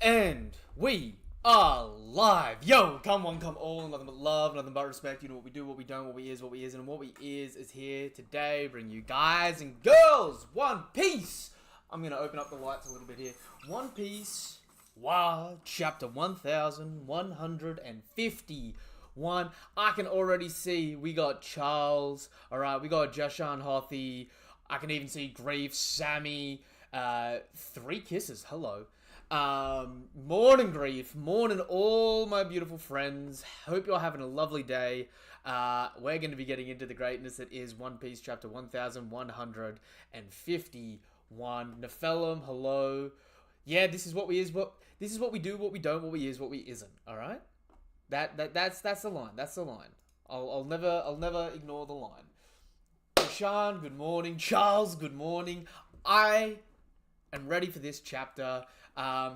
And we are live. Yo, come on, come all. Nothing but love, nothing but respect. You know what we do, what we don't, what we is, what we isn't. And what we is here today. Bring you guys and girls One Piece. I'm going to open up the lights a little bit here. One Piece. Wow. Chapter 1151. I can already see we got Charles. Alright, we got Jashan Hothy. I can even see Grief, Sammy. 3 kisses. Hello. Morning Grief, morning all my beautiful friends. Hope you're having a lovely day. We're going to be getting into the greatness that is One Piece chapter 1151. Nephilim, hello. Yeah, this is what we do, what we don't, what we is, what we isn't. All right, that's the line. That's the line. I'll never ignore the line. Sean, good morning. Charles, good morning. I am ready for this chapter.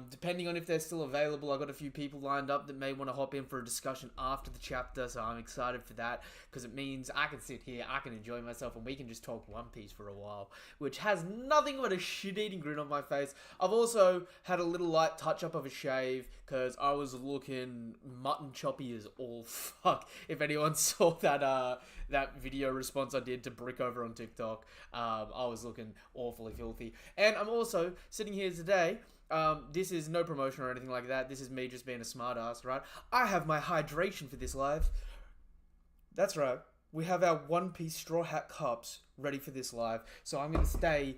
Depending on if they're still available, I've got a few people lined up that may want to hop in for a discussion after the chapter, so I'm excited for that, because it means I can sit here, I can enjoy myself, and we can just talk One Piece for a while, which has nothing but a shit-eating grin on my face. I've also had a little light touch-up of a shave, because I was looking mutton choppy as all fuck. If anyone saw that video response I did to Brick over on TikTok, I was looking awfully filthy. And I'm also sitting here today. This is no promotion or anything like that. This is me just being a smartass, right? I have my hydration for this live. That's right. We have our One Piece Straw Hat cups ready for this live. So I'm going to stay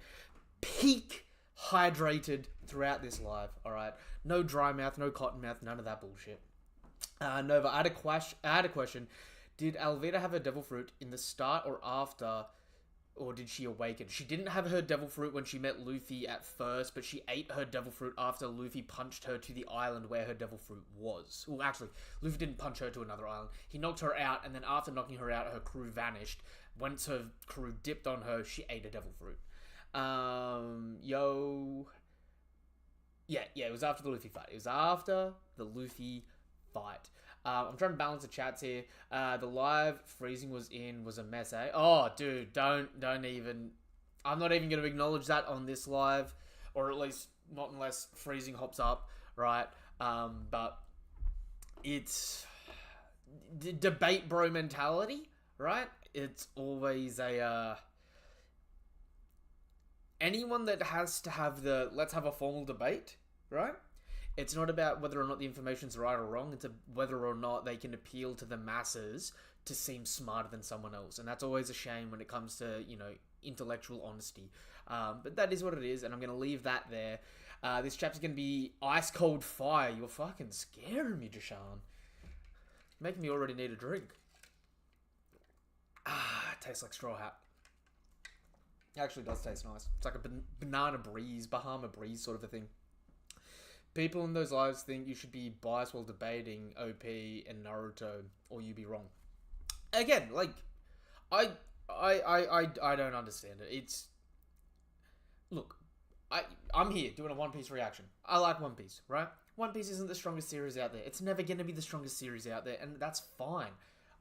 peak hydrated throughout this live, alright? No dry mouth, no cotton mouth, none of that bullshit. Nova, I had a question. Did Alvida have a devil fruit in the start or after? Or did she awaken? She didn't have her devil fruit when she met Luffy at first, but she ate her devil fruit after Luffy punched her to the island where her devil fruit was. Well, actually, Luffy didn't punch her to another island. He knocked her out, and then after knocking her out, her crew vanished. Once her crew dipped on her, she ate a devil fruit. Yeah, it was after the Luffy fight. I'm trying to balance the chats here. The live freezing was a mess, eh? Oh, dude, don't even. I'm not even going to acknowledge that on this live, or at least not unless freezing hops up, right? But it's debate bro mentality, right? It's always anyone that has to have let's have a formal debate, right? It's not about whether or not the information's right or wrong. It's whether or not they can appeal to the masses to seem smarter than someone else. And that's always a shame when it comes to, intellectual honesty. But that is what it is, and I'm going to leave that there. This chapter's going to be ice cold fire. You're fucking scaring me, Jashan. Making me already need a drink. It tastes like Straw Hat. It actually does taste nice. It's like a Bahama breeze sort of a thing. People in those lives think you should be biased while debating OP and Naruto, or you be wrong. Again, I don't understand it. Look, I'm here doing a One Piece reaction. I like One Piece, right? One Piece isn't the strongest series out there. It's never going to be the strongest series out there, and that's fine.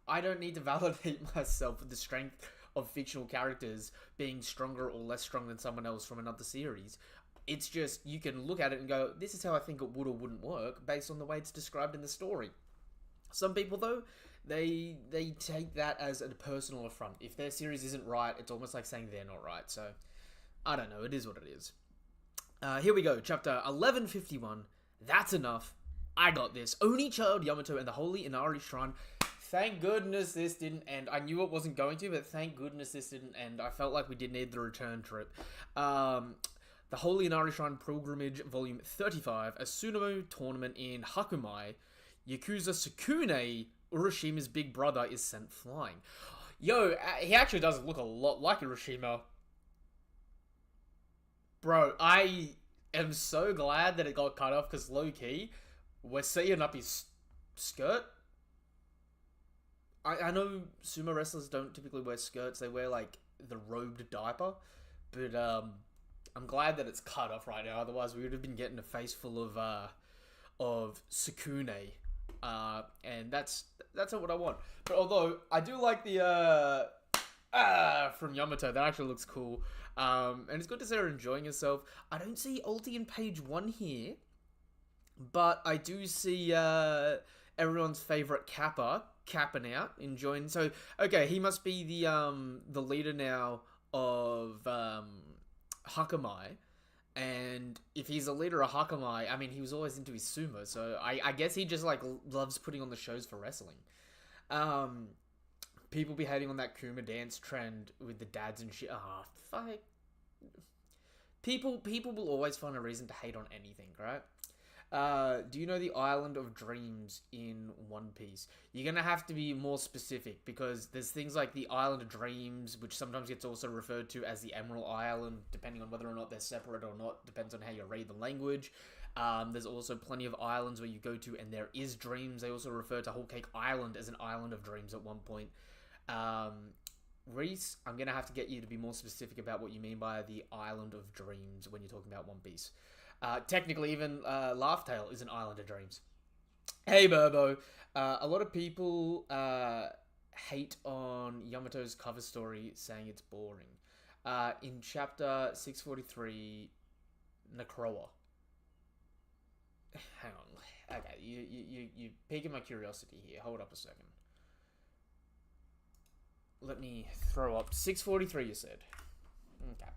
I don't need to validate myself with the strength of fictional characters being stronger or less strong than someone else from another series. It's just, you can look at it and go, this is how I think it would or wouldn't work based on the way it's described in the story. Some people, though, they take that as a personal affront. If their series isn't right, it's almost like saying they're not right. So, I don't know. It is what it is. Here we go. Chapter 1151. That's enough. I got this. Oni Child Yamato and the Holy Inari Shrine. Thank goodness this didn't end. I knew it wasn't going to, but thank goodness this didn't end. I felt like we did need the return trip. The Holy Inari Shrine Pilgrimage, Volume 35, a Tsunamo tournament in Hakumai. Yakuza Sukune, Urashima's big brother, is sent flying. Yo, he actually does look a lot like Urashima. Bro, I am so glad that it got cut off, because low-key, we're seeing up his skirt. I know sumo wrestlers don't typically wear skirts, they wear, the robed diaper, but, I'm glad that it's cut off right now. Otherwise, we would have been getting a face full of Sukune, and that's not what I want. But although I do like the from Yamato, that actually looks cool. And it's good to see her enjoying herself. I don't see Ulti in page 1 here. But I do see everyone's favorite Kappa capping out, enjoying. So okay, he must be the leader now of Hakamai. And if he's a leader of Hakamai, I mean, he was always into his sumo, so I guess he just like loves putting on the shows for wrestling. Um, People be hating on that Kuma dance trend with the dads and shit. Ah, fuck. People will always find a reason to hate on anything, right? Do you know the Island of Dreams in One Piece? You're gonna have to be more specific because there's things like the Island of Dreams, which sometimes gets also referred to as the Emerald Island, depending on whether or not they're separate or not. Depends on how you read the language. There's also plenty of islands where you go to and there is dreams. They also refer to Whole Cake Island as an island of dreams at one point. Um, Reese, I'm gonna have to get you to be more specific about what you mean by the Island of Dreams when you're talking about One Piece. Technically, even Laugh Tale is an island of dreams. Hey, Burbo. A lot of people hate on Yamato's cover story, saying it's boring. In chapter 643, Necroa. Hang on. Okay, you piquing my curiosity here. Hold up a second. Let me throw up 643. You said. Okay,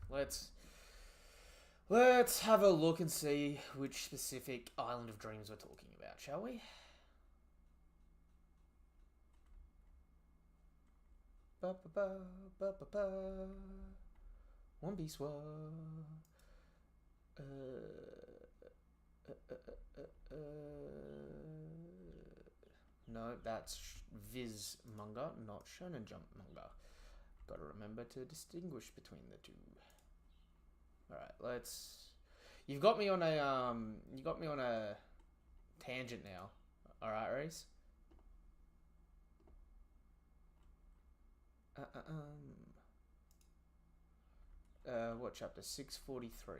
let's have a look and see which specific Island of Dreams we're talking about, shall we? Ba ba ba ba ba ba. One Piece War. No, that's Viz manga, not Shonen Jump manga. Gotta remember to distinguish between the two. Alright, let's... You got me on a tangent now. Alright, Reese? What chapter? 643.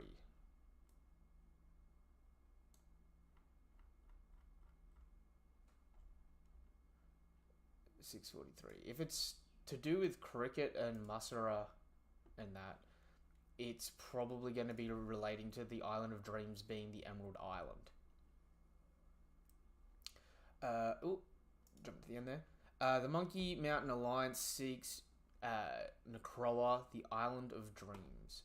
643. If it's to do with cricket and Masura and that, it's probably going to be relating to the Island of Dreams being the Emerald Island. Jump to the end there. The Monkey Mountain Alliance seeks Necroa, the Island of Dreams.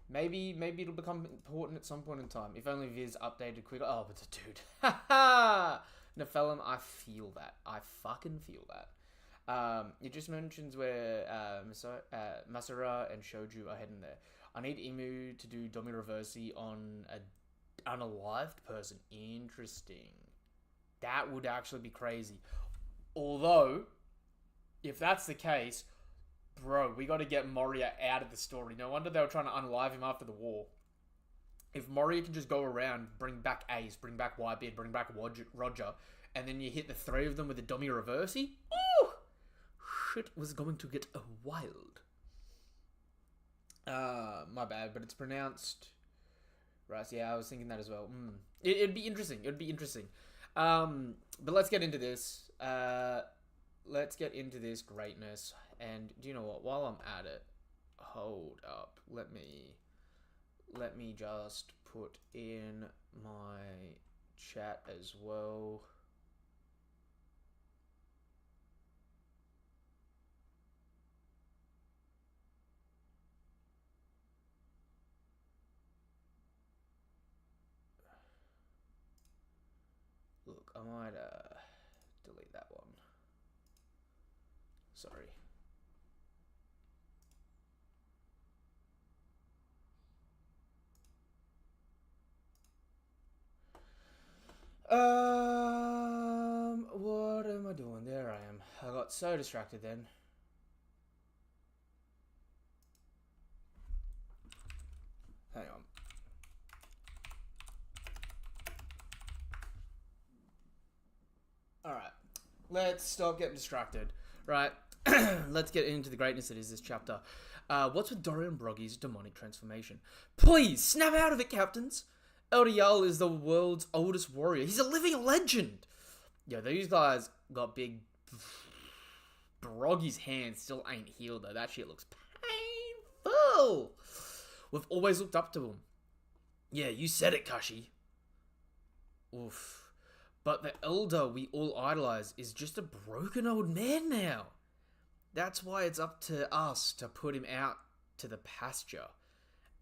Maybe it'll become important at some point in time. If only Viz updated quicker. Oh, but the dude. Ha Nephilim, I feel that. I fucking feel that. It just mentions where Masura and Shoju are heading there. I need Imu to do Domi Reversi on a unalived person. Interesting. That would actually be crazy. Although, if that's the case, bro, we got to get Moria out of the story. No wonder they were trying to unalive him after the war. If Moria can just go around, bring back Ace, bring back Whitebeard, bring back Roger, and then you hit the three of them with the Domi Reversi, ooh, shit was going to get wild. My bad, but it's pronounced... Right, yeah, I was thinking that as well. It'd be interesting. It'd be interesting. But let's get into this. Let's get into this greatness. And do you know what? While I'm at it, hold up. Let me just put in my chat as well. Look, I might delete that one. Sorry. What am I doing? There I am. I got so distracted then. Hang on. Alright. Let's stop getting distracted. Right. Let's get into the greatness that is this chapter. What's with Dorian Broggy's demonic transformation? Please, snap out of it, captains! LDL is the world's oldest warrior. He's a living legend! Yo, these guys got big... Broggy's hand still ain't healed, though. That shit looks painful! We've always looked up to him. Yeah, you said it, Kashi. Oof. But the elder we all idolize is just a broken old man now. That's why it's up to us to put him out to the pasture.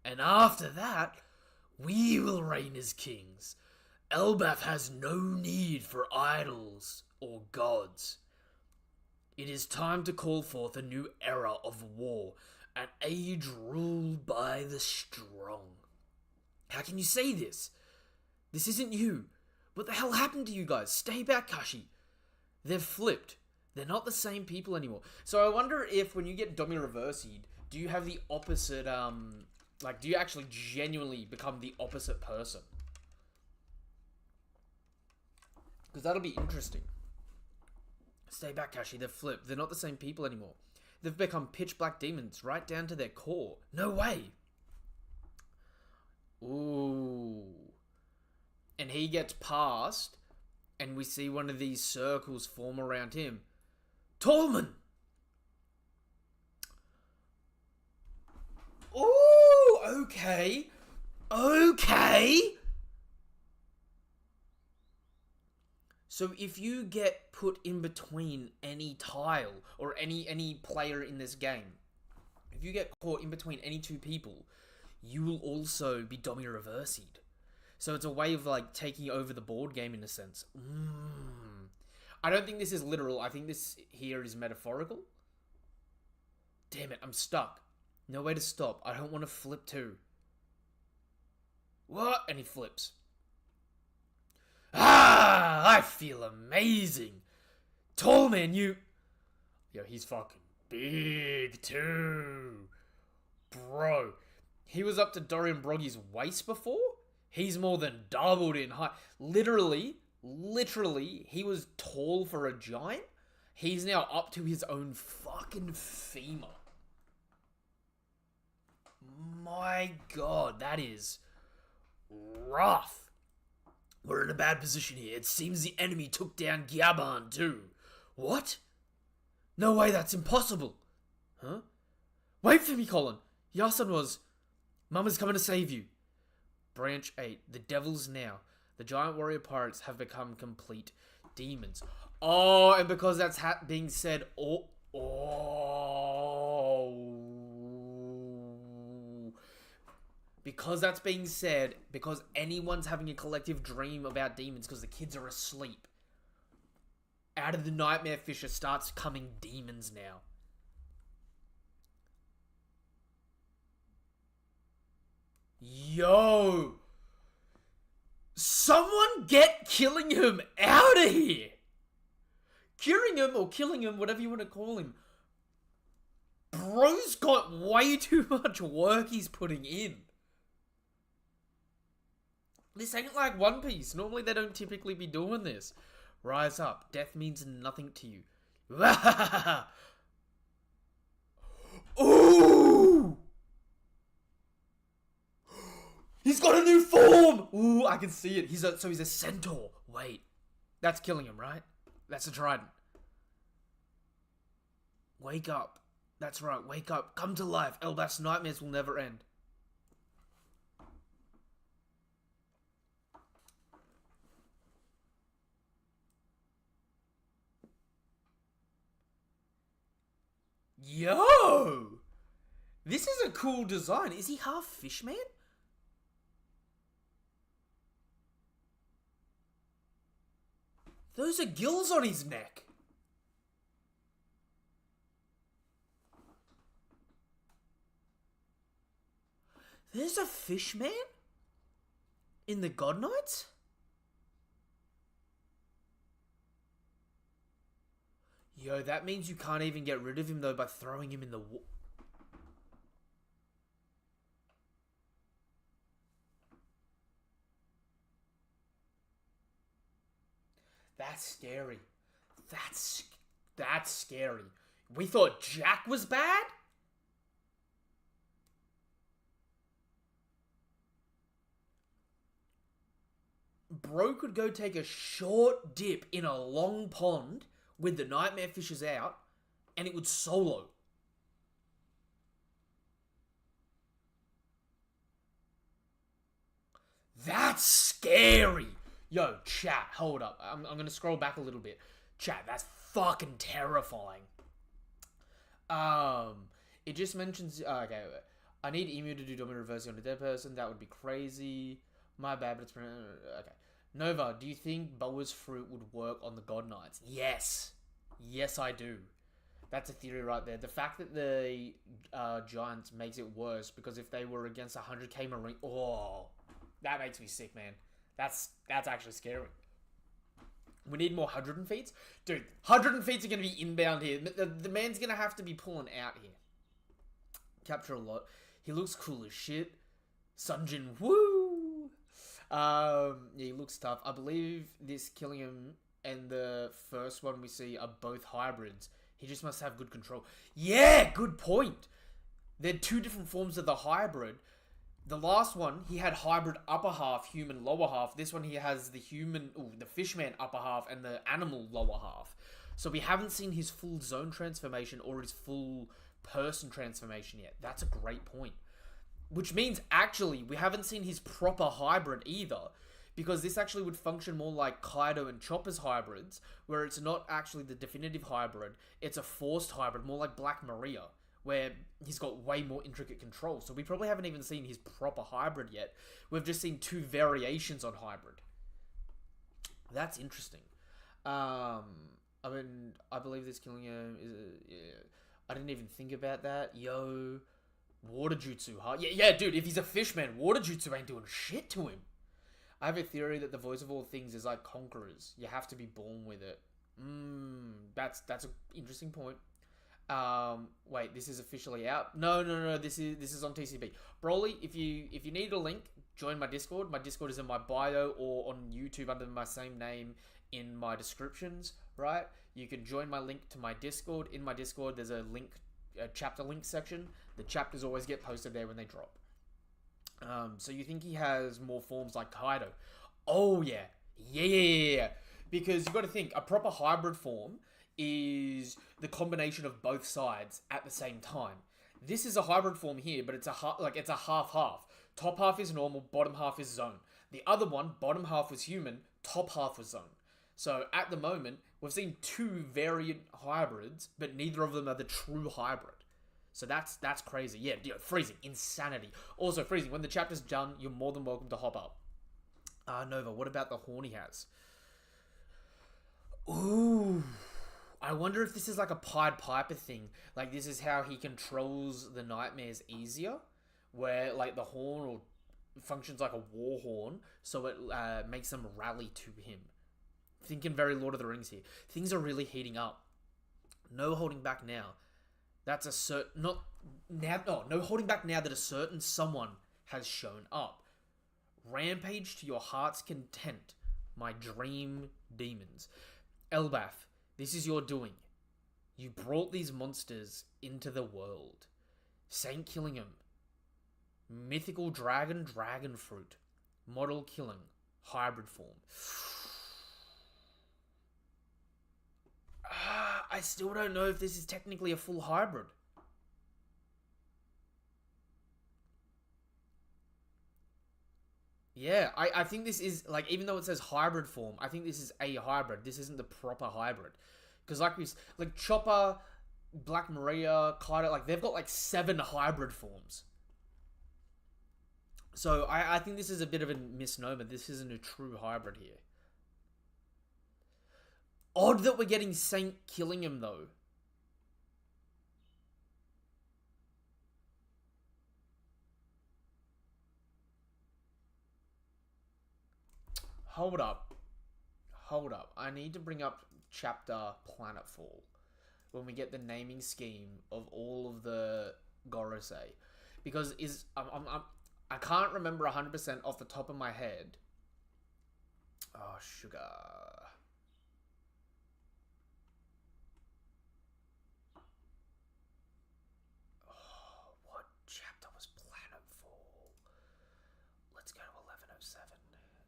And after that, we will reign as kings. Elbaf has no need for idols or gods. It is time to call forth a new era of war, an age ruled by the strong. How can you say this? This isn't you. What the hell happened to you guys? Stay back, Kashi. They've flipped. They're not the same people anymore. So I wonder if when you get Domi reversied, do you have the opposite, do you actually genuinely become the opposite person? Because that'll be interesting. Stay back, Kashi. They've flipped. They're not the same people anymore. They've become pitch black demons right down to their core. No way. Ooh. And he gets past, and we see one of these circles form around him. Tallman! Ooh, okay. Okay. So if you get put in between any tile or any player in this game, if you get caught in between any two people, you will also be Domi reversied. So it's a way of like taking over the board game in a sense. I don't think this is literal. I think this here is metaphorical. Damn it, I'm stuck. No way to stop. I don't want to flip too. What? And he flips. Ah, I feel amazing. Tallman, you... Yo, he's fucking big too. Bro, he was up to Dorian Broggy's waist before? He's more than doubled in height. Literally, he was tall for a giant. He's now up to his own fucking femur. My god, that is rough. We're in a bad position here. It seems the enemy took down Gyaban too. What? No way, that's impossible. Huh? Wait for me, Colin. Yasun was... Mama's coming to save you. Branch 8. The Devils now. The giant warrior pirates have become complete demons. Oh, and because that's being said... Because that's being said, because anyone's having a collective dream about demons because the kids are asleep, out of the Nightmare Fisher starts coming demons now. Yo! Someone get Killingham out of here! Curing or killing him, whatever you want to call him. Bro's got way too much work he's putting in. This ain't like One Piece. Normally they don't typically be doing this. Rise up. Death means nothing to you. Ooh! He's got a new form! Ooh, I can see it. He's a centaur. Wait. That's killing him, right? That's a trident. Wake up. That's right. Wake up. Come to life. Elbaf's nightmares will never end. Yo! This is a cool design. Is he half fishman? Those are gills on his neck. There's a fishman? In the God Knights? Yo, that means you can't even get rid of him though by throwing him in the water. That's scary. That's scary. We thought Jack was bad? Bro could go take a short dip in a long pond with the nightmare fishes out, and it would solo. That's scary. Yo, chat, hold up. I'm gonna scroll back a little bit. Chat, that's fucking terrifying. It just mentions. Okay, wait. I need Emu to do dominant reversing on a dead person. That would be crazy. My bad, but it's okay. Nova, do you think Boa's fruit would work on the God Knights? Yes. Yes, I do. That's a theory right there. The fact that the Giants makes it worse because if they were against 100k Marine... Oh, that makes me sick, man. That's actually scary. We need more 100 feet. Dude, 100 feet are going to be inbound here. The man's going to have to be pulling out here. Capture a lot. He looks cool as shit. Sunjin, woo! Yeah, he looks tough. I believe this killing him and the first one we see are both hybrids. He just must have good control. Yeah, good point. They're two different forms of the hybrid. The last one, he had hybrid upper half, human lower half. This one, he has the human, the fishman upper half and the animal lower half. So we haven't seen his full zone transformation or his full person transformation yet. That's a great point. Which means, actually, we haven't seen his proper hybrid either. Because this actually would function more like Kaido and Chopper's hybrids, where it's not actually the definitive hybrid, it's a forced hybrid, more like Black Maria, where he's got way more intricate control. So we probably haven't even seen his proper hybrid yet. We've just seen two variations on hybrid. That's interesting. I mean, I believe this killing him is yeah. I didn't even think about that. Yo, water jutsu, huh? Yeah, dude, if he's a fishman, water jutsu ain't doing shit to him. I have a theory that the voice of all things is like conquerors. You have to be born with it. That's an interesting point. Wait, this is officially out? No. This is on TCB. Broly, if you need a link, join my Discord. My Discord is in my bio or on YouTube under my same name in my descriptions. Right? You can join my link to my Discord. In my Discord, there's a link, a chapter link section. The chapters always get posted there when they drop. So you think he has more forms like Kaido? Oh, yeah. Yeah. Because you've got to think, a proper hybrid form is the combination of both sides at the same time. This is a hybrid form here, but it's a half-half. Top half is normal, bottom half is zone. The other one, bottom half was human, top half was zone. So at the moment, we've seen two variant hybrids, but neither of them are the true hybrid. So that's crazy. Yeah, freezing. Insanity. Also, freezing. When the chapter's done, you're more than welcome to hop up. Nova, what about the horn he has? Ooh. I wonder if this is like a Pied Piper thing. Like, this is how he controls the nightmares easier. Where, like, the horn functions like a war horn. So it makes them rally to him. Thinking very Lord of the Rings here. Things are really heating up. No holding back now. That's a certain... No holding back now that a certain someone has shown up. Rampage to your heart's content, my dream demons. Elbaf, this is your doing. You brought these monsters into the world. Saint Killingham. Mythical dragon fruit. Model killing. Hybrid form. I still don't know if this is technically a full hybrid. Yeah, I think this is, like, even though it says hybrid form, I think this is a hybrid. This isn't the proper hybrid. Because, like Chopper, Black Maria, Kaido, like, they've got, like, 7 hybrid forms. So, I think this is a bit of a misnomer. This isn't a true hybrid here. Odd that we're getting Saint Killingham, though. Hold up. I need to bring up chapter Planetfall when we get the naming scheme of all of the Gorosei. Because I can't remember 100% off the top of my head. Oh, sugar.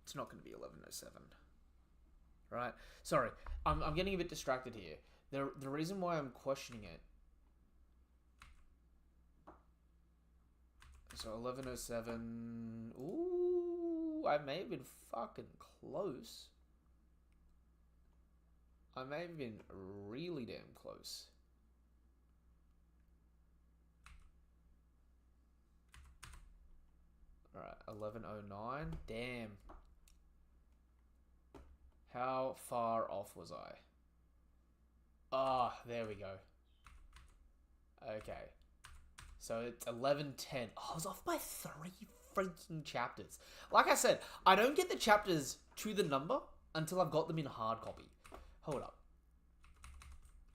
It's not going to be 1107. Right? Sorry. I'm getting a bit distracted here. The reason why I'm questioning it... So 1107... Ooh... Ooh, I may have been fucking close. I may have been really damn close. Alright, 1109. Damn. How far off was I? Ah, there we go. Okay. So it's 1110. Oh, I was off by 3 freaking chapters. Like I said, I don't get the chapters to the number until I've got them in hard copy. Hold up.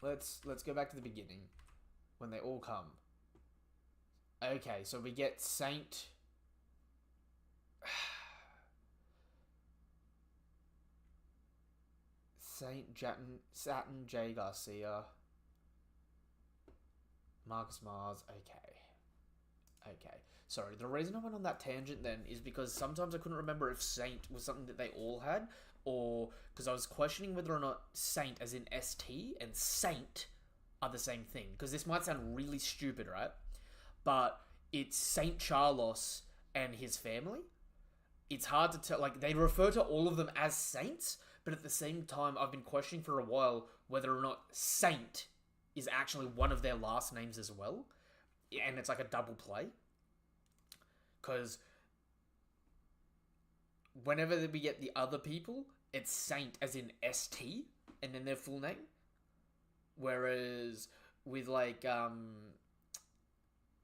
Let's go back to the beginning when they all come. Okay, so we get Saint Saturn J. Garcia, Marcus Mars. Okay. Sorry, the reason I went on that tangent then is because sometimes I couldn't remember if Saint was something that they all had, or because I was questioning whether or not Saint, as in ST, and Saint are the same thing. Because this might sound really stupid, right? But it's Saint Charlos and his family. It's hard to tell. Like, they refer to all of them as saints, but at the same time, I've been questioning for a while whether or not Saint is actually one of their last names as well. And it's like a double play. Because whenever we get the other people, it's Saint as in ST, and then their full name. Whereas with like,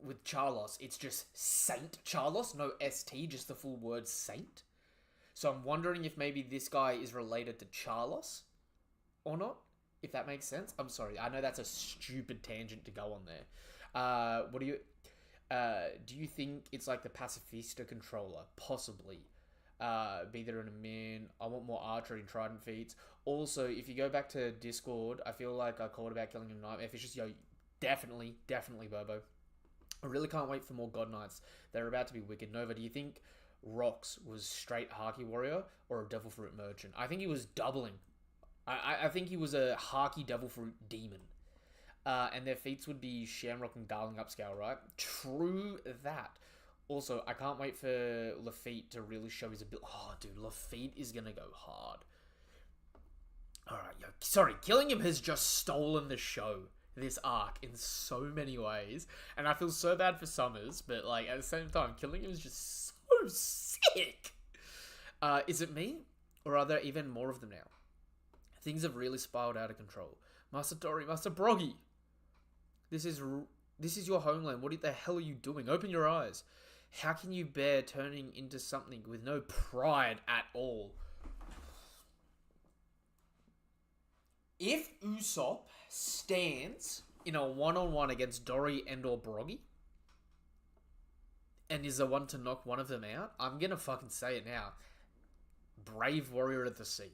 with Charlos, it's just Saint Charlos, no ST, just the full word Saint. So I'm wondering if maybe this guy is related to Charlos or not, if that makes sense. I'm sorry, I know that's a stupid tangent to go on there. What do you think it's like the Pacifista controller? Possibly. Be there in a min. I want more archery and trident feats. Also, if you go back to Discord, I feel like I called about killing him Nightmare Fishes. Yo, definitely Bobo. I really can't wait for more God Knights. They're about to be wicked. Nova, do you think Rox was straight Haki Warrior or a Devil Fruit Merchant? I think he was doubling. I think he was a Haki Devil Fruit Demon. And their feats would be Shamrock and Darling Upscale, right? True that. Also, I can't wait for Lafitte to really show his ability. Oh, dude, Lafitte is going to go hard. Alright, yo. Sorry, killing him has just stolen the show. This arc in so many ways, and I feel so bad for Summers, but like at the same time, killing him is just so sick. Is it me, or are there even more of them now? Things have really spiraled out of control. Master Tori, Master Broggy, this is your homeland. What the hell are you doing? Open your eyes. How can you bear turning into something with no pride at all? If Usopp stands in a one-on-one against Dory and or Broggy and is the one to knock one of them out, I'm gonna fucking say it now. Brave warrior of the sea.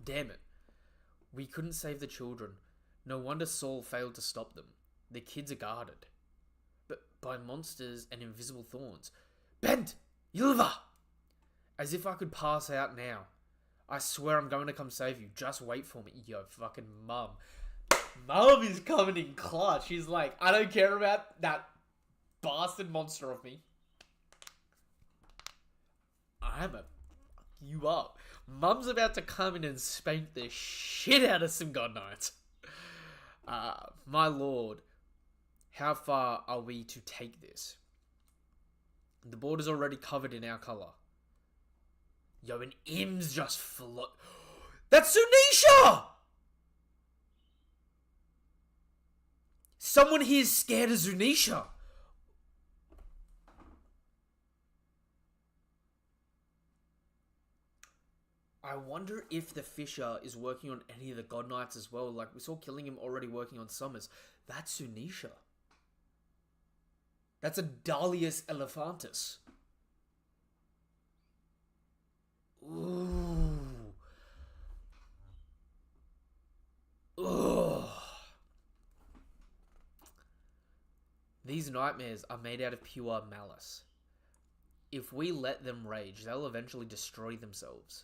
Damn it. We couldn't save the children. No wonder Saul failed to stop them. The kids are guarded. But by monsters and invisible thorns. Bent! Ylva! As if I could pass out now. I swear I'm going to come save you. Just wait for me. Yo, fucking mum. Mum is coming in clutch. She's like, I don't care about that bastard monster of me. I'm a fuck you up. Mum's about to come in and spank the shit out of some God Knights. My lord, how far are we to take this? The board is already covered in our colour. Yo, and Im's just float. That's Zunisha! Someone here is scared of Zunisha. I wonder if the Fisher is working on any of the God Knights as well. Like, we saw Killing Him already working on Summers. That's Zunisha. That's a Dalius Elephantus. Ooh. Ugh. These nightmares are made out of pure malice. If we let them rage, they'll eventually destroy themselves.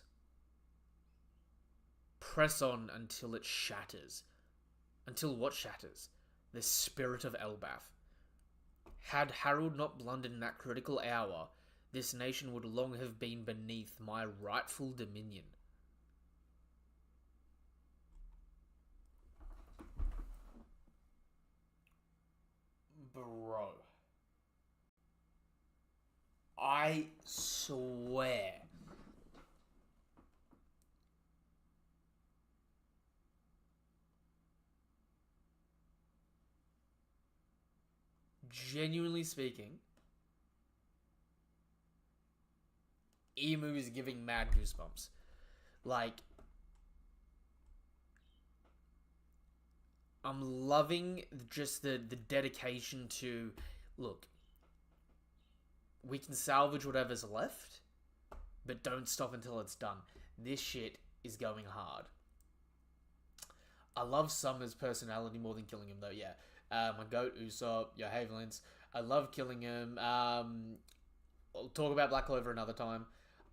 Press on until it shatters. Until what shatters? The spirit of Elbaf. Had Harold not blundered in that critical hour, This nation would long have been beneath my rightful dominion. Bro. I swear. Genuinely speaking, Emu is giving mad goosebumps. Like, I'm loving just the dedication to, look, we can salvage whatever's left, but don't stop until it's done. This shit is going hard. I love Summer's personality more than killing him, though, yeah. My goat, Usopp, your Havelins. I love killing him. I'll talk about Black Clover another time.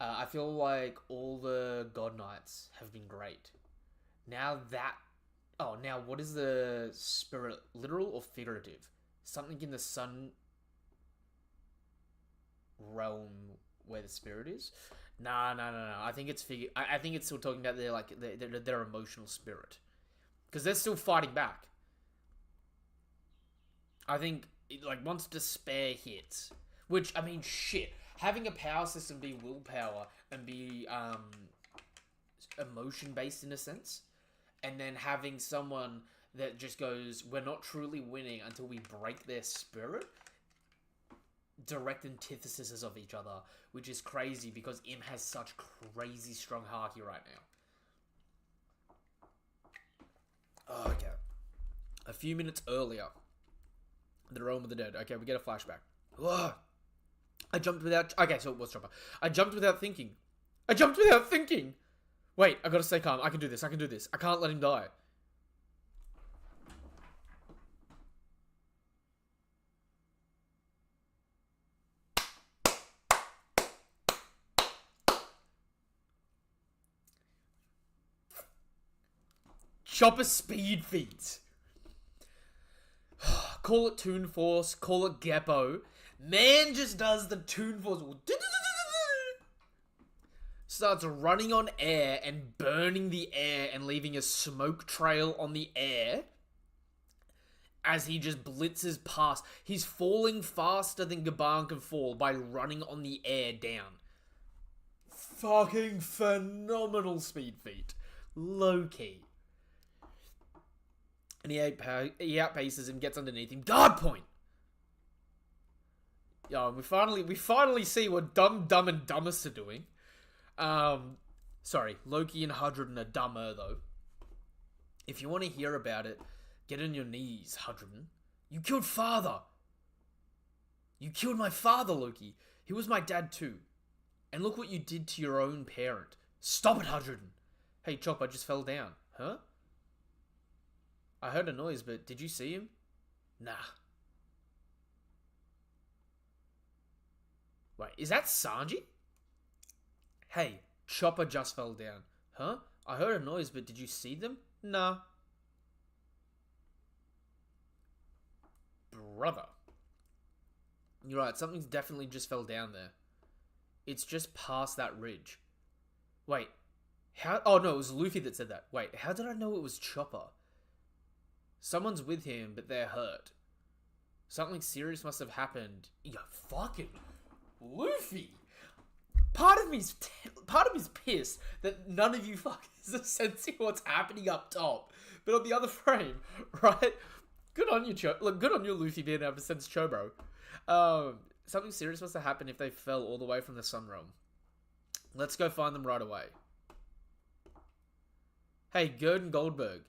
I feel like all the God Knights have been great. Now that... Oh, now what is the spirit? Literal or figurative? Something in the sun realm where the spirit is? No. I think it's I think it's still talking about their emotional spirit. Because they're still fighting back. I think, like, once despair hits... Which, I mean, shit. Having a power system be willpower and be emotion-based in a sense, and then having someone that just goes, we're not truly winning until we break their spirit, direct antitheses of each other, which is crazy because Im has such crazy strong haki right now. Okay. A few minutes earlier, the realm of the dead. Okay, we get a flashback. Ugh. I jumped without... Okay, so it was Chopper. I jumped without thinking. Wait, I gotta stay calm. I can do this. I can't let him die. Chopper speed feats. Call it Toon Force, call it Geppo. Man just does the Toon Force. Starts running on air and burning the air and leaving a smoke trail on the air as he just blitzes past. He's falling faster than Gaban can fall by running on the air down. Fucking phenomenal speed feat. Low-key. And he outpaces him, gets underneath him. Guard point! Yo, we finally see what Dumb and Dumbest are doing. Sorry, Loki and Hudrin are dumber, though. If you want to hear about it, get on your knees, Hudrin. You killed father! You killed my father, Loki. He was my dad, too. And look what you did to your own parent. Stop it, Hudrin! Hey, Chopper just fell down. Huh? I heard a noise, but did you see him? Nah. Wait, is that Sanji? Hey, Chopper just fell down. Huh? I heard a noise, but did you see them? Nah. Brother. You're right, something's definitely just fell down there. It's just past that ridge. Wait, how... Oh, no, it was Luffy that said that. Wait, how did I know it was Chopper? Someone's with him, but they're hurt. Something serious must have happened. Yo, fucking Luffy! Part of me's pissed that none of you fuckers are sensing what's happening up top. But on the other frame, right? Good on you, good on you, Luffy, being able to sense Chobro. Something serious must have happened if they fell all the way from the Sun Realm. Let's go find them right away. Hey, Gerd and Goldberg.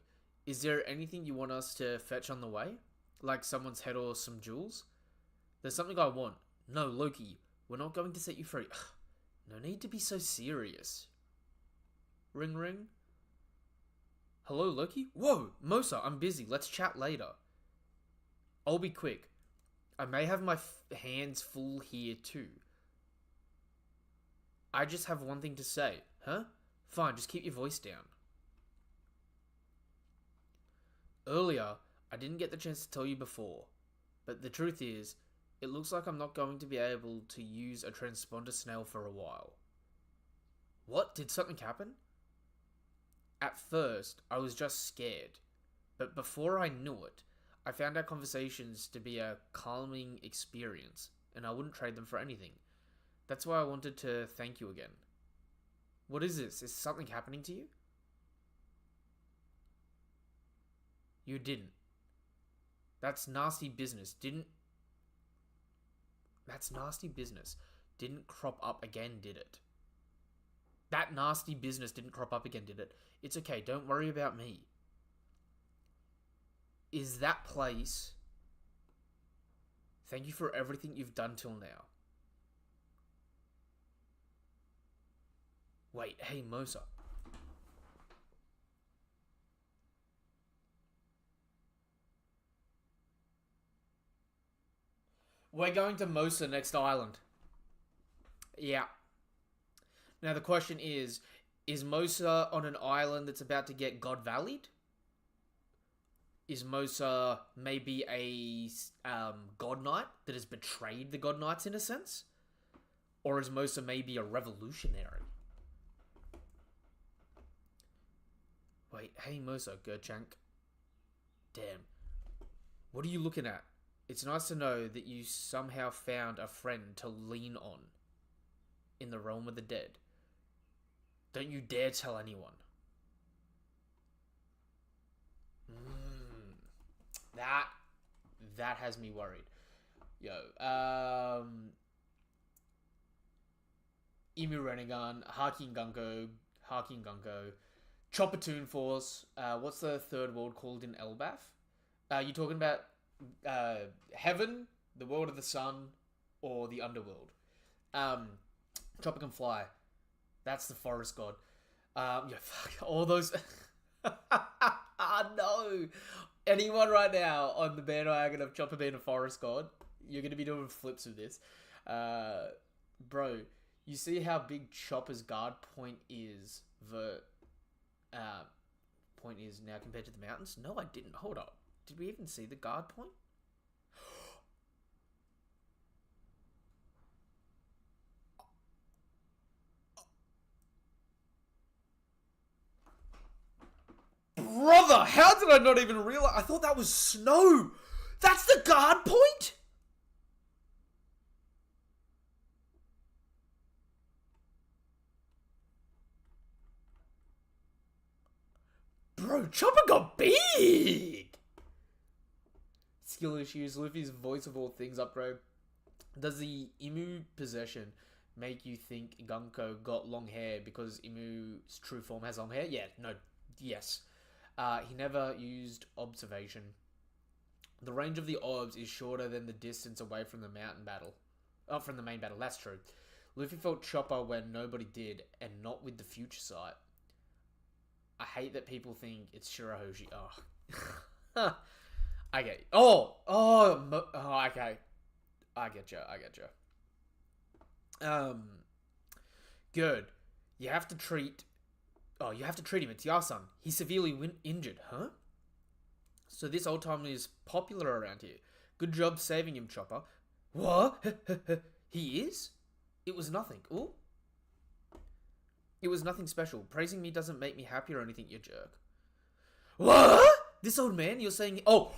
Is there anything you want us to fetch on the way? Like someone's head or some jewels? There's something I want. No, Loki, we're not going to set you free. No need to be so serious. Ring ring. Hello, Loki? Whoa, Mosa, I'm busy. Let's chat later. I'll be quick. I may have my hands full here too. I just have one thing to say. Huh? Fine, just keep your voice down. Earlier, I didn't get the chance to tell you before, but the truth is, It looks like I'm not going to be able to use a transponder snail for a while. What? Did something happen? At first, I was just scared. But before I knew it, I found our conversations to be a calming experience, and I wouldn't trade them for anything. That's why I wanted to thank you again. What is this? Is something happening to you? You didn't. That's nasty business. That's nasty business. Didn't crop up again, did it? That nasty business didn't crop up again, did it? It's okay, don't worry about me. Is that place... Thank you for everything you've done till now. Wait, hey Mosa. We're going to Mosa next island. Yeah. Now the question is Mosa on an island that's about to get God Valleyed? Is Mosa maybe a God Knight that has betrayed the God Knights in a sense? Or is Mosa maybe a revolutionary? Wait, hey Mosa, Gerchank. Damn. What are you looking at? It's nice to know that you somehow found a friend to lean on in the realm of the dead. Don't you dare tell anyone. That has me worried. Yo, Emu Renegon, Harkin Gunko, Chopper Toon Force. What's the third world called in Elbaf? You talking about Heaven, the world of the sun, or the underworld? Chopper can fly. That's the forest god. Yeah, fuck all those. No. Anyone right now on the bandwagon of Chopper being a forest god, you're gonna be doing flips with this. Bro, you see how big Chopper's guard point is now compared to the mountains? No, I didn't. Hold up. Did we even see the guard point? Brother, how did I not even realize? I thought that was snow. That's the guard point? Bro, Chopper got big. Skill issues. Luffy's voice of all things upgrade. Does the Emu possession make you think Gunko got long hair because Emu's true form has long hair? Yeah, no, yes. He never used observation. The range of the orbs is shorter than the distance away from the mountain battle. Oh, from the main battle, that's true. Luffy felt Chopper when nobody did, and not with the future sight. I hate that people think it's Shirahoshi. Oh. Okay. Okay. I get you. Good. You have to treat him. It's Yasan. He's severely injured, huh? So this old timer is popular around here. Good job saving him, Chopper. What? He is? It was nothing. Ooh. It was nothing special. Praising me doesn't make me happy or anything, you jerk. What? This old man? You're saying... Luffy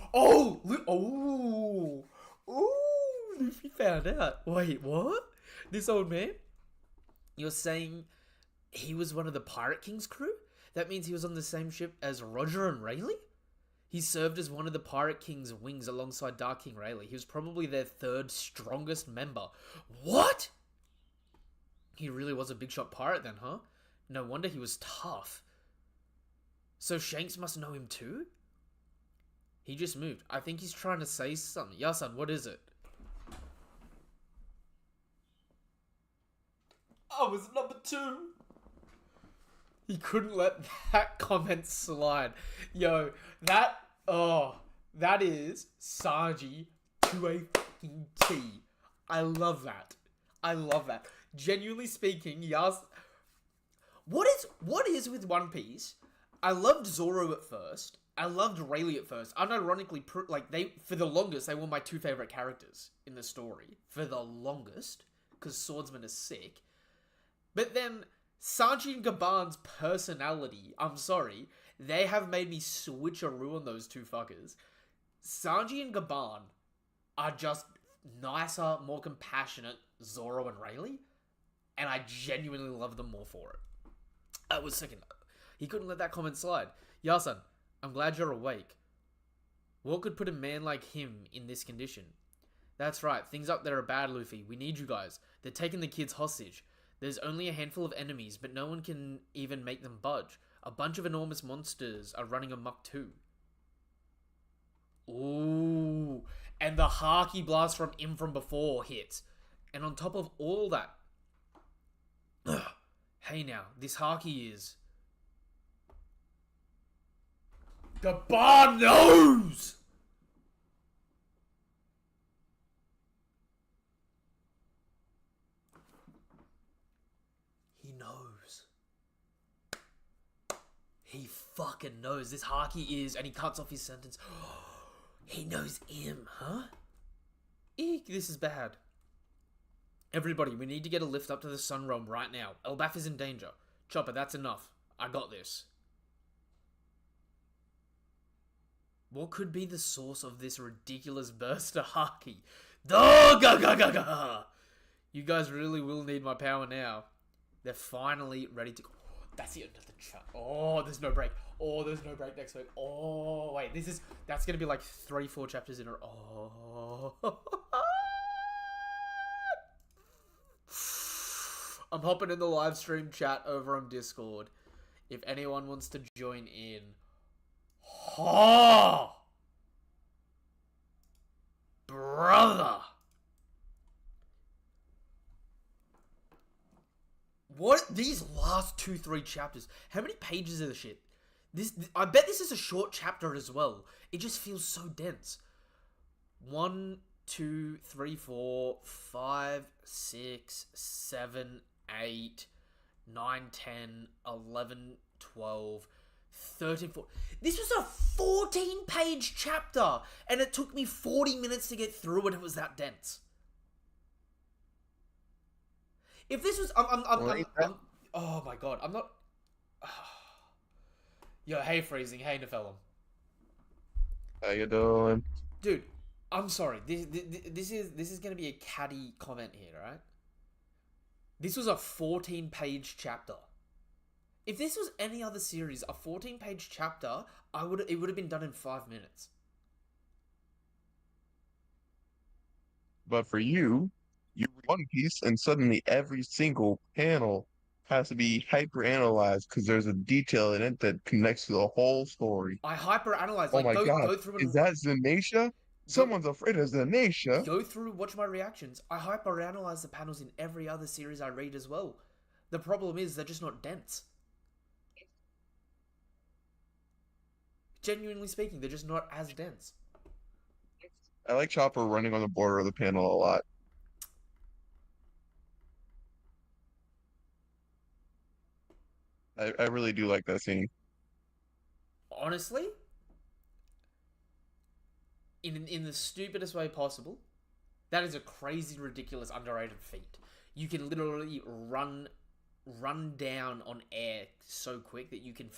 found out. Wait, what? This old man? You're saying... he was one of the Pirate King's crew? That means he was on the same ship as Roger and Rayleigh? He served as one of the Pirate King's wings alongside Dark King Rayleigh. He was probably their third strongest member. What? He really was a big shot pirate then, huh? No wonder he was tough. So Shanks must know him too? He just moved. I think he's trying to say something. Yasan, what is it? I was number 2. He couldn't let that comment slide. Yo, that is Sanji to a fucking T. I love that. Genuinely speaking, Yas... What is with One Piece? I loved Zoro at first, I loved Rayleigh at first. Unironically, like they for the longest they were my two favorite characters in the story for the longest because Swordsman is sick. But then Sanji and Gaban's personality, I'm sorry, they have made me switcheroo on those two fuckers. Sanji and Gaban are just nicer, more compassionate Zoro and Rayleigh, and I genuinely love them more for it. I was second. He couldn't let that comment slide. Yasan, I'm glad you're awake. What could put a man like him in this condition? That's right, things up there are bad, Luffy. We need you guys. They're taking the kids hostage. There's only a handful of enemies, but no one can even make them budge. A bunch of enormous monsters are running amok too. Ooh, and the Haki blast from In From Before hits. And on top of all that... Hey now, this Haki is... Gaban knows! He knows. He fucking knows. This Haki is... And he cuts off his sentence. He knows him, huh? Eek, this is bad. Everybody, we need to get a lift up to the Sun Realm right now. Elbaf is in danger. Chopper, that's enough. I got this. What could be the source of this ridiculous burst of Haki? You guys really will need my power now. They're finally ready to go. Oh, that's the end of the chat. Oh, there's no break. Oh, there's no break next week. Oh, wait, that's gonna be like 3-4 chapters in a row. Oh. I'm hopping in the live stream chat over on Discord. If anyone wants to join in. Oh! Brother! What? These last 2-3 chapters. How many pages of the shit? I bet this is a short chapter as well. It just feels so dense. 1, 2, 3, 4, 5, 6, 7, 8, 9, 10, 11, 12, 13, 14. This was a 14-page chapter, and it took me 40 minutes to get through it. It was that dense. If this was, oh my god, I'm not. Yo, hey Freezing, hey Nephilim. How you doing? Dude, I'm sorry. This is gonna be a catty comment here, right? This was a 14-page chapter. If this was any other series, a 14-page chapter, it would have been done in 5 minutes. But for you read One Piece, and suddenly every single panel has to be hyper analyzed because there's a detail in it that connects to the whole story. I hyper analyze. Oh Like, my god, go through and is that Zanisha? Someone's afraid of Zanisha. Go through, watch my reactions. I hyper analyze the panels in every other series I read as well. The problem is they're just not dense. Genuinely speaking, they're just not as dense. I like Chopper running on the border of the panel a lot. I really do like that scene. Honestly, in the stupidest way possible, that is a crazy, ridiculous, underrated feat. You can literally run down on air so quick that you can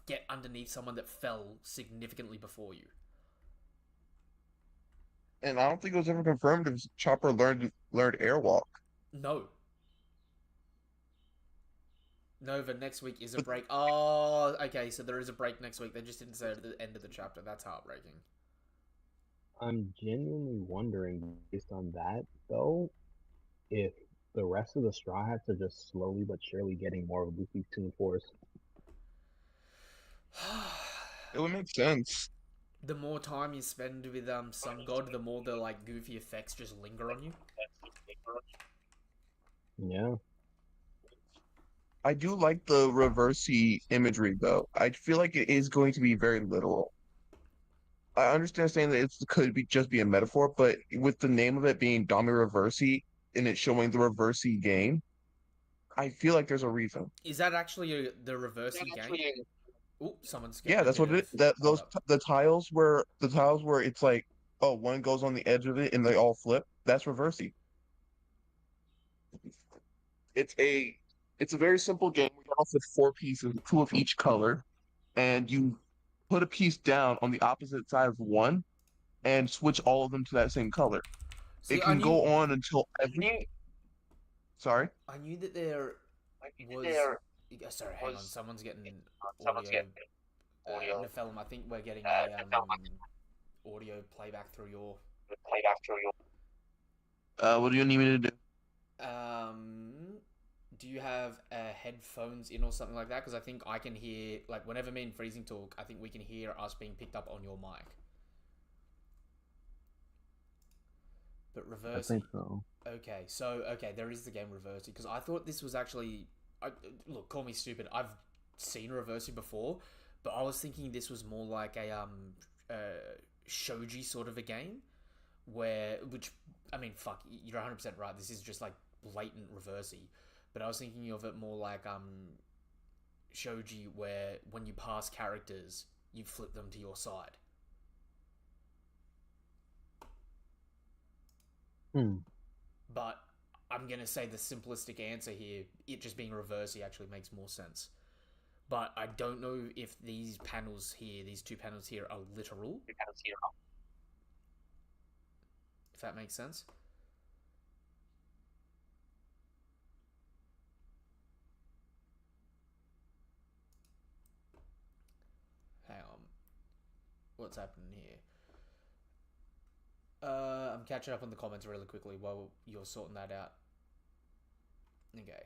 get underneath someone that fell significantly before you. And I don't think it was ever confirmed if Chopper learned airwalk. No. Nova, next week is a break. Oh, okay, so there is a break next week. They just didn't say it at the end of the chapter. That's heartbreaking. I'm genuinely wondering, based on that, though, if the rest of the Straw Hats are just slowly but surely getting more of Luffy's Toon Force. It would make sense. The more time you spend with Sun God, the more the like goofy effects just linger on you. Yeah. I do like the reversey imagery, though. I feel like it is going to be very literal. I understand saying that it could just be a metaphor, but with the name of it being Dami Reversey and it showing the reversey game, I feel like there's a reason. Is that actually the reversey game? Oh, someone's Yeah, getting a that's bit what of it that hold those up. the tiles where it's like, oh, one goes on the edge of it and they all flip. That's reversey. It's a it's a very simple game. We off with four pieces, two of each color, and you put a piece down on the opposite side of one and switch all of them to that same color. See, It can go on until sorry. I knew that there I knew that was. there Sorry, hang on. was Someone's getting someone's audio. getting audio Nephilim, I think we're getting a development audio playback through your. played after you. What do you need me to do? Um, do you have headphones in or something like that? Because I think I can hear, like, whenever me and Freezing talk, I think we can hear us being picked up on your mic. But I Reversey. think so. Okay, so there is the game Reversey because I thought this was actually. Look, call me stupid. I've seen Reversey before, but I was thinking this was more like a shogi sort of a game, which I mean, fuck, you're 100% right. This is just like blatant Reversey, but I was thinking of it more like shogi, where when you pass characters, you flip them to your side. Hmm. But I'm going to say the simplistic answer here, it just being Reversey, actually makes more sense. But I don't know if these panels here, these two panels here, are literal. If that makes sense. Hang on. What's happening here? I'm catching up on the comments really quickly while you're sorting that out. Okay.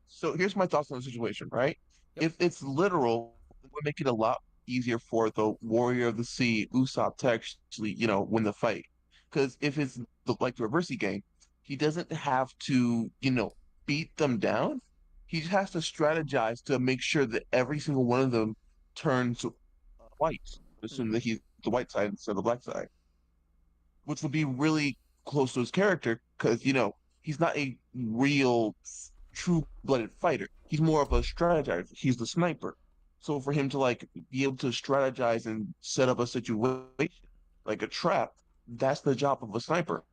So here's my thoughts on the situation, right? Yep. If it's literal, it would make it a lot easier for the Warrior of the Sea, Usopp, to actually, win the fight. Because if it's like the Reversey game, he doesn't have to, beat them down. He just has to strategize to make sure that every single one of them turns white. Assume that he's the white side instead of the black side, which would be really close to his character because he's not a real true-blooded fighter. He's more of a strategizer. He's the sniper. So for him to like be able to strategize and set up a situation like a trap, that's the job of a sniper.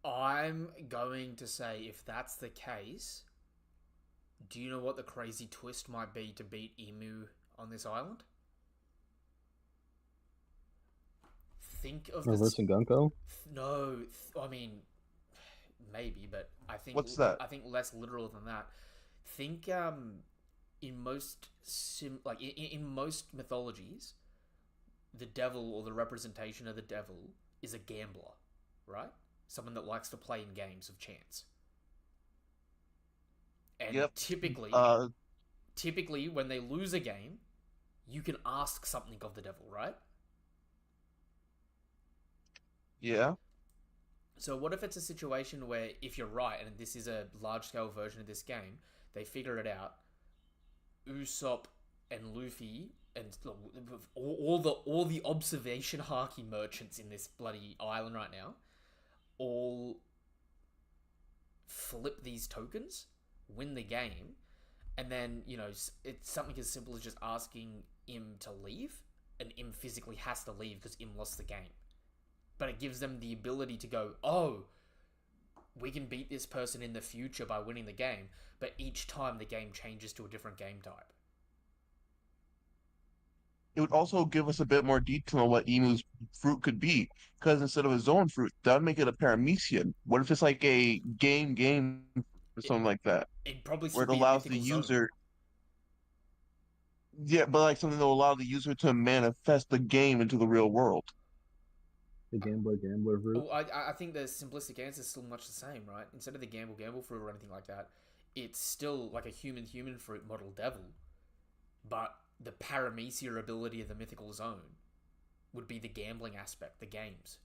I'm going to say if that's the case, do you know what the crazy twist might be to beat Emu on this island? Think of Reversing Gunko? No, I mean maybe, but I think What's that? I think less literal than that. Think in most in most mythologies, the devil or the representation of the devil is a gambler, right? Someone that likes to play in games of chance. And Yep. typically when they lose a game, you can ask something of the devil, right? Yeah. So what if it's a situation where, if you're right, and this is a large-scale version of this game, they figure it out, Usopp and Luffy and all the observation haki merchants in this bloody island right now all flip these tokens, win the game, and then, it's something as simple as just asking Im to leave, and Im physically has to leave because Im lost the game. But it gives them the ability to go, oh, we can beat this person in the future by winning the game, but each time the game changes to a different game type. It would also give us a bit more detail on what Emu's fruit could be, because instead of a zone fruit, that would make it a paramecian. What if it's like a game or something like that, It'd probably where still it be a allows the mythical zone. user, yeah, but like something that will allow the user to manifest the game into the real world. The Gambler route? Oh, I think the simplistic answer is still much the same, right? Instead of the gamble fruit or anything like that, it's still like a human fruit model devil, but the paramecia ability of the mythical zone would be the gambling aspect, the games.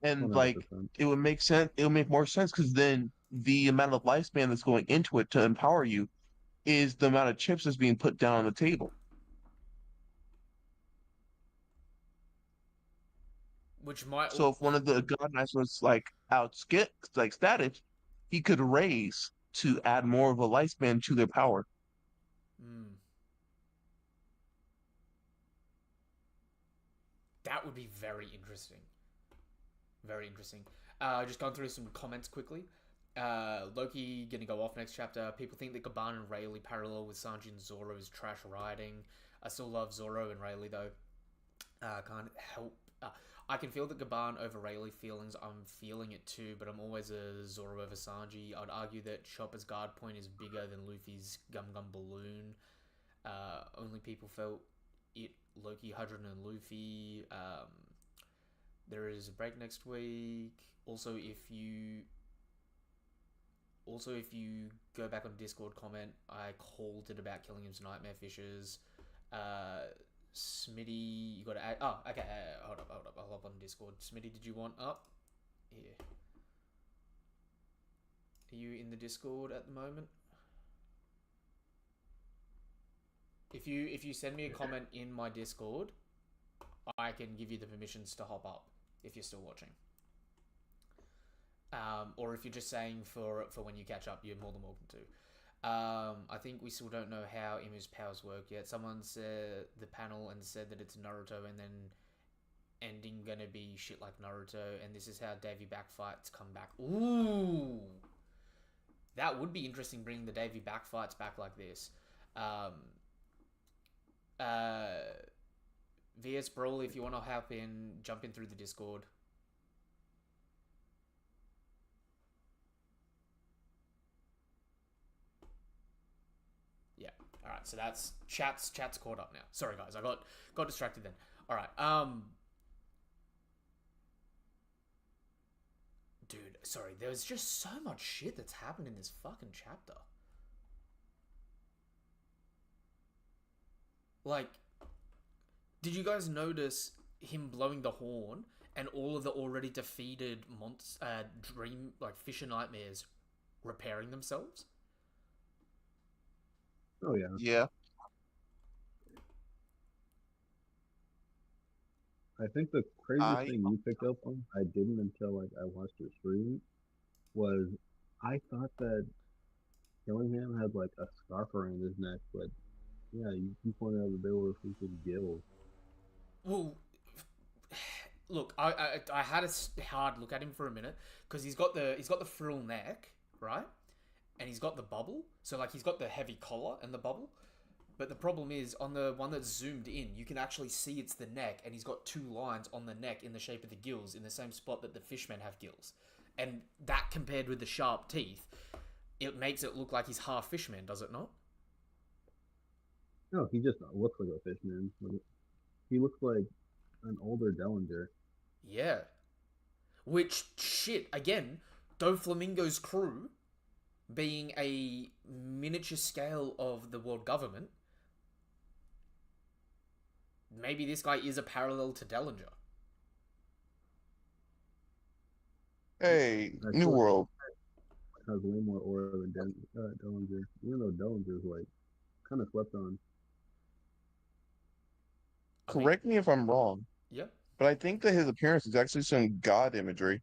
And 100%. it would make sense. It would make more sense because then the amount of lifespan that's going into it to empower you is the amount of chips that's being put down on the table. Which might... So if one of the God Knights was like outskip like status, he could raise to add more of a lifespan to their power. Mm. That would be very interesting. Very interesting. Just going through some comments quickly. Loki gonna go off next chapter. People think that Gaban and Rayleigh parallel with Sanji and Zoro is trash writing. I still love Zoro and Rayleigh though. Can't help. I can feel the Gaban over Rayleigh feelings. I'm feeling it too, but I'm always a Zoro over Sanji. I'd argue that Chopper's guard point is bigger than Luffy's Gum Gum Balloon. Only people felt it. Loki, Hydran, and Luffy. There is a break next week. Also, if you go back on Discord comment, I called it about killing him's nightmare fishes. Smitty, you got to add. Oh, okay. Hold up. I'll hop on Discord. Smitty, did you want up? Here. Are you in the Discord at the moment? If you send me a comment in my Discord, I can give you the permissions to hop up if you're still watching. Or if you're just saying for when you catch up, you're more than welcome to. I think we still don't know how Imu's powers work yet. Someone said the panel and said that it's Naruto and then ending gonna be shit like Naruto, and this is how Davy back fights come back. Ooh! That would be interesting, bringing the Davy back fights back like this. VS Brawl, if you want to hop in, jump in through the Discord. Yeah. All right. So that's chat's caught up now. Sorry guys, I got distracted then. All right. Dude, sorry. There's just so much shit that's happened in this fucking chapter. Like, did you guys notice him blowing the horn and all of the already defeated dream, like, Fisher Nightmares repairing themselves? Oh yeah. Yeah. I think the craziest thing you picked up on, I didn't until like I watched your stream, was I thought that Killingham had like a scarf around his neck, but yeah, you pointed out that they were freaking gills. Well, look, I had a hard look at him for a minute because he's got the frill neck, right, and he's got the bubble. So like he's got the heavy collar and the bubble. But the problem is, on the one that's zoomed in, you can actually see it's the neck, and he's got two lines on the neck in the shape of the gills, in the same spot that the fishmen have gills. And that, compared with the sharp teeth, it makes it look like he's half fishman, does it not? No, he just looks like a fishman. He looks like an older Dellinger. Yeah. Which, shit, again, Doflamingo's crew, being a miniature scale of the world government, maybe this guy is a parallel to Dellinger. Hey, New World. Has way more aura than Dellinger. Even though Dellinger's like kind of slept on. Correct me if I'm wrong. Yep. But I think that his appearance is actually some god imagery.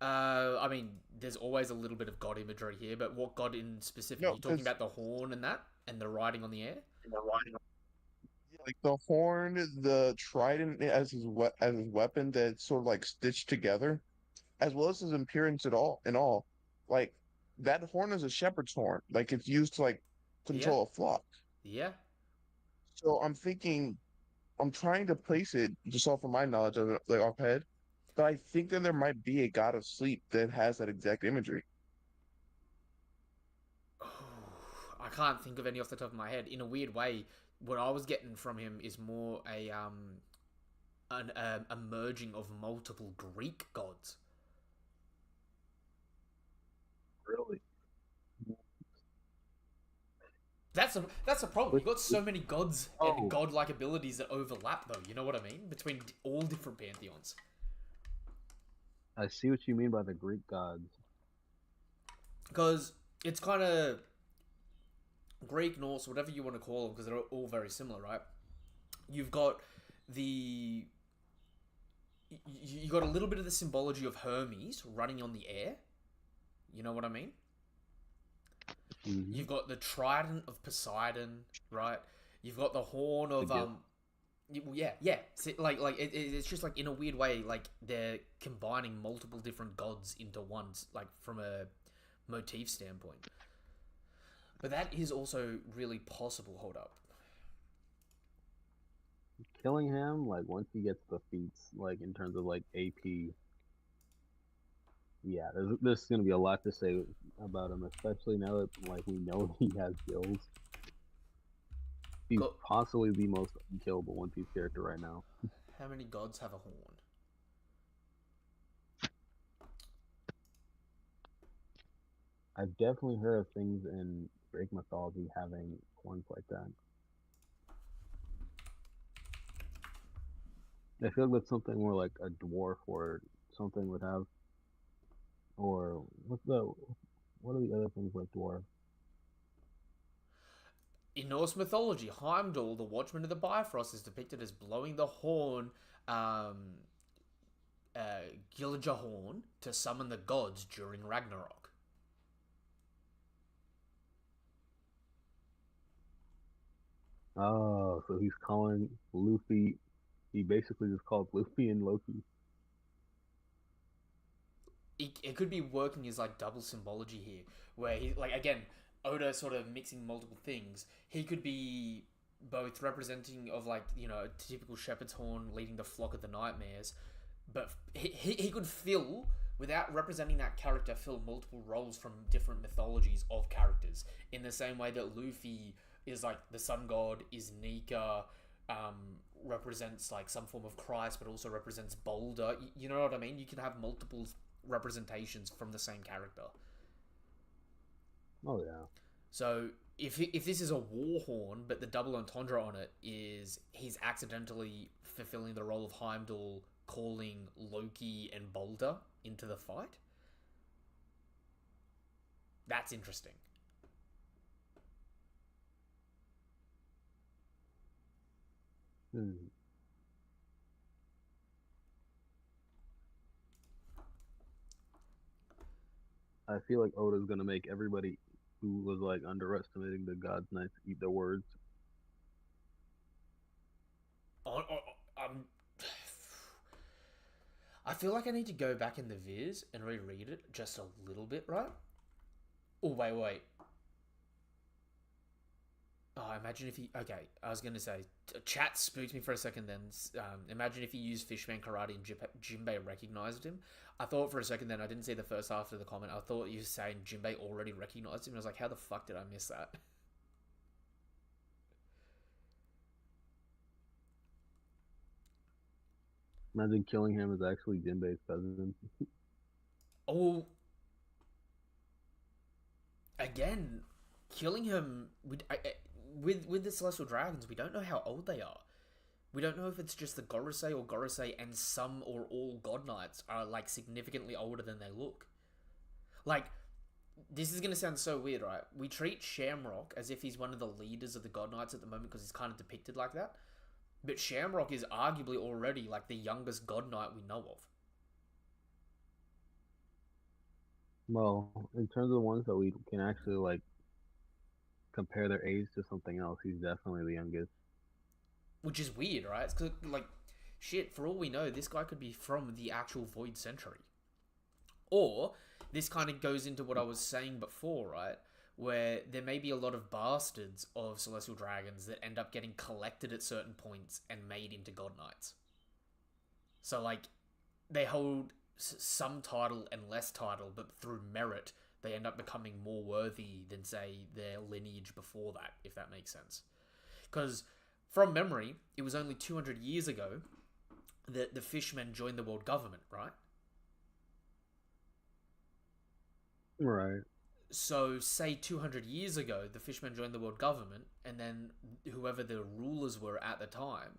I mean, there's always a little bit of god imagery here, but what god in specific? Are you talking about the horn and that, and the riding on the air? Like the horn, the trident as his weapon that's sort of like stitched together, as well as his appearance in all. Like that horn is a shepherd's horn. Like it's used to like control a flock. Yeah. So I'm trying to place it just off of my knowledge of it, like offhand. But I think that there might be a god of sleep that has that exact imagery. I can't think of any off the top of my head. In a weird way, what I was getting from him is more a merging of multiple Greek gods. Really? That's a problem. You've got so many gods and godlike abilities that overlap, though. You know what I mean? Between all different pantheons. I see what you mean by the Greek gods. Because it's kind of Greek, Norse, whatever you want to call them, because they're all very similar, right? You've got you got a little bit of the symbology of Hermes running on the air. You know what I mean? Mhm. You've got the trident of Poseidon, right? You've got the horn of gift. yeah. Like it's just like in a weird way, like they're combining multiple different gods into one, like from a motif standpoint. But that is also really possible. Hold up. Killingham, like once he gets the feats, like in terms of like AP, yeah, there's gonna be a lot to say about him, especially now that like we know he has gills. He's Got possibly the most unkillable One Piece character right now. how many gods have a horn? I've definitely heard of things in Greek mythology having horns like that. I feel like that's something more like a dwarf or something would have. Or what are the other things like dwarf? In Norse mythology, Heimdall, the Watchman of the Bifrost, is depicted as blowing the horn, um, Gilgahorn, to summon the gods during Ragnarok. Oh, so he's calling Luffy. He basically just called Luffy and Loki. It could be working as like double symbology here, where he like again Oda sort of mixing multiple things. He could be both representing of like a typical shepherd's horn leading the flock of the nightmares, but he could fill without representing that character fill multiple roles from different mythologies of characters in the same way that Luffy is like the sun god, is Nika, represents like some form of Christ, but also represents Boulder. You know what I mean? You can have multiple representations from the same character. Oh yeah. So if this is a war horn, but the double entendre on it is he's accidentally fulfilling the role of Heimdall, calling Loki and Boulder into the fight. That's interesting. Hmm. I feel like Oda's gonna make everybody who was like underestimating the God's Knights eat their words. I'm. I feel like I need to go back in the Viz and reread it just a little bit, right? Oh wait. Oh, imagine if he. Okay, I was gonna say, chat spooked me for a second. Then, imagine if he used Fishman Karate and Jinbei recognized him. I thought for a second. Then I didn't see the first half of the comment. I thought you were saying Jinbei already recognized him. And I was like, how the fuck did I miss that? Imagine Killingham is actually Jinbei's cousin. Oh, again, killing him with the Celestial Dragons. We don't know how old they are. We don't know if it's just the Gorosei or Gorosei and some or all God Knights are like significantly older than they look. Like, this is going to sound so weird, right? We treat Shamrock as if he's one of the leaders of the God Knights at the moment because he's kind of depicted like that. But Shamrock is arguably already like the youngest God Knight we know of. Well, in terms of the ones that we can actually like compare their age to something else, he's definitely the youngest. Which is weird, right? It's 'cause, like, shit, for all we know, this guy could be from the actual Void Century. Or, this kind of goes into what I was saying before, right? Where there may be a lot of bastards of Celestial Dragons that end up getting collected at certain points and made into God Knights. So, like, they hold some title and less title, but through merit, they end up becoming more worthy than, say, their lineage before that, if that makes sense. Because, from memory, it was only 200 years ago that the fishmen joined the world government, right? Right. So, say 200 years ago, the fishmen joined the world government, and then whoever the rulers were at the time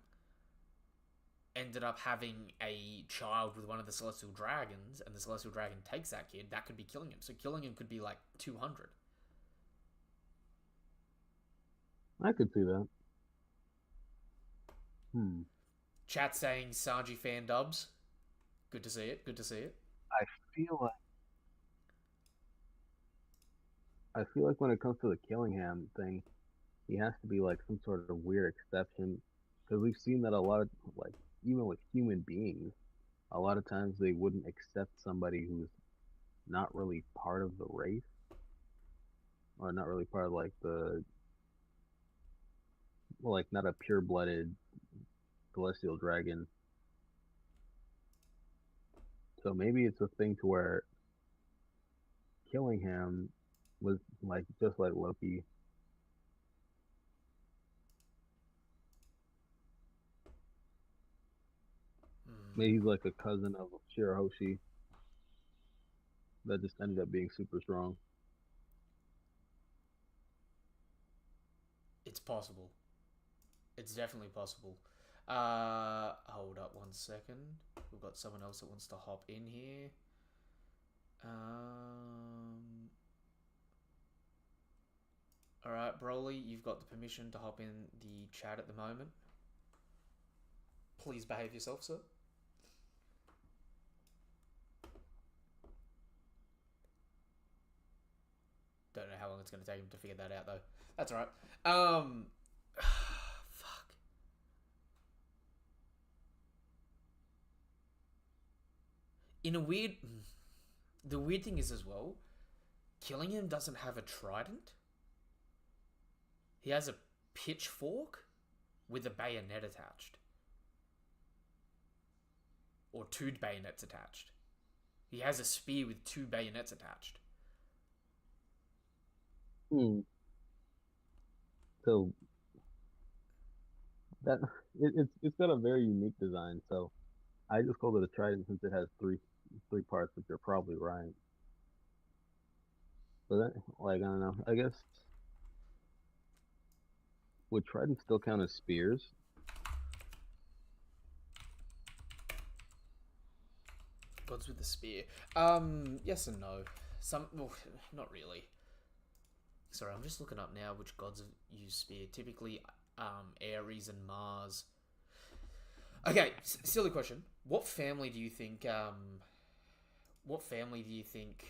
ended up having a child with one of the Celestial Dragons, and the Celestial Dragon takes that kid, that could be killing him. So, killing him could be like 200. I could see that. Chat saying Sanji fan dubs. Good to see it. Good to see it. I feel like I feel like when it comes to the Killingham thing, he has to be like some sort of weird exception because we've seen that a lot of like even with human beings, a lot of times they wouldn't accept somebody who's not really part of the race or not really part of like the well, like not a pure-blooded celestial dragon. So maybe it's a thing to where Killingham was like just like Loki. Hmm. Maybe he's like a cousin of Shirahoshi that just ended up being super strong. It's possible. It's definitely possible. Hold up 1 second. We've got someone else that wants to hop in here. Um. All right, Broly, you've got the permission to hop in the chat at the moment. Please behave yourself, sir. Don't know how long it's going to take him to figure that out, though. That's all right. Fuck. In a weird, the weird thing is as well, Killingham doesn't have a trident. He has a pitchfork with a bayonet attached, or two bayonets attached. He has a spear with two bayonets attached. Hmm. So that it's got a very unique design. So I just called it a trident since it has three parts, which are probably right. But that, like I don't know. I guess would tridents still count as spears? Gods with the spear. Yes and no. Some, well, not really. Sorry, I'm just looking up now which gods use spear. Typically, Ares and Mars. Okay, silly question. What family do you think? What family do you think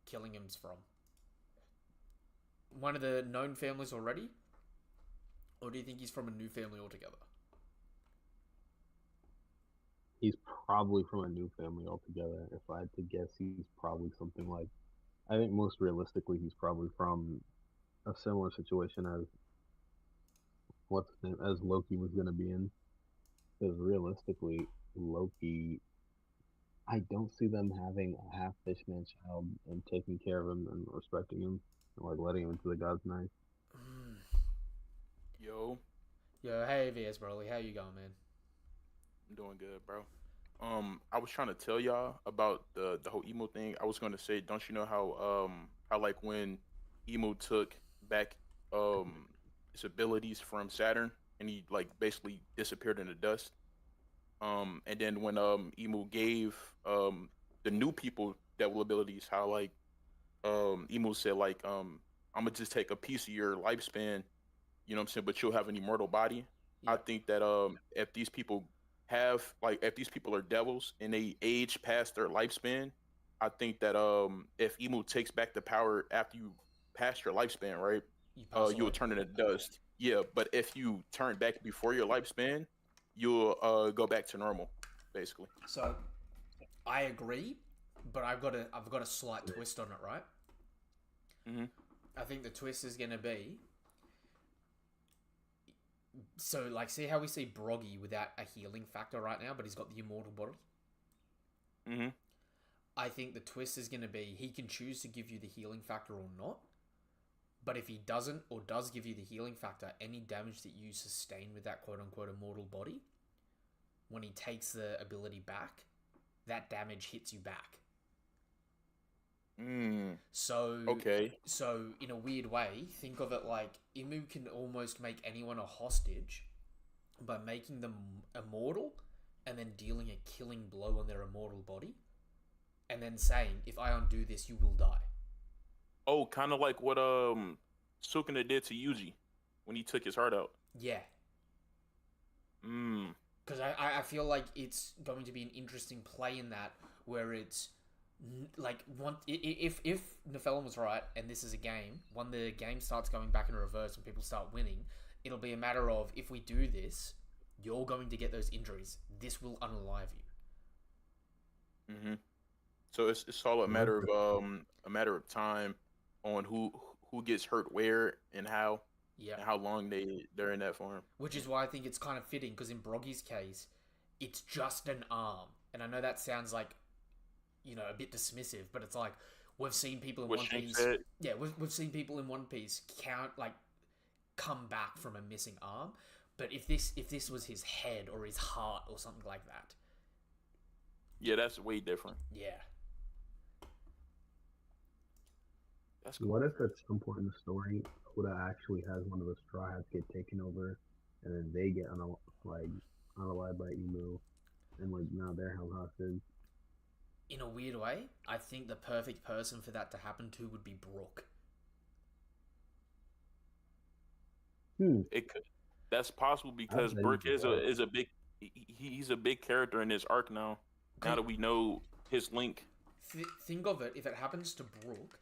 Killingham's from? One of the known families already, or do you think he's from a new family altogether? He's probably from a new family altogether. If I had to guess, he's probably something like. I think most realistically, he's probably from a similar situation as what's his name as Loki was going to be in. Because realistically, Loki, I don't see them having a half fishman child and taking care of him and respecting him and like letting him into the God's knife. Mm. Yo, Yo, hey VS Broly, how you going, man? I'm doing good, bro. I was trying to tell y'all about the whole emo thing. I was going to say, don't you know how like when emo took back his abilities from Saturn and he like basically disappeared in the dust. And then when emo gave the new people devil abilities, how like emo said like I'm gonna just take a piece of your lifespan, you know what I'm saying, but you'll have an immortal body. I Yep. think that if these people have like if these people are devils and they age past their lifespan, I think that if emo takes back the power after you pass your lifespan, right? You pass You'll away. turn into dust. Yeah, but if you turn back before your lifespan, you'll go back to normal, basically. So I agree, but I've got a slight twist on it, right? Hmm. I think the twist is gonna be so like see how we see Broggy without a healing factor right now, but he's got the immortal body. Hmm. I think the twist is gonna be he can choose to give you the healing factor or not. But if he doesn't or does give you the healing factor, any damage that you sustain with that quote unquote immortal body, when he takes the ability back, that damage hits you back. Mm. So, Okay. so in a weird way, think of it like Imu can almost make anyone a hostage by making them immortal and then dealing a killing blow on their immortal body, and then saying, "If I undo this, you will die." Oh, kind of like what Sukuna did to Yuji when he took his heart out. Yeah, Mm. because I feel like it's going to be an interesting play in that where it's like if Nephilim was right and this is a game, when the game starts going back in reverse and people start winning, it'll be a matter of, if we do this, you're going to get those injuries. This will unalive you. Mm-hmm. So it's all a matter of time on who gets hurt where and how, Yeah. and how long they're in that form. Which is why I think it's kind of fitting, because in Broggy's case, it's just an arm. And I know that sounds like, a bit dismissive, but it's like, we've seen people in What One Shank Piece. said. Yeah, we've seen people in One Piece come back from a missing arm. But if this was his head or his heart or something like that, Yeah, that's way different. yeah. That's cool. What if at some point in the story, Oda actually has one of the Straw Hats get taken over, and then they get unalived by Emu, and now they're held hostage? In a weird way, I think the perfect person for that to happen to would be Brook. It could. That's possible because bet Brook he is could. a big he's a big character in this arc now. Now that we know his link. Think of it, if it happens to Brook,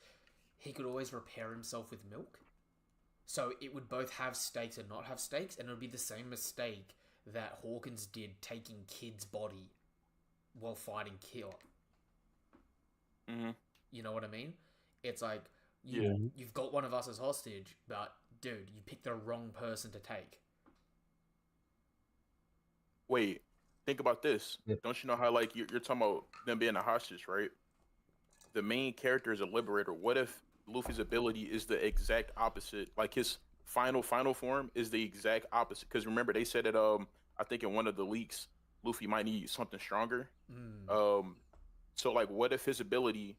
he could always repair himself with milk. So it would both have stakes and not have stakes, and it would be the same mistake that Hawkins did taking Kid's body while fighting Killer. Mm-hmm. You know what I mean? It's like, Yeah. you've got one of us as hostage, but dude, you picked the wrong person to take. Wait, think about this. Yeah. Don't you know how you're talking about them being a hostage, right? The main character is a liberator. What if Luffy's ability is the exact opposite? Like his final form is the exact opposite. Because remember they said that I think in one of the leaks, Luffy might need something stronger. So what if his ability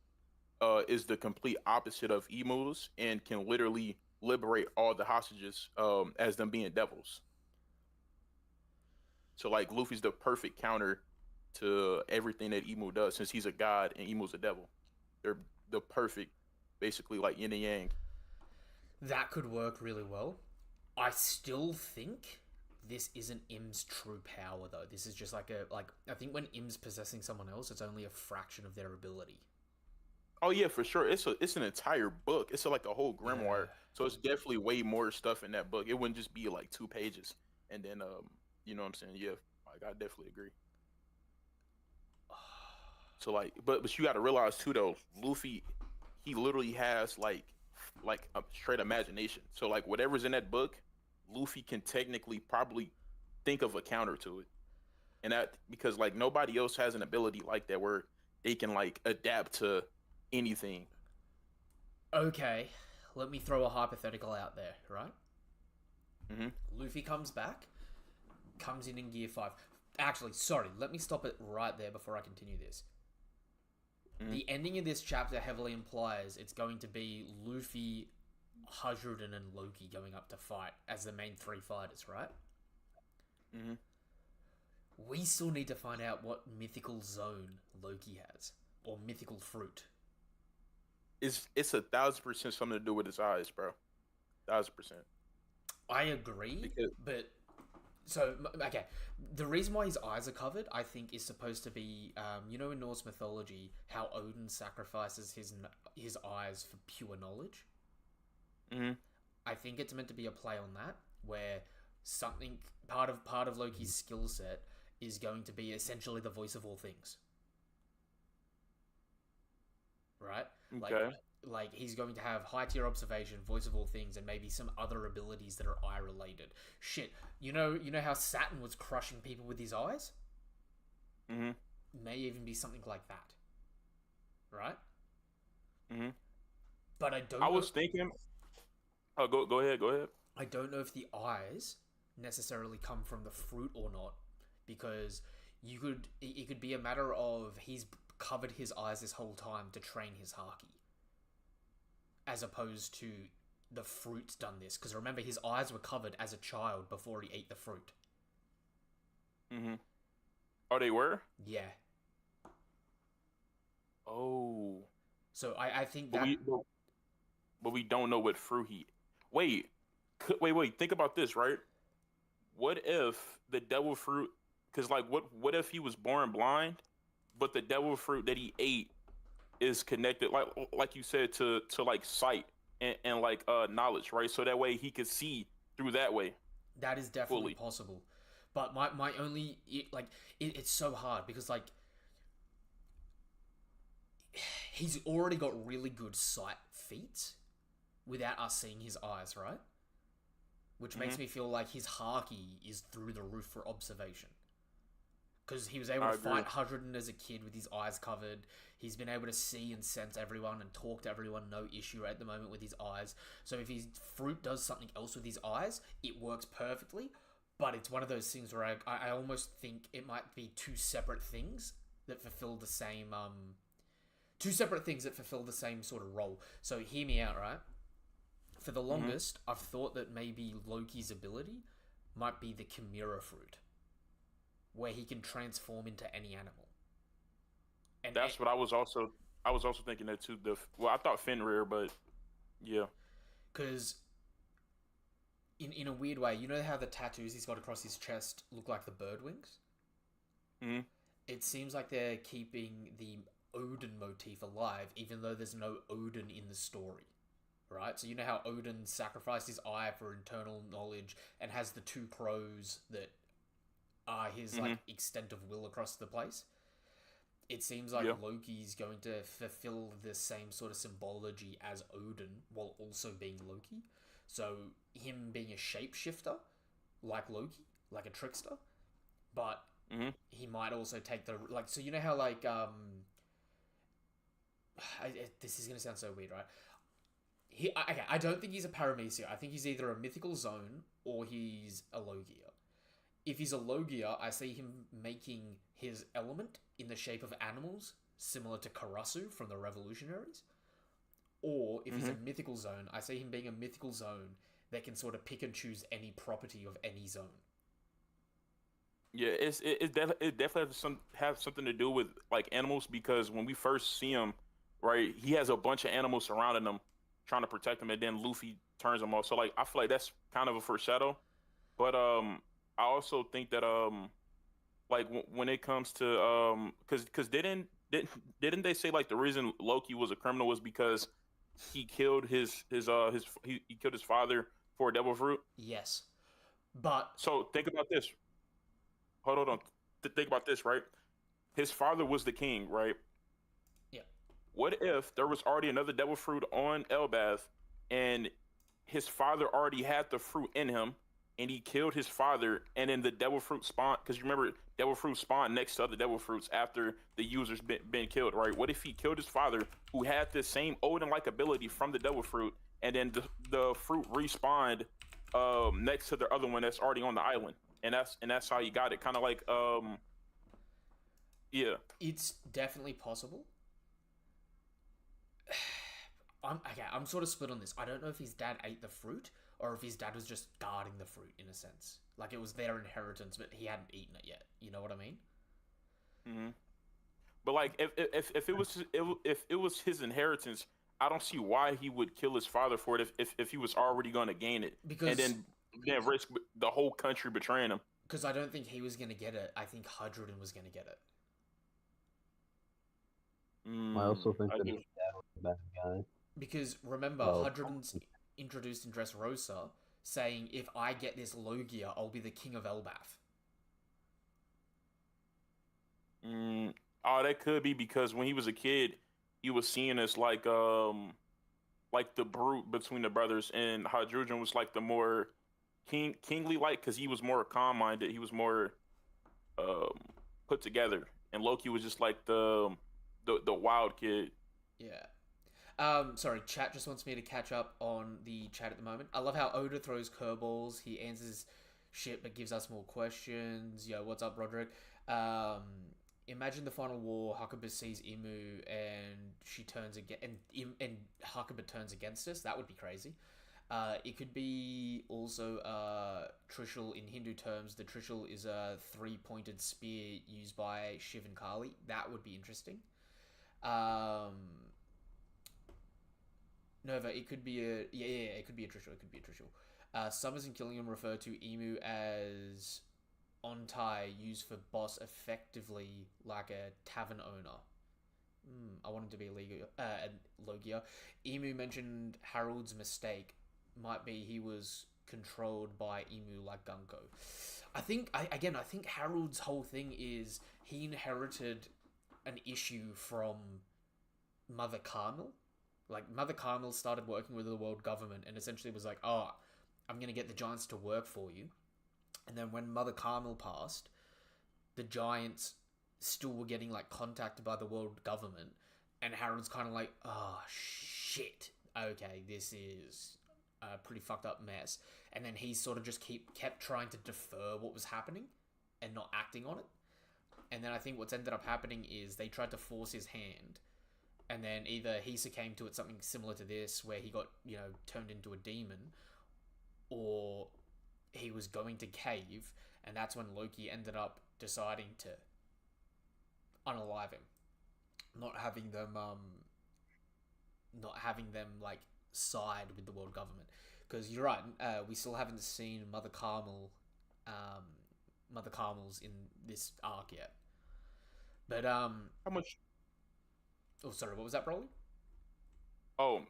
is the complete opposite of Emu's and can literally liberate all the hostages as them being devils? So Luffy's the perfect counter to everything that Emu does, since he's a god and Emu's a devil. They're the perfect, basically yin and yang. That could work really well. I still think this isn't Im's true power, though. This is just I think when Im's possessing someone else, it's only a fraction of their ability. Oh yeah, for sure. It's an entire book. It's a whole grimoire. Yeah. So it's definitely way more stuff in that book. It wouldn't just be 2 pages. And then you know what I'm saying? Yeah, I definitely agree. So but you got to realize too though, Luffy, he literally has a straight imagination. So whatever's in that book, Luffy can technically probably think of a counter to it. And that because nobody else has an ability like that where they can adapt to anything. Okay, let me throw a hypothetical out there, right? Mm-hmm. Luffy comes back, comes in Gear 5. Actually, sorry, let me stop it right there before I continue this. Mm-hmm. The ending of this chapter heavily implies it's going to be Luffy, Hajuden, and Loki going up to fight as the main 3 fighters, right? Mm-hmm. We still need to find out what mythical zone Loki has, or mythical fruit. It's 1,000% something to do with his eyes, bro. 1,000%. I agree, but so okay. The reason why his eyes are covered, I think, is supposed to be, in Norse mythology, how Odin sacrifices his eyes for pure knowledge. Mm-hmm. I think it's meant to be a play on that, where something part of Loki's skill set is going to be essentially the voice of all things. Right? Okay. Like he's going to have high tier observation, voice of all things, and maybe some other abilities that are eye related. Shit, you know how Saturn was crushing people with his eyes? Mm-hmm. May even be something like that, right? Mm-hmm. But I don't. I was thinking. Oh, go ahead. I don't know if the eyes necessarily come from the fruit or not, because it could be a matter of he's covered his eyes this whole time to train his haki, as opposed to the fruit's done this. Because remember, his eyes were covered as a child before he ate the fruit. Mm-hmm. Oh, they were? Yeah. Oh. So I think that... But we don't know what fruit he... Wait. Think about this, right? What if the devil fruit... Because, what if he was born blind, but the devil fruit that he ate is connected, like you said, to like sight and like knowledge, right? So that way he could see through that way That is definitely fully. possible. But my only it's so hard because like he's already got really good sight feats without us seeing his eyes, right? Which makes me feel like his haki is through the roof for observation. Because he was able I to agree. fight Hadron as a kid with his eyes covered. He's been able to see and sense everyone and talk to everyone, no issue at the moment with his eyes. So if his fruit does something else with his eyes, it works perfectly. But it's one of those things where I almost think it might be two separate things that fulfill the same sort of role. So hear me out, right? For the longest, I've thought that maybe Loki's ability might be the Chimera fruit, where he can transform into any animal. And That's what I was also thinking that too. Well, I thought Fenrir, but yeah. because in a weird way, you know how the tattoos he's got across his chest look like the bird wings? Hmm. It seems like they're keeping the Odin motif alive, even though there's no Odin in the story. Right? So you know how Odin sacrificed his eye for internal knowledge and has the two crows that are his like extent of will across the place? It seems like Yeah. Loki's going to fulfill the same sort of symbology as Odin while also being Loki. So him being a shapeshifter, like Loki, like a trickster, but Hmm. he might also take the like. So you know how like this is gonna sound so weird, right? Okay, I don't think he's a Paramecia. I think he's either a mythical zone or he's a Logia. If he's a Logia, I see him making his element in the shape of animals, similar to Karasu from the Revolutionaries. Or if he's a mythical zone, I see him being a mythical zone that can sort of pick and choose any property of any zone. Yeah, it definitely have something to do with like animals because when we first see him, right, he has a bunch of animals surrounding him, trying to protect him, and then Luffy turns him off. So like I feel like that's kind of a foreshadow. But I also think that like when it comes to because didn't they say like the reason Loki was a criminal was because he killed he killed his father for a devil fruit. Yes. But, So think about this. Hold on. Think about this, right? His father was the king, right? yeah. What if there was already another devil fruit on Elbaf, and his father already had the fruit in him, and he killed his father, and then the devil fruit spawned? Because you remember, devil fruit spawned next to other devil fruits after the user's been killed, right? What if he killed his father, who had the same Odin-like ability from the devil fruit, and then the fruit respawned next to the other one that's already on the island, and that's how you got it, kind of like yeah. It's definitely possible. I'm sort of split on this. I don't know if his dad ate the fruit or if his dad was just guarding the fruit in a sense. Like it was their inheritance, but he hadn't eaten it yet. You know what I mean? Hmm. But like, if it was his inheritance, I don't see why he would kill his father for it if he was already going to gain it, Because and then risk the whole country betraying him. I don't think he was going to get it. I think Hydrodin was going to get it. I also think I that do. his dad was a bad guy. Because remember, Well, Hydrodin's introduced in Dressrosa saying, if I get this Logia, I'll be the king of Elbaf. Oh, that could be because when he was a kid, he was seen as like the brute between the brothers, and Hadrujan was like the more kingly like because he was more calm minded. He was more um put together, and Loki was just like the wild kid. Yeah. Sorry, chat just wants me to catch up on the chat at the moment. I love how Oda throws curveballs. He answers shit but gives us more questions. Yo, what's up, Roderick? Um, Imagine the final war. Hakuba sees Imu and she turns again, and Hakuba turns against us. That would be crazy. It could be also Trishul in Hindu terms. The Trishul is a three-pointed spear used by Shiv and Kali. That would be interesting. Um, Nova, it could be a it could be a Trishul. It could be a Trishul. Summers and Killingham refer to Emu as ontai used for boss effectively like a tavern owner. I want him to be Logia. Emu mentioned Harold's mistake might be he was controlled by Emu like Gunko. I think Harold's whole thing is he inherited an issue from Mother Carmel. Like, Mother Carmel started working with the world government and essentially was like, oh, I'm going to get the Giants to work for you. And then when Mother Carmel passed, the Giants still were getting, like, contacted by the world government. And Harold's kind of like, oh, shit. Okay, this is a pretty fucked up mess. And then he sort of just kept trying to defer what was happening and not acting on it. And then I think what's ended up happening is they tried to force his hand. And then either he succumbed to it, something similar to this, where he got, turned into a demon, or he was going to cave, and that's when Loki ended up deciding to unalive him, not having them like side with the world government. Because you're right, we still haven't seen Mother Carmel's in this arc yet. But How much? Oh, sorry, what was that, Broly? Oh,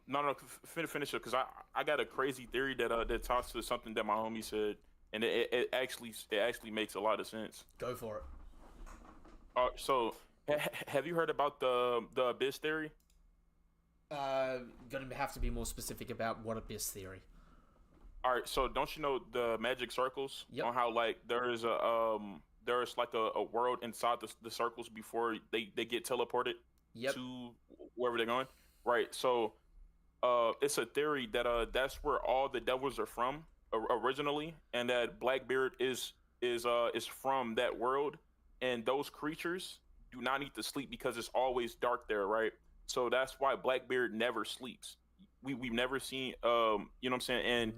no, finish it, because I got a crazy theory that talks to something that my homie said, and it actually makes a lot of sense. Go for it. So have you heard about the abyss theory? Gonna have to be more specific about what abyss theory. All right, so don't you know the magic circles? Yep. On how like there's like a world inside the circles before they get teleported. Yep. To wherever they're going, right? So, it's a theory that that's where all the devils are from originally, and that Blackbeard is from that world, and those creatures do not need to sleep because it's always dark there, right? So that's why Blackbeard never sleeps. We've never seen you know what I'm saying, and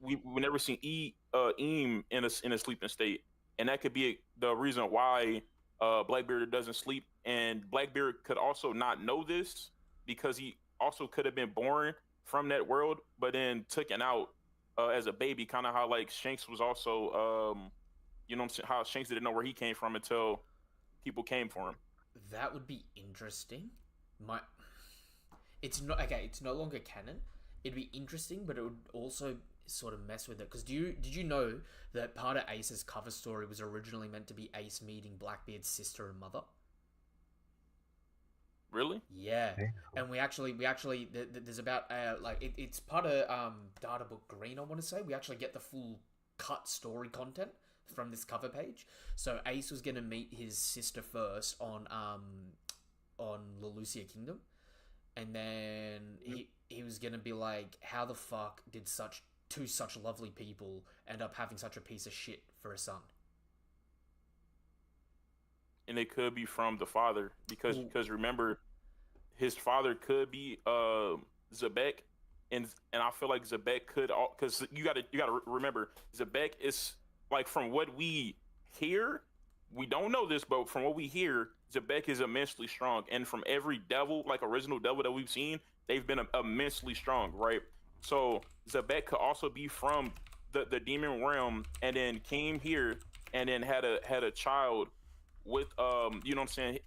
we've never seen Eem in a sleeping state, and that could be the reason why Blackbeard doesn't sleep. And Blackbeard could also not know this because he also could have been born from that world, but then taken out as a baby, kind of how like Shanks was also, you know what I'm saying, how Shanks didn't know where he came from until people came for him. That would be interesting. It's no longer canon. It'd be interesting, but it would also sort of mess with it. Because did you know that part of Ace's cover story was originally meant to be Ace meeting Blackbeard's sister and mother? Really? Yeah. And we actually there's about it's part of Data Book Green, I want to say. We actually get the full cut story content from this cover page. So Ace was going to meet his sister first on Lelucia Kingdom, and then he was going to be like, how the fuck did two such lovely people end up having such a piece of shit for a son? And it could be from the father because remember, his father could be Zebek, and I feel like Zebek could, because you gotta remember, Zebek is like, from what we hear, we don't know this, but from what we hear, Zebek is immensely strong, and from every devil, like original devil that we've seen, they've been immensely strong, right? So Zebek could also be from the demon realm, and then came here, and then had a child with you know what I'm saying,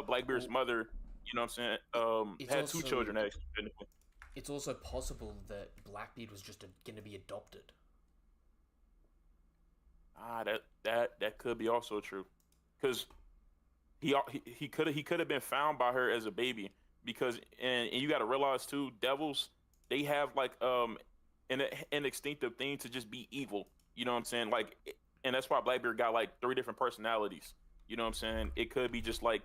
Blackbeard's mother, you know what I'm saying, had two children actually. It's also possible that Blackbeard was just going to be adopted. That could be also true, because he could have been found by her as a baby, because and you got to realize too, devils, they have like an instinctive thing to just be evil, you know what I'm saying, like, and that's why Blackbeard got like 3 different personalities. You know what I'm saying? It could be just like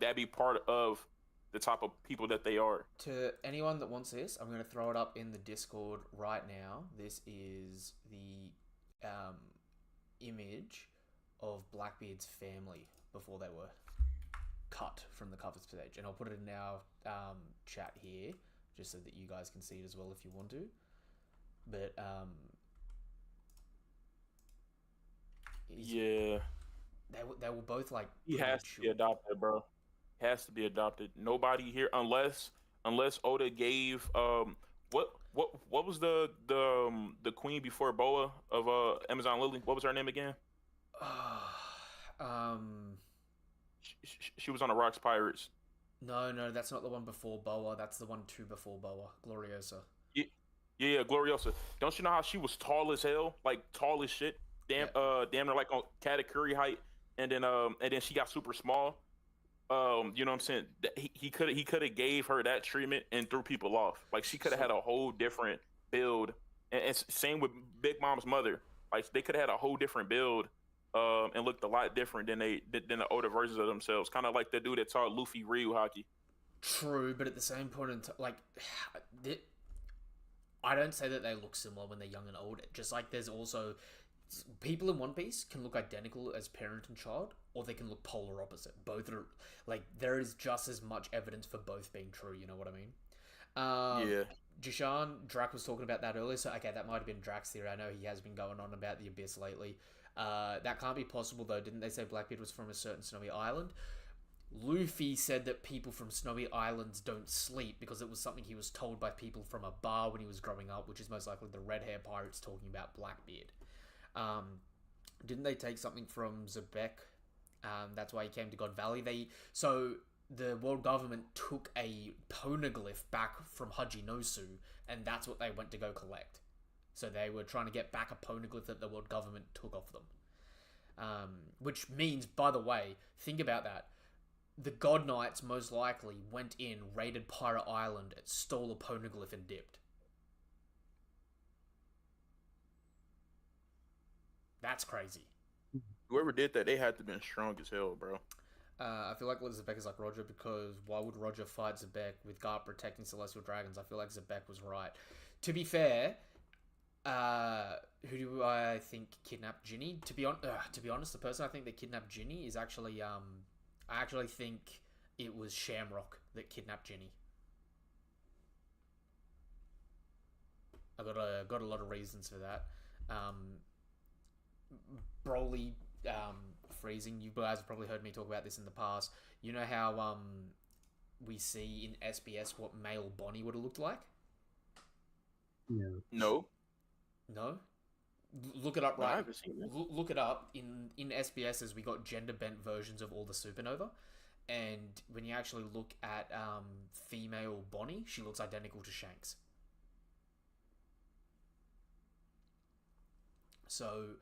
that be part of the type of people that they are. To anyone that wants this, I'm going to throw it up in the Discord right now. This is the image of Blackbeard's family before they were cut from the covers page. And I'll put it in our chat here, just so that you guys can see it as well if you want to. But, yeah. They were both like. He has to be adopted, bro. Has to be adopted. Nobody here, unless Oda gave what was the queen before Boa of Amazon Lily? What was her name again? she was on the Rocks Pirates. No, that's not the one before Boa. That's the one two before Boa. Gloriosa. Yeah, yeah, Gloriosa. Don't you know how she was tall as hell, like tall as shit, damn near like on Katakuri height, and then she got super small. You know what I'm saying? He could have gave her that treatment and threw people off. Like she could have had a whole different build, and same with Big Mom's mother. Like they could have had a whole different build, and looked a lot different than the older versions of themselves. Kind of like the dude that taught Luffy Ryu hockey. True, but at the same point in time, like, I don't say that they look similar when they're young and old. Just like there's also people in One Piece can look identical as parent and child, or they can look polar opposite. Both are like there is just as much evidence for both being true. You know what I mean? Yeah. Jishan, Drac was talking about that earlier, so okay, that might have been Drac's theory. I know he has been going on about the Abyss lately. That can't be possible though. Didn't they say Blackbeard was from a certain snowy island? Luffy said that people from snowy islands don't sleep because it was something he was told by people from a bar when he was growing up, which is most likely the red hair pirates talking about Blackbeard. Didn't they take something from Zebek? That's why he came to God Valley. So the world government took a poneglyph back from Haji Nosu, and that's what they went to go collect. So they were trying to get back a poneglyph that the world government took off them. Which means, by the way, think about that. The God Knights most likely went in, raided Pirate Island, stole a poneglyph, and dipped. That's crazy. Whoever did that, they had to have been strong as hell, bro. I feel like Zebek is like Roger because why would Roger fight Zebek with Garp protecting Celestial Dragons? I feel like Zebek was right. To be fair, who do I think kidnapped Ginny? To be honest, the person I think that kidnapped Ginny is actually I actually think it was Shamrock that kidnapped Ginny. I got a lot of reasons for that. Broly, freezing. You guys have probably heard me talk about this in the past. You know how we see in SBS what male Bonnie would have looked like? Yeah. No. Look it up, No, I right? haven't seen that. Look it up. In SBSs, we got gender bent versions of all the Supernova, and when you actually look at female Bonnie, she looks identical to Shanks. So,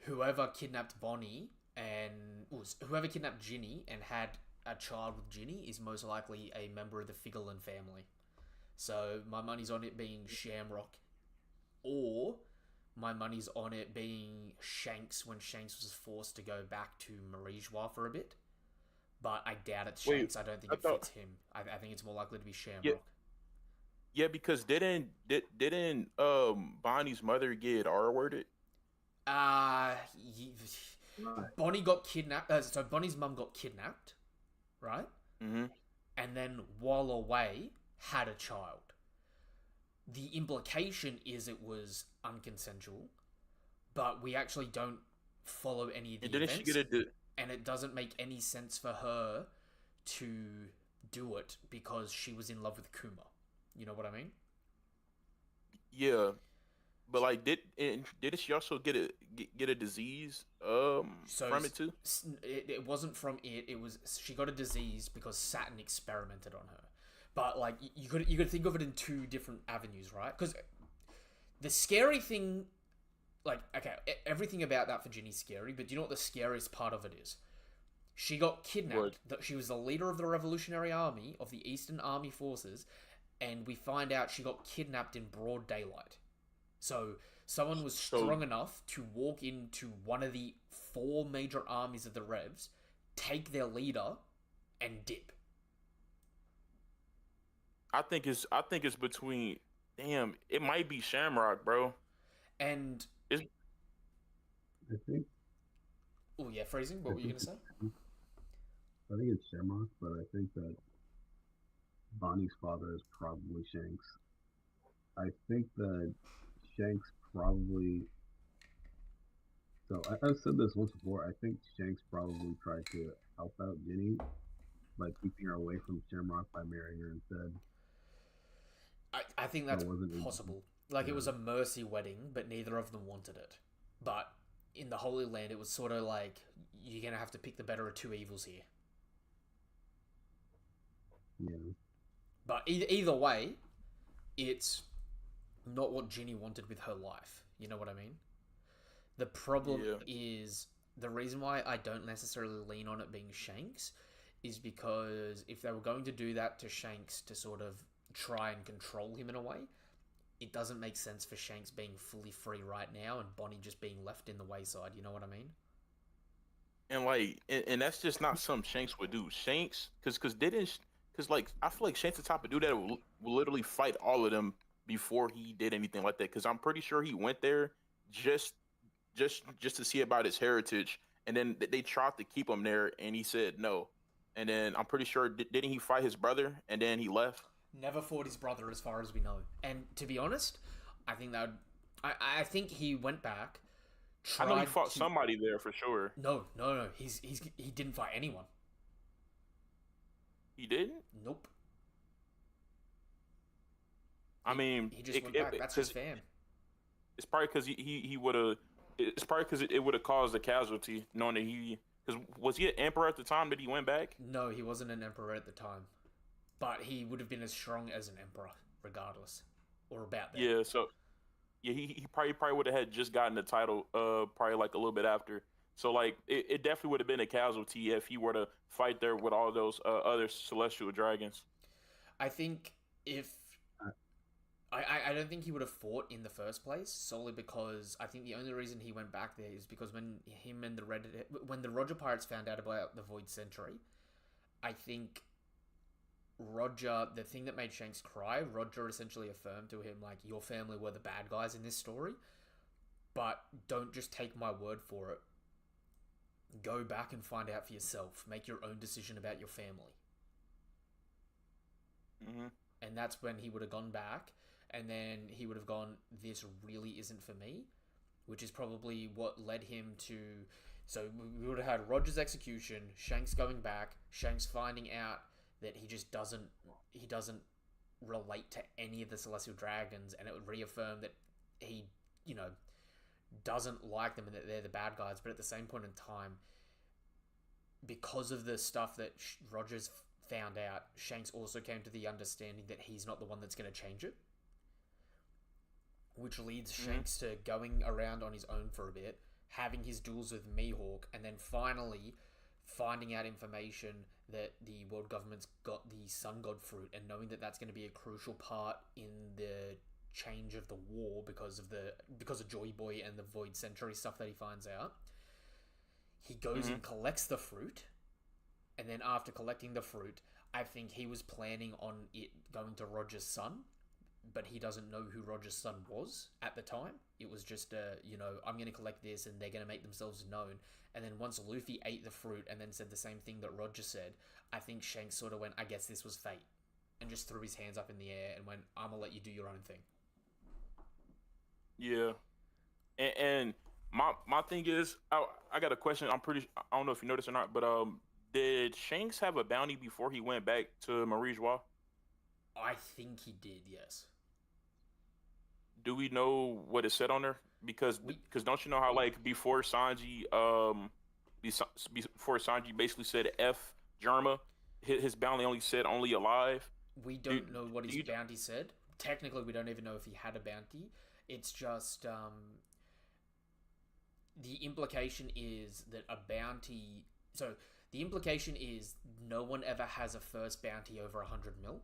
whoever kidnapped Bonnie whoever kidnapped Ginny and had a child with Ginny is most likely a member of the Figalin family. So my money's on it being Shamrock, or my money's on it being Shanks when Shanks was forced to go back to Marijois for a bit. But I doubt it's Shanks. I don't think it fits him. I think it's more likely to be Shamrock. Yeah, because didn't Bonnie's mother get R-worded? Bonnie got kidnapped. So Bonnie's mum got kidnapped, right? Mm-hmm. And then while away had a child. The implication is it was unconsensual, but we actually don't follow any of the events. Didn't she get and it doesn't make any sense for her to do it because she was in love with Kuma. You know what I mean? Yeah. But like, didn't she also get a disease from it too? It wasn't from it. It was she got a disease because Saturn experimented on her. But like, you could think of it in two different avenues, right? Because the scary thing, like, okay, everything about that for Ginny's scary. But do you know what the scariest part of it is? She got kidnapped. She was the leader of the Revolutionary Army of the Eastern Army Forces, and we find out she got kidnapped in broad daylight. So someone was strong enough to walk into one of the 4 major armies of the Revs, take their leader, and dip. I think it's between. Damn, it might be Shamrock, bro. And I think. Oh yeah, freezing. What were you gonna say? I think it's Shamrock, but I think that Bonnie's father is probably Shanks. I think that Shanks probably. So I've said this once before. I think Shanks probably tried to help out Ginny by keeping her away from Shamrock by marrying her instead. I think that's possible. Like, it was a mercy wedding, but neither of them wanted it. But in the Holy Land, it was sort of like, you're going to have to pick the better of two evils here. Yeah. But either way, it's not what Ginny wanted with her life. You know what I mean? The problem Yeah. is the reason why I don't necessarily lean on it being Shanks is because if they were going to do that to Shanks to sort of try and control him in a way, it doesn't make sense for Shanks being fully free right now and Bonnie just being left in the wayside. You know what I mean? And like, and that's just not something Shanks would do. Shanks, because like I feel like Shanks the type of dude that will literally fight all of them before he did anything like that. Because I'm pretty sure he went there just just to see about his heritage, and then they tried to keep him there, and he said no. And then I'm pretty sure didn't he fight his brother, and then he left. Never fought his brother, as far as we know. And to be honest, I think that I think he went back. I know he Tried fought to... somebody there for sure. No. He didn't fight anyone. He didn't. Nope. I mean, He just went back. That's his fam. It's probably because he would have. It's probably because it would have caused a casualty, knowing that he. Because was he an emperor at the time that he went back? No, he wasn't an emperor at the time, but he would have been as strong as an emperor, regardless, or about that. Yeah. So, yeah, he probably would have had just gotten the title, probably like a little bit after. So like it definitely would have been a casualty if he were to fight there with all those other celestial dragons. I think if I don't think he would have fought in the first place, solely because I think the only reason he went back there is because when the Roger Pirates found out about the Void Century, I think Roger, the thing that made Shanks cry, Roger essentially affirmed to him, like, your family were the bad guys in this story, but don't just take my word for it. Go back and find out for yourself. Make your own decision about your family. Mm-hmm. And that's when he would have gone back, and then he would have gone, this really isn't for me, which is probably what led him to... So we would have had Roger's execution, Shanks going back, Shanks finding out that he doesn't relate to any of the Celestial Dragons, and it would reaffirm that he, doesn't like them and that they're the bad guys. But at the same point in time, because of the stuff that Roger's found out, Shanks also came to the understanding that he's not the one that's going to change it, which leads Shanks to going around on his own for a bit, having his duels with Mihawk, and then finally finding out information that the world government's got the Sun God fruit, and knowing that that's going to be a crucial part in the change of the war because of Joy Boy and the Void Century stuff that he finds out. He goes and collects the fruit, and then after collecting the fruit, I think he was planning on it going to Roger's son, but he doesn't know who Roger's son was at the time. It was just, I'm going to collect this and they're going to make themselves known. And then once Luffy ate the fruit and then said the same thing that Roger said, I think Shanks sort of went, I guess this was fate, and just threw his hands up in the air and went, I'm going to let you do your own thing. Yeah. And my thing is, I got a question. I don't know if you noticed or not, but did Shanks have a bounty before he went back to Marie Joie? I think he did, yes. Do we know what it said on there? Because don't you know how, like, before Sanji basically said F Germa, his bounty only said only alive. We don't know what his bounty said. Technically, we don't even know if he had a bounty. It's just the implication is that a bounty. So the implication is no one ever has a first bounty over 100 mil.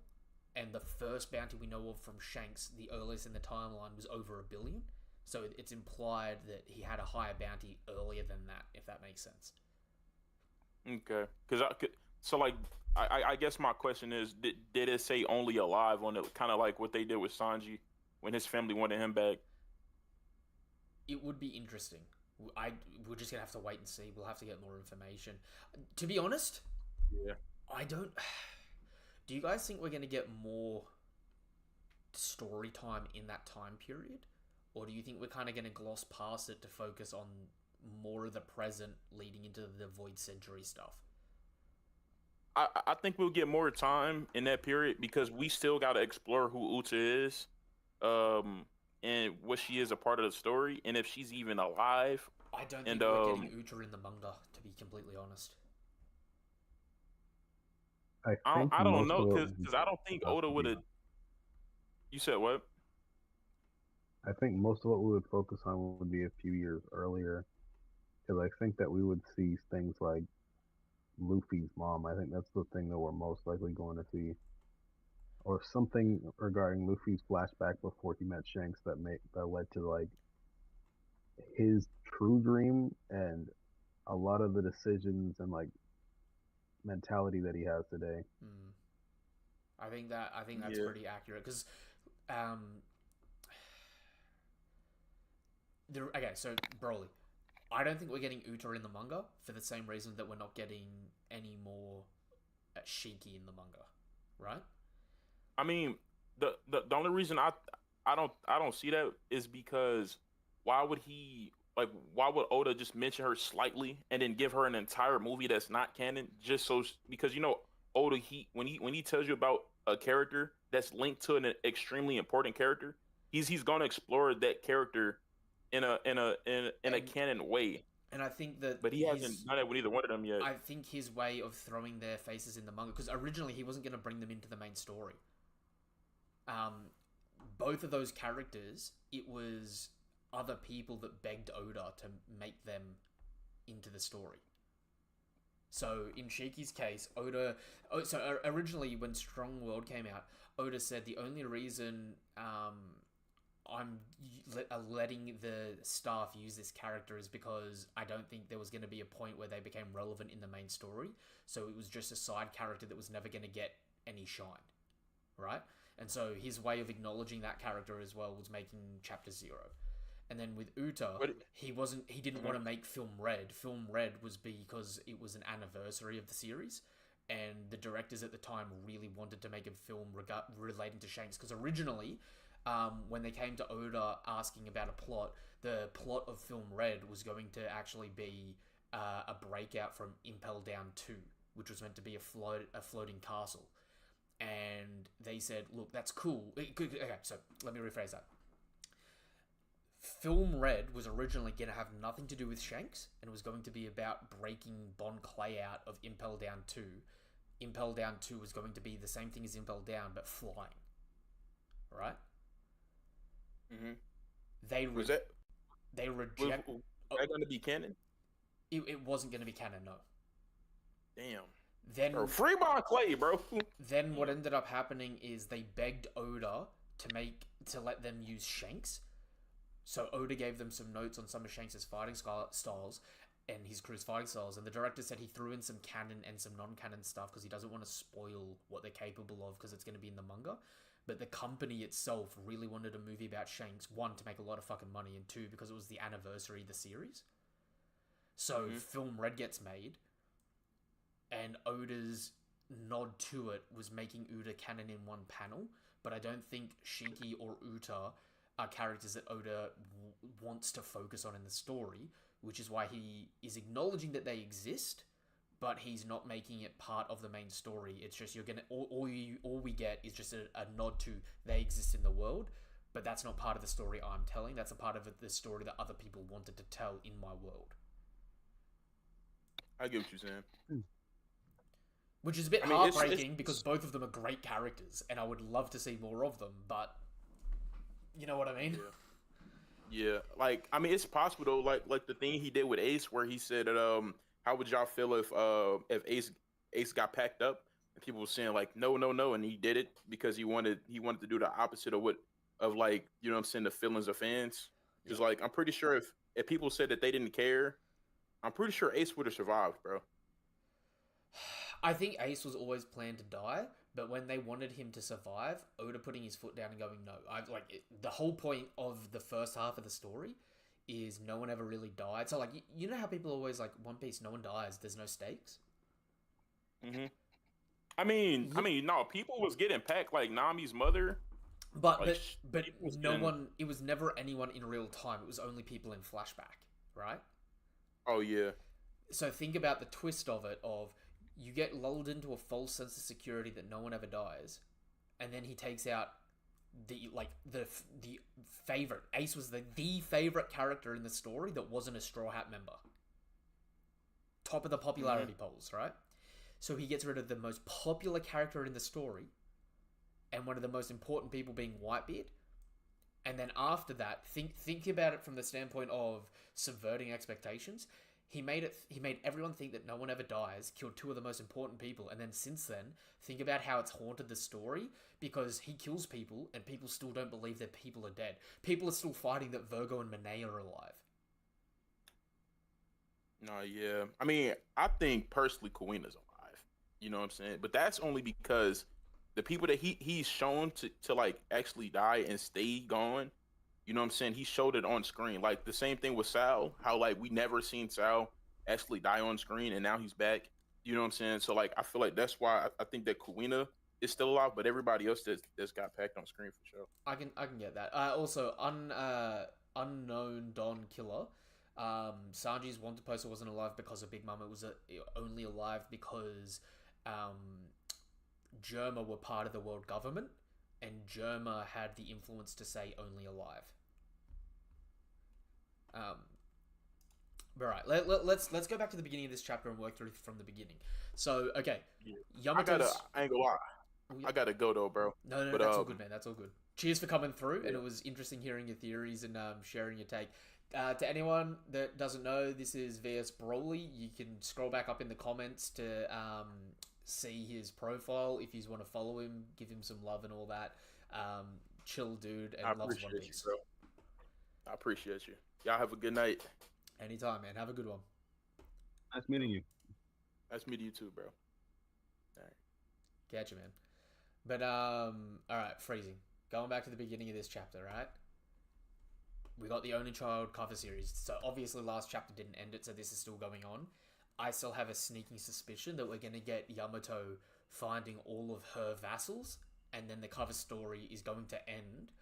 And the first bounty we know of from Shanks, the earliest in the timeline, was over 1 billion. So it's implied that he had a higher bounty earlier than that, if that makes sense. Okay. I guess my question is, did it say only alive on it, kind of like what they did with Sanji when his family wanted him back? It would be interesting. We're just going to have to wait and see. We'll have to get more information. To be honest, yeah, I don't... Do you guys think we're going to get more story time in that time period? Or do you think we're kind of going to gloss past it to focus on more of the present leading into the Void Century stuff? I think we'll get more time in that period because we still got to explore who Uta is, and what she is a part of the story, and if she's even alive. I don't think we're getting Uta in the manga, to be completely honest. think I don't most know of because it I don't think would have Oda to would be. have. You said what? I think most of what we would focus on would be a few years earlier, because I think that we would see things like Luffy's mom. I think that's the thing that we're most likely going to see, or something regarding Luffy's flashback before he met Shanks that led to like his true dream and a lot of the decisions and like mentality that he has today. Mm. I think that's Yeah. pretty accurate because, um, okay, so Broly, I don't think we're getting Uta in the manga for the same reason that we're not getting any more Shiki in the manga, right? I mean, the only reason I don't see that is because why would he like why would Oda just mention her slightly and then give her an entire movie that's not canon just so because Oda when he tells you about a character that's linked to an extremely important character, he's going to explore that character in a And canon way, and I think that but he hasn't done that with either one of them yet. I think his way of throwing their faces in the manga, because originally he wasn't going to bring them into the main story. Both of those characters, it was other people that begged Oda to make them into the story. So in Shiki's case, originally when Strong World came out, Oda said the only reason I'm letting the staff use this character is because I don't think there was going to be a point where they became relevant in the main story. So it was just a side character that was never going to get any shine, right? And so his way of acknowledging that character as well was making Chapter 0. And then with Uta, But he didn't want to make Film Red. Film Red was because it was an anniversary of the series, and the directors at the time really wanted to make a film relating to Shanks, because originally, when they came to Oda asking about a plot, the plot of Film Red was going to actually be a breakout from Impel Down 2, which was meant to be a floating castle. And they said, look, that's cool. Okay, so let me rephrase that. Film Red was originally going to have nothing to do with Shanks, and it was going to be about breaking Bon Clay out of Impel Down 2. Impel Down 2 was going to be the same thing as Impel Down, but flying. Right? mm-hmm. They Was that reject. was that going to be canon? It wasn't going to be canon, no. Damn. Then Bro, free Bon Clay, bro. Then what ended up happening is they begged Oda to let them use Shanks. So Oda gave them some notes on some of Shanks' fighting styles and his crew's fighting styles, and the director said he threw in some canon and some non-canon stuff because he doesn't want to spoil what they're capable of because it's going to be in the manga. But the company itself really wanted a movie about Shanks, one, to make a lot of fucking money, and two, because it was the anniversary of the series. So Film Red gets made, and Oda's nod to it was making Uta canon in one panel, but I don't think Shiki or Uta are characters that Oda wants to focus on in the story, which is why he is acknowledging that they exist, but he's not making it part of the main story. It's just all we get is just a nod to they exist in the world, but that's not part of the story I'm telling. That's a part of the story that other people wanted to tell in my world. I get what you're saying. Which is a bit heartbreaking because both of them are great characters, and I would love to see more of them, but you know what I mean? Yeah. Like, I mean, it's possible though. Like the thing he did with Ace, where he said that how would y'all feel if Ace got packed up, and people were saying like no, and he did it because he wanted to do the opposite of like, you know what I'm saying, the feelings of fans. Because like I'm pretty sure if people said that they didn't care, I'm pretty sure Ace would have survived, bro. I think Ace was always planned to die, but when they wanted him to survive, Oda putting his foot down and going, no. The whole point of the first half of the story is no one ever really died. So, like, you know how people always, like, One Piece, no one dies, there's no stakes? Mm-hmm. I mean, no, people was getting packed, like Nami's mother. But it was never anyone in real time. It was only people in flashback, right? Oh, yeah. So think about the twist of it, of you get lulled into a false sense of security that no one ever dies, and then he takes out the favorite. Ace was the favorite character in the story that wasn't a Straw Hat member. Top of the popularity polls, right? So he gets rid of the most popular character in the story and one of the most important people being Whitebeard. And then after that, think about it from the standpoint of subverting expectations. He made everyone think that no one ever dies, killed two of the most important people, and then since then, think about how it's haunted the story because he kills people and people still don't believe that people are dead. People are still fighting that Virgo and Monet are alive. No, yeah. I mean, I think personally Kawina's alive. You know what I'm saying? But that's only because the people that he's shown to like actually die and stay gone, you know what I'm saying? He showed it on screen. Like the same thing with Sal, how like we never seen Sal actually die on screen and now he's back. You know what I'm saying? So like I feel like that's why I think that Kawina is still alive, but everybody else that's got packed on screen for sure. I can get that. Also, unknown Don Killer. Sanji's wanted poster wasn't alive because of Big Mom. It was only alive because Germa were part of the world government, and Germa had the influence to say only alive. Right, let's go back to the beginning of this chapter and work through from the beginning. So, okay, yeah. I ain't gonna lie. I gotta go though, bro. No, that's all good, man. That's all good. Cheers for coming through, and it was interesting hearing your theories and sharing your take. To anyone that doesn't know, this is VS Broly. You can scroll back up in the comments to see his profile if you want to follow him, give him some love and all that. Chill dude and loves One Piece. You, bro. I appreciate you. Y'all have a good night. Anytime, man. Have a good one. Nice meeting you. Nice meeting you too, bro. All right. Catch you, man. But all right, freezing. Going back to the beginning of this chapter, right? We got the Only Child cover series. So obviously last chapter didn't end it, so this is still going on. I still have a sneaking suspicion that we're going to get Yamato finding all of her vassals, and then the cover story is going to end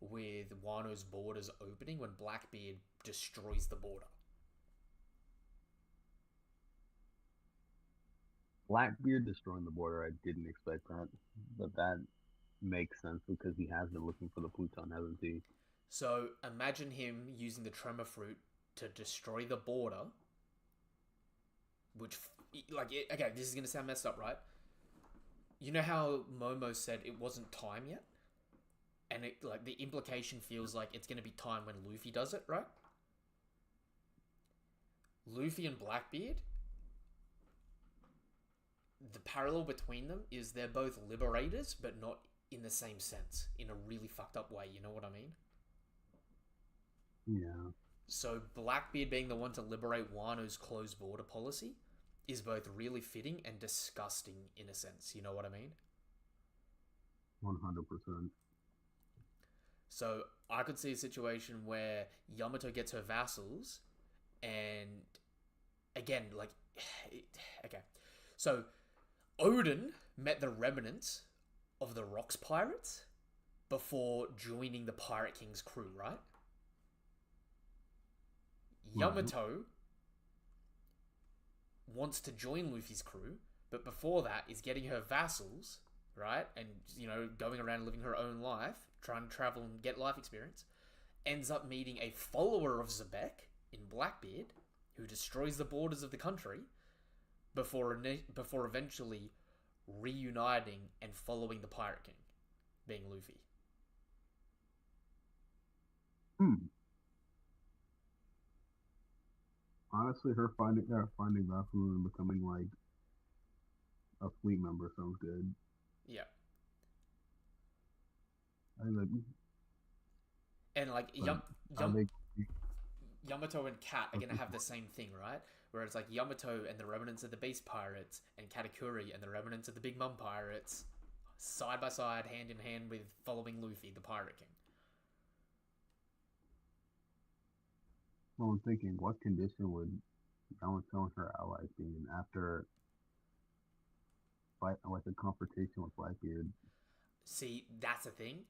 with Wano's borders opening when Blackbeard destroys the border. Blackbeard destroying the border, I didn't expect that. But that makes sense because he has been looking for the Pluton, hasn't he? So imagine him using the Tremor Fruit to destroy the border. Which, like, okay, this is going to sound messed up, right? You know how Momo said it wasn't time yet? And it, like, the implication feels like it's going to be time when Luffy does it, right? Luffy and Blackbeard, the parallel between them is they're both liberators, but not in the same sense. In a really fucked up way, you know what I mean? Yeah. So Blackbeard being the one to liberate Wano's closed border policy is both really fitting and disgusting in a sense. You know what I mean? 100%. So I could see a situation where Yamato gets her vassals and again, like, okay. So Odin met the remnants of the Rocks Pirates before joining the Pirate King's crew, right? Yamato wants to join Luffy's crew, but before that is getting her vassals, right? And, you know, going around living her own life, trying to travel and get life experience, ends up meeting a follower of Zebek in Blackbeard, who destroys the borders of the country, before eventually reuniting and following the Pirate King, being Luffy. Honestly, her finding Vafu and becoming like a fleet member sounds good. Yeah. And like Yamato and Kat are gonna have the same thing, right? Where it's like Yamato and the remnants of the Beast Pirates, and Katakuri and the remnants of the Big Mom Pirates, side by side, hand in hand with following Luffy, the Pirate King. Well, I'm thinking, what condition would Yamato and her allies be in after like a confrontation with Blackbeard? See, that's the thing.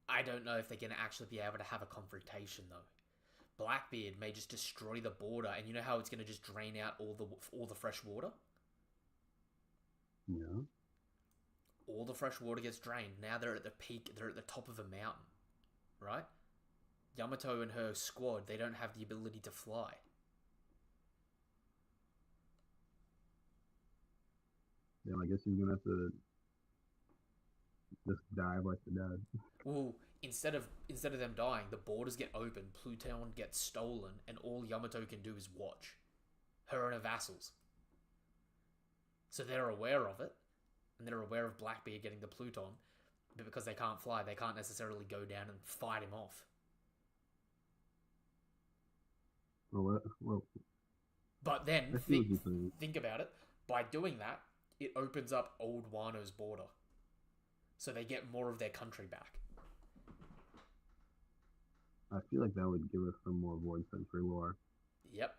I don't know if they're gonna actually be able to have a confrontation though. Blackbeard may just destroy the border, and you know how it's gonna just drain out all the fresh water. Yeah. All the fresh water gets drained. Now they're at the peak. They're at the top of a mountain, right? Yamato and her squad, they don't have the ability to fly. Yeah, I guess he's gonna have to just dive like the dad. Well, instead of them dying, the borders get open, Pluton gets stolen, and all Yamato can do is watch. Her and her vassals. So they're aware of it, and they're aware of Blackbeard getting the Pluton, but because they can't fly, they can't necessarily go down and fight him off. Well, But then, I see what you're saying. think about it. By doing that, it opens up Old Wano's border. So they get more of their country back. I feel like that would give us some more Void Century lore. Yep.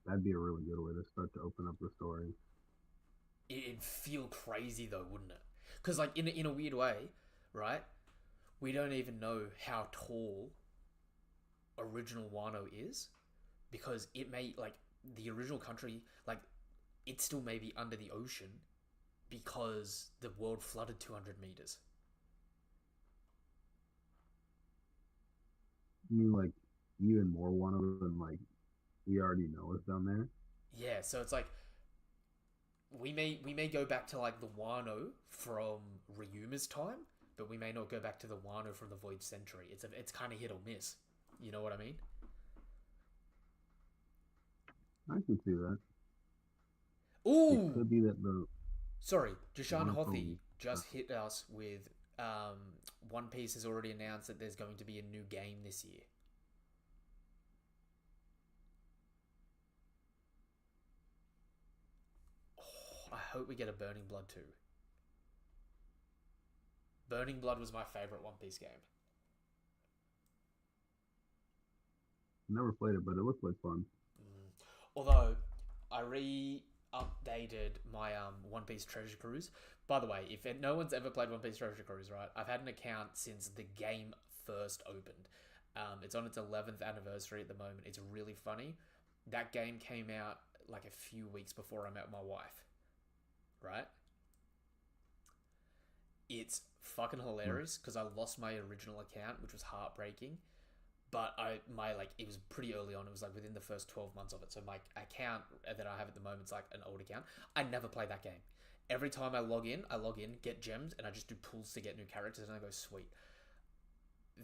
That'd be a really good way to start to open up the story. It'd feel crazy though, wouldn't it? Because like in a weird way, right? We don't even know how tall original Wano is, because it may, like, the original country, like, it still may be under the ocean because the world flooded 200 meters. You mean like even more one of them like we already know is down there? Yeah, so it's like we may go back to like the Wano from Ryuma's time, but we may not go back to the Wano from the Void Century. It's kind of hit or miss. You know what I mean? I can see that. Ooh! It could be that the Sorry, Jashan One Hothi from- just hit us with One Piece has already announced that there's going to be a new game this year. Oh, I hope we get a Burning Blood too. Burning Blood was my favorite One Piece game. never played it, but it looked like fun. Although I re-updated my One Piece Treasure Cruise. By the way, if no one's ever played One Piece Treasure Cruise, right? I've had an account since the game first opened. It's on its 11th anniversary at the moment. It's really funny. That game came out like a few weeks before I met my wife, right? It's fucking hilarious because I lost my original account, which was heartbreaking. But it was pretty early on. It was like within the first 12 months of it. So my account that I have at the moment is like an old account. I never play that game. Every time I log in, get gems, and I just do pulls to get new characters, and I go, sweet.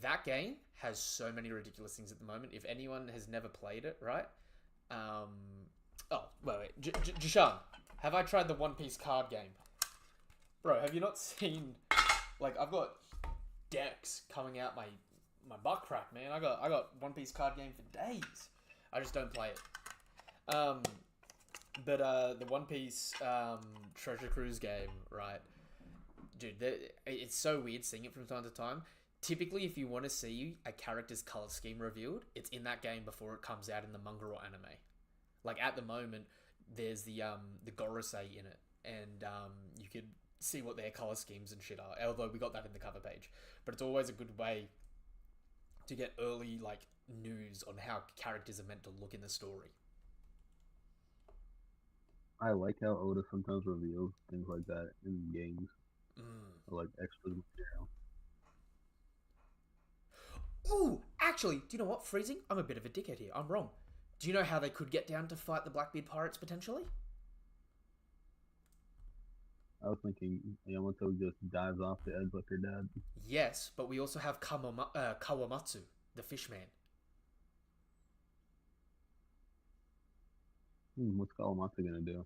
That game has so many ridiculous things at the moment. If anyone has never played it, right? Wait. Jashan, have I tried the One Piece card game? Bro, have you not seen... Like, I've got decks coming out my butt crack, man. I got One Piece card game for days. I just don't play it. But the One Piece Treasure Cruise game, right? Dude, it's so weird seeing it from time to time. Typically, if you want to see a character's color scheme revealed, it's in that game before it comes out in the manga or anime. Like, at the moment, there's the Gorosei in it, and you could see what their color schemes and shit are, although we got that in the cover page. But it's always a good way to get early, like, news on how characters are meant to look in the story. I like how Oda sometimes reveals things like that in games. Or like extra material. Ooh, actually, do you know what, Freezing? I'm a bit of a dickhead here. I'm wrong. Do you know how they could get down to fight the Blackbeard pirates, potentially? I was thinking Yamato just dives off the edge like her dad. Yes, but we also have Kawamatsu, the fishman. What's Kawamatsu gonna do?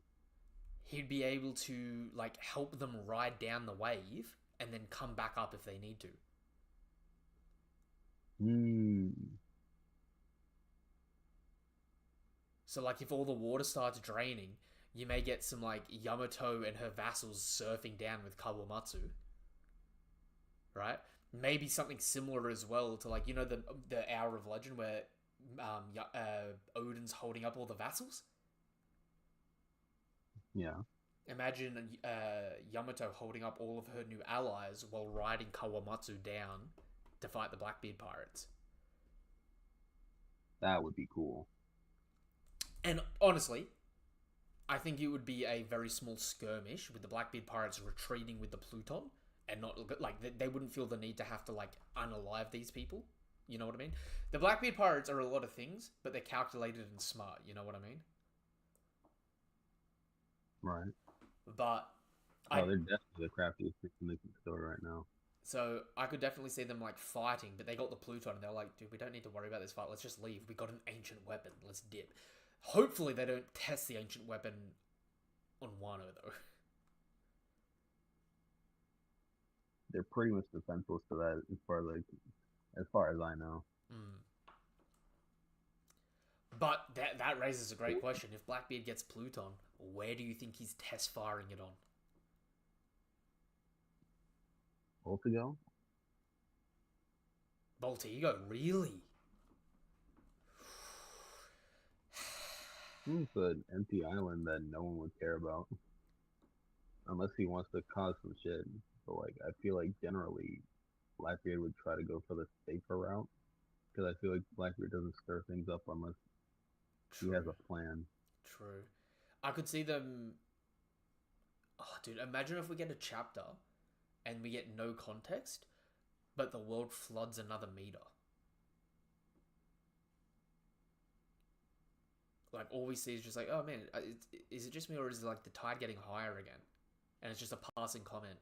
He'd be able to, like, help them ride down the wave and then come back up if they need to. So, like, if all the water starts draining, you may get some, like, Yamato and her vassals surfing down with Kawamatsu. Right? Maybe something similar as well to, like, you know, the Hour of Legend where Odin's holding up all the vassals? Yeah. Imagine Yamato holding up all of her new allies while riding Kawamatsu down to fight the Blackbeard pirates. That would be cool. And honestly, I think it would be a very small skirmish with the Blackbeard pirates retreating with the Pluton, and not, like, they wouldn't feel the need to have to, like, unalive these people. You know what I mean? The Blackbeard pirates are a lot of things, but they're calculated and smart. You know what I mean? Right. But Oh, I they're definitely the craftiest thing in the store right now. so I could definitely see them like fighting, but they got the Pluton and they're like, dude, we don't need to worry about this fight. Let's just leave. We got an ancient weapon. Let's dip. Hopefully they don't test the ancient weapon on Wano though. They're pretty much defenseless to that, as far as I know. Mm. But that raises a great question. If Blackbeard gets Pluton, where do you think he's test firing it on? Ultigo? Boltigo, really? It's an empty island that no one would care about. Unless he wants to cause some shit. But, like, I feel like generally Blackbeard would try to go for the safer route. Because I feel like Blackbeard doesn't stir things up unless he has a plan. True. I could see them... Oh, dude, imagine if we get a chapter and we get no context, but the world floods another meter. Like, all we see is just like, oh man, is it just me or is it like the tide getting higher again? And it's just a passing comment.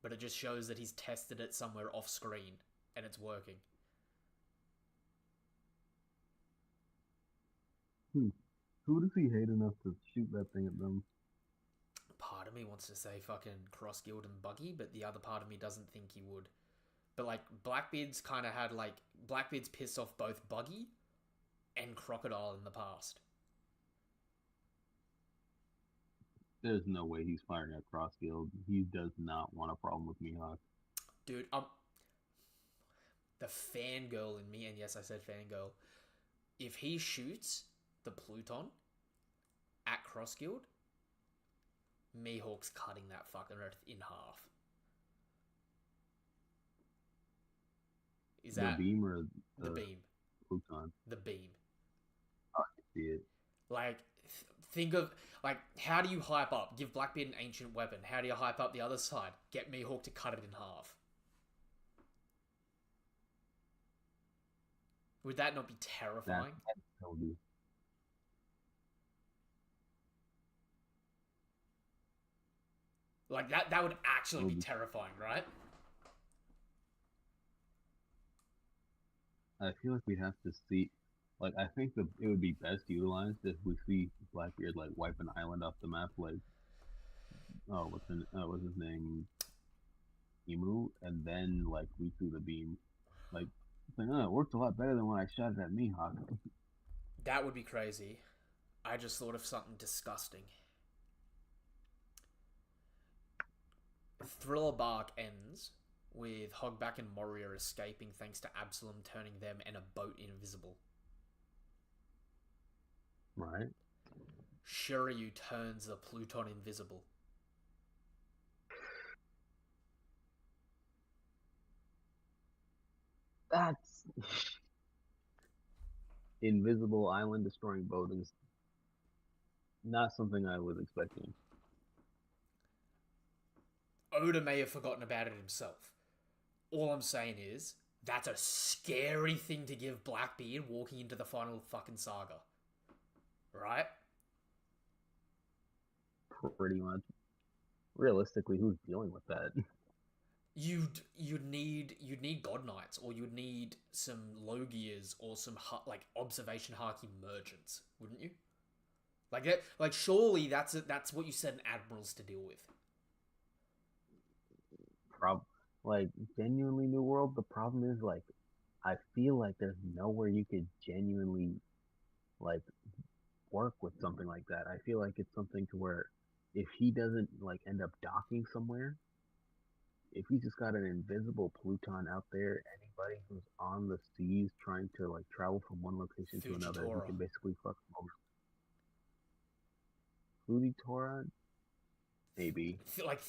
But it just shows that he's tested it somewhere off screen and it's working. Who does he hate enough to shoot that thing at them? Part of me wants to say fucking Cross Guild and Buggy, but the other part of me doesn't think he would. But like, Blackbeard's kind of had like... Blackbeard's pissed off both Buggy and Crocodile in the past. There's no way he's firing at Cross Guild. He does not want a problem with Mihawk. Dude, the fangirl in me, and yes, I said fangirl, if he shoots the Pluton at Cross Guild, Mihawk's cutting that fucking earth in half. Is that the beam or the beam? Pluton? The beam. I see it. Like, think of, like, how do you hype up? Give Blackbeard an ancient weapon. How do you hype up the other side? Get Mihawk to cut it in half. Would that not be terrifying? That would be. Like, that would actually be terrifying, right? I feel like we'd have to see. Like, I think it would be best utilized if we see Blackbeard like wipe an island off the map, like, oh, what's his name, Emu, and then like we threw the beam, like, oh, it worked a lot better than when I shot it at Mihawk. That would be crazy. I just thought of something disgusting. Thriller Bark ends with Hogback and Moria escaping thanks to Absalom turning them and a boat invisible. Right. Shiryu turns the Pluton invisible. That's invisible island destroying boat is not something I was expecting. Oda may have forgotten about it himself. All I'm saying is, that's a scary thing to give Blackbeard walking into the final fucking saga. Right? Pretty much. Realistically, who's dealing with that? You'd need God Knights, or you'd need some Logias, or some like observation Haki merchants, wouldn't you? Like that, like surely that's what you set an admirals to deal with. Like, genuinely New World, the problem is, like, I feel like there's nowhere you could genuinely, like, work with something like that. I feel like it's something to where if he doesn't, like, end up docking somewhere, if he's just got an invisible Pluton out there, anybody who's on the seas trying to, like, travel from one location to another, he can basically fuck them over. Fujitora? Maybe. Like,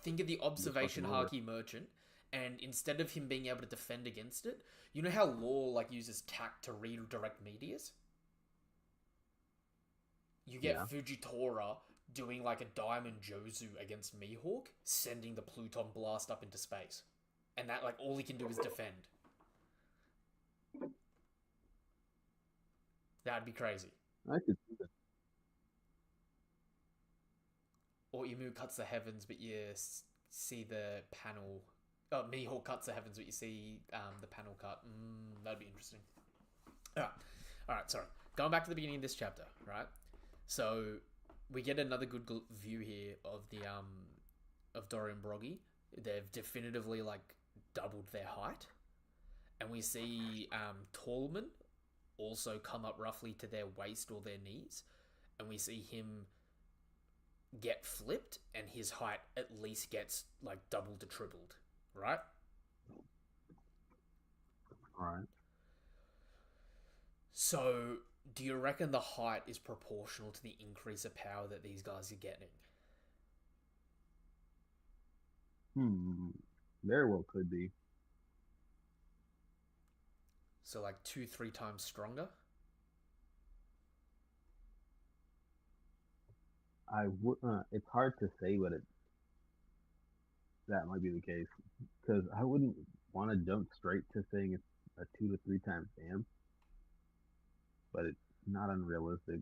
think of the observation Haki merchant, and instead of him being able to defend against it, you know how Law like uses tact to redirect meteors? You get Fujitora doing like a Diamond Jozu against Mihawk, sending the Pluton blast up into space. And that, like, all he can do is defend. That'd be crazy. I could see that. Or Imu cuts the heavens, but you see the panel. Oh, Mihawk cuts the heavens, but you see the panel cut. That'd be interesting. All right. Sorry. Going back to the beginning of this chapter, right? So we get another good view here of the of Dory and Broggy. They've definitively like doubled their height, and we see Tallman also come up roughly to their waist or their knees, and we see him get flipped, and his height at least gets like doubled to tripled, right? Alright. So, do you reckon the height is proportional to the increase of power that these guys are getting? Very well could be. So, like 2-3 times stronger? I would. It's hard to say, but that might be the case because I wouldn't want to jump straight to saying it's a 2 to 3 times dam, but it's not unrealistic.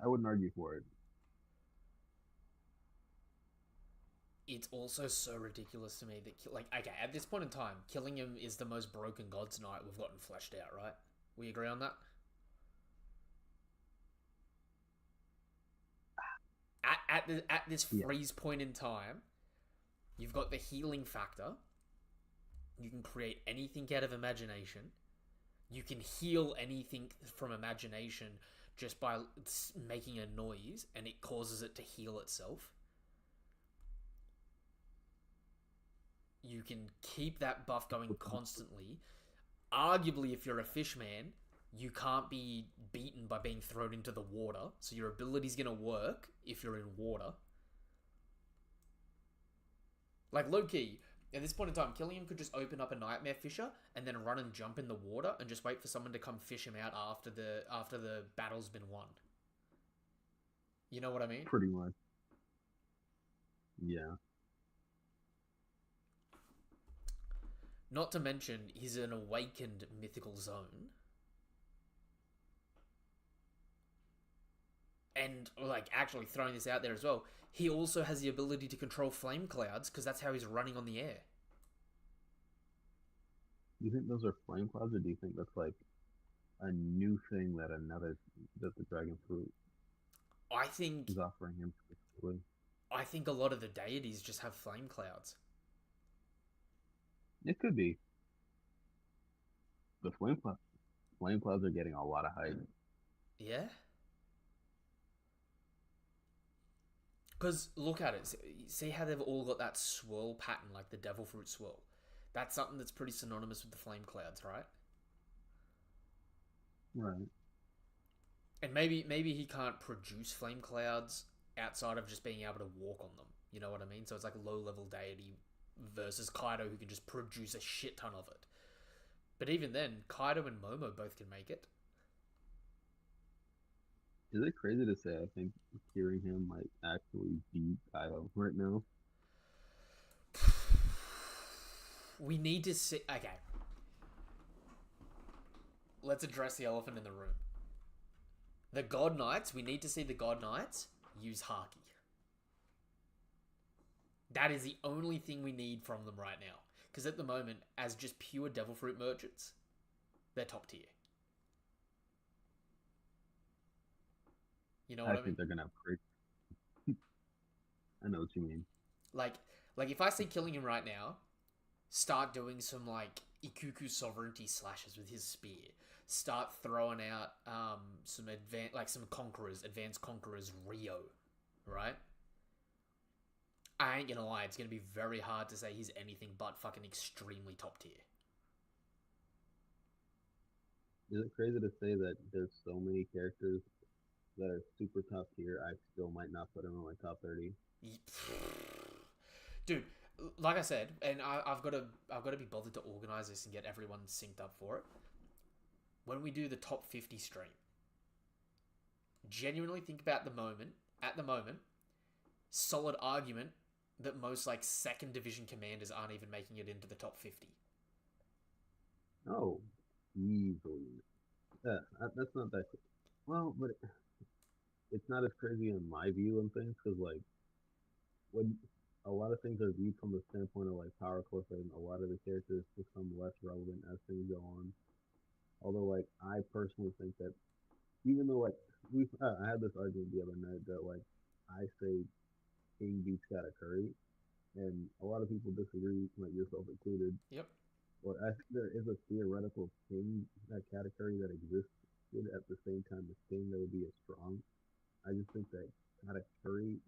I wouldn't argue for it. It's also so ridiculous to me that, like, okay, at this point in time, killing him is the most broken God's Knight we've gotten fleshed out, right? We agree on that? At this freeze point in time, you've got the healing factor. You can create anything out of imagination. You can heal anything from imagination just by making a noise, and it causes it to heal itself. You can keep that buff going constantly. Arguably, if you're a fish man, you can't be beaten by being thrown into the water, so your ability's gonna work if you're in water. Like, low-key, at this point in time, killing him could just open up a Nightmare Fisher and then run and jump in the water and just wait for someone to come fish him out after the battle's been won. You know what I mean? Pretty much. Yeah. Not to mention, he's an awakened mythical zone. And, like, actually throwing this out there as well, he also has the ability to control flame clouds, because that's how he's running on the air. Do you think those are flame clouds, or do you think that's, like, a new thing that the Dragon Fruit I think is offering him specifically? I think a lot of the deities just have flame clouds. It could be. The flame clouds are getting a lot of hype. Yeah? Because look at it. See how they've all got that swirl pattern, like the devil fruit swirl. That's something that's pretty synonymous with the flame clouds, right? Right. And maybe he can't produce flame clouds outside of just being able to walk on them. You know what I mean? So it's like a low-level deity versus Kaido, who can just produce a shit ton of it. But even then, Kaido and Momo both can make it. Is it crazy to say I think hearing him might actually beat Kaido right now? We need to see... Okay. Let's address the elephant in the room. The God Knights, we need to see the God Knights use Haki. That is the only thing we need from them right now. Because at the moment, as just pure Devil Fruit merchants, they're top tier. You know what I mean? I think they're gonna have great. I know what you mean. Like if I see killing him right now, start doing some like Ikuku sovereignty slashes with his spear. Start throwing out some advanced conquerors Rio, right? I ain't gonna lie, it's gonna be very hard to say he's anything but fucking extremely top tier. Is it crazy to say that there's so many characters that are super top tier? I still might not put them in my top 30. Dude, like I said, and I've got to be bothered to organize this and get everyone synced up for it. When we do the top 50 stream, genuinely think about at the moment, solid argument that most like second division commanders aren't even making it into the top 50. Oh, easily. Yeah, that's not that. Well, but it's not as crazy in my view and things because like when a lot of things are viewed from the standpoint of like power cliff and a lot of the characters become less relevant as things go on. Although like I personally think that even though like I had this argument the other night that like I say King beats Katakuri, and a lot of people disagree, like yourself included. Yep. But I think there is a theoretical King category that exists at the same time as King that would be as strong. I just think that Katakuri,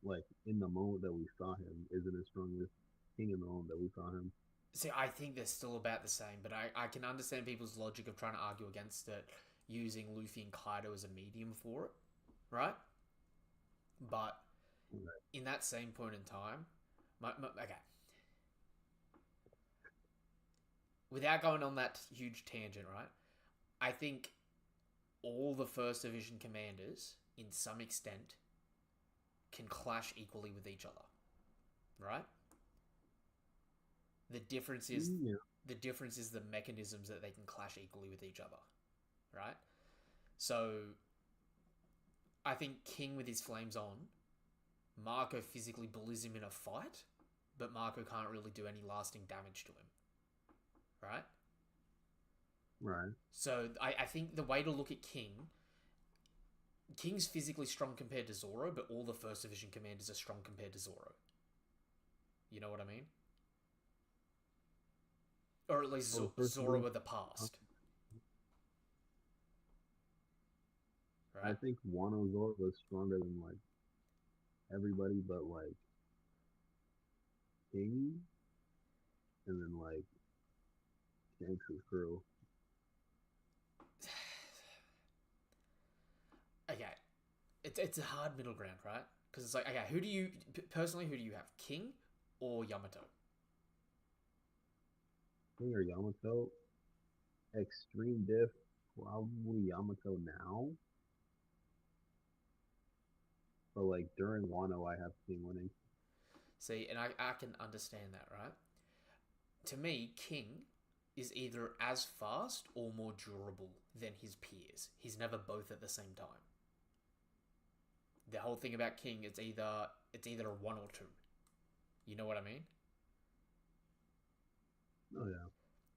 like in the moment that we saw him, isn't as strong as King in the moment that we saw him. See, I think they're still about the same, but I can understand people's logic of trying to argue against it using Luffy and Kaido as a medium for it, right? But Right. in that same point in time, okay. Without going on that huge tangent, right? I think all the First Division commanders, in some extent, can clash equally with each other, right? The difference is Yeah. the mechanisms that they can clash equally with each other, right? So I think King with his flames on, Marco physically bullies him in a fight, but Marco can't really do any lasting damage to him, right? Right. So I think the way to look at King's physically strong compared to Zoro, but all the First Division commanders are strong compared to Zoro. You know what I mean? Or at least Zoro of the past. Right? I think Wano Zoro was stronger than like everybody but like King, and then like Shanks' crew. Okay, it's a hard middle ground, right? Because it's like, okay, who do you have, King or Yamato? King or Yamato? Extreme diff, probably Yamato now. But like during Wano, I have King winning. See, and I can understand that, right? To me, King is either as fast or more durable than his peers. He's never both at the same time. The whole thing about King, it's either a one or two. You know what I mean? Oh yeah.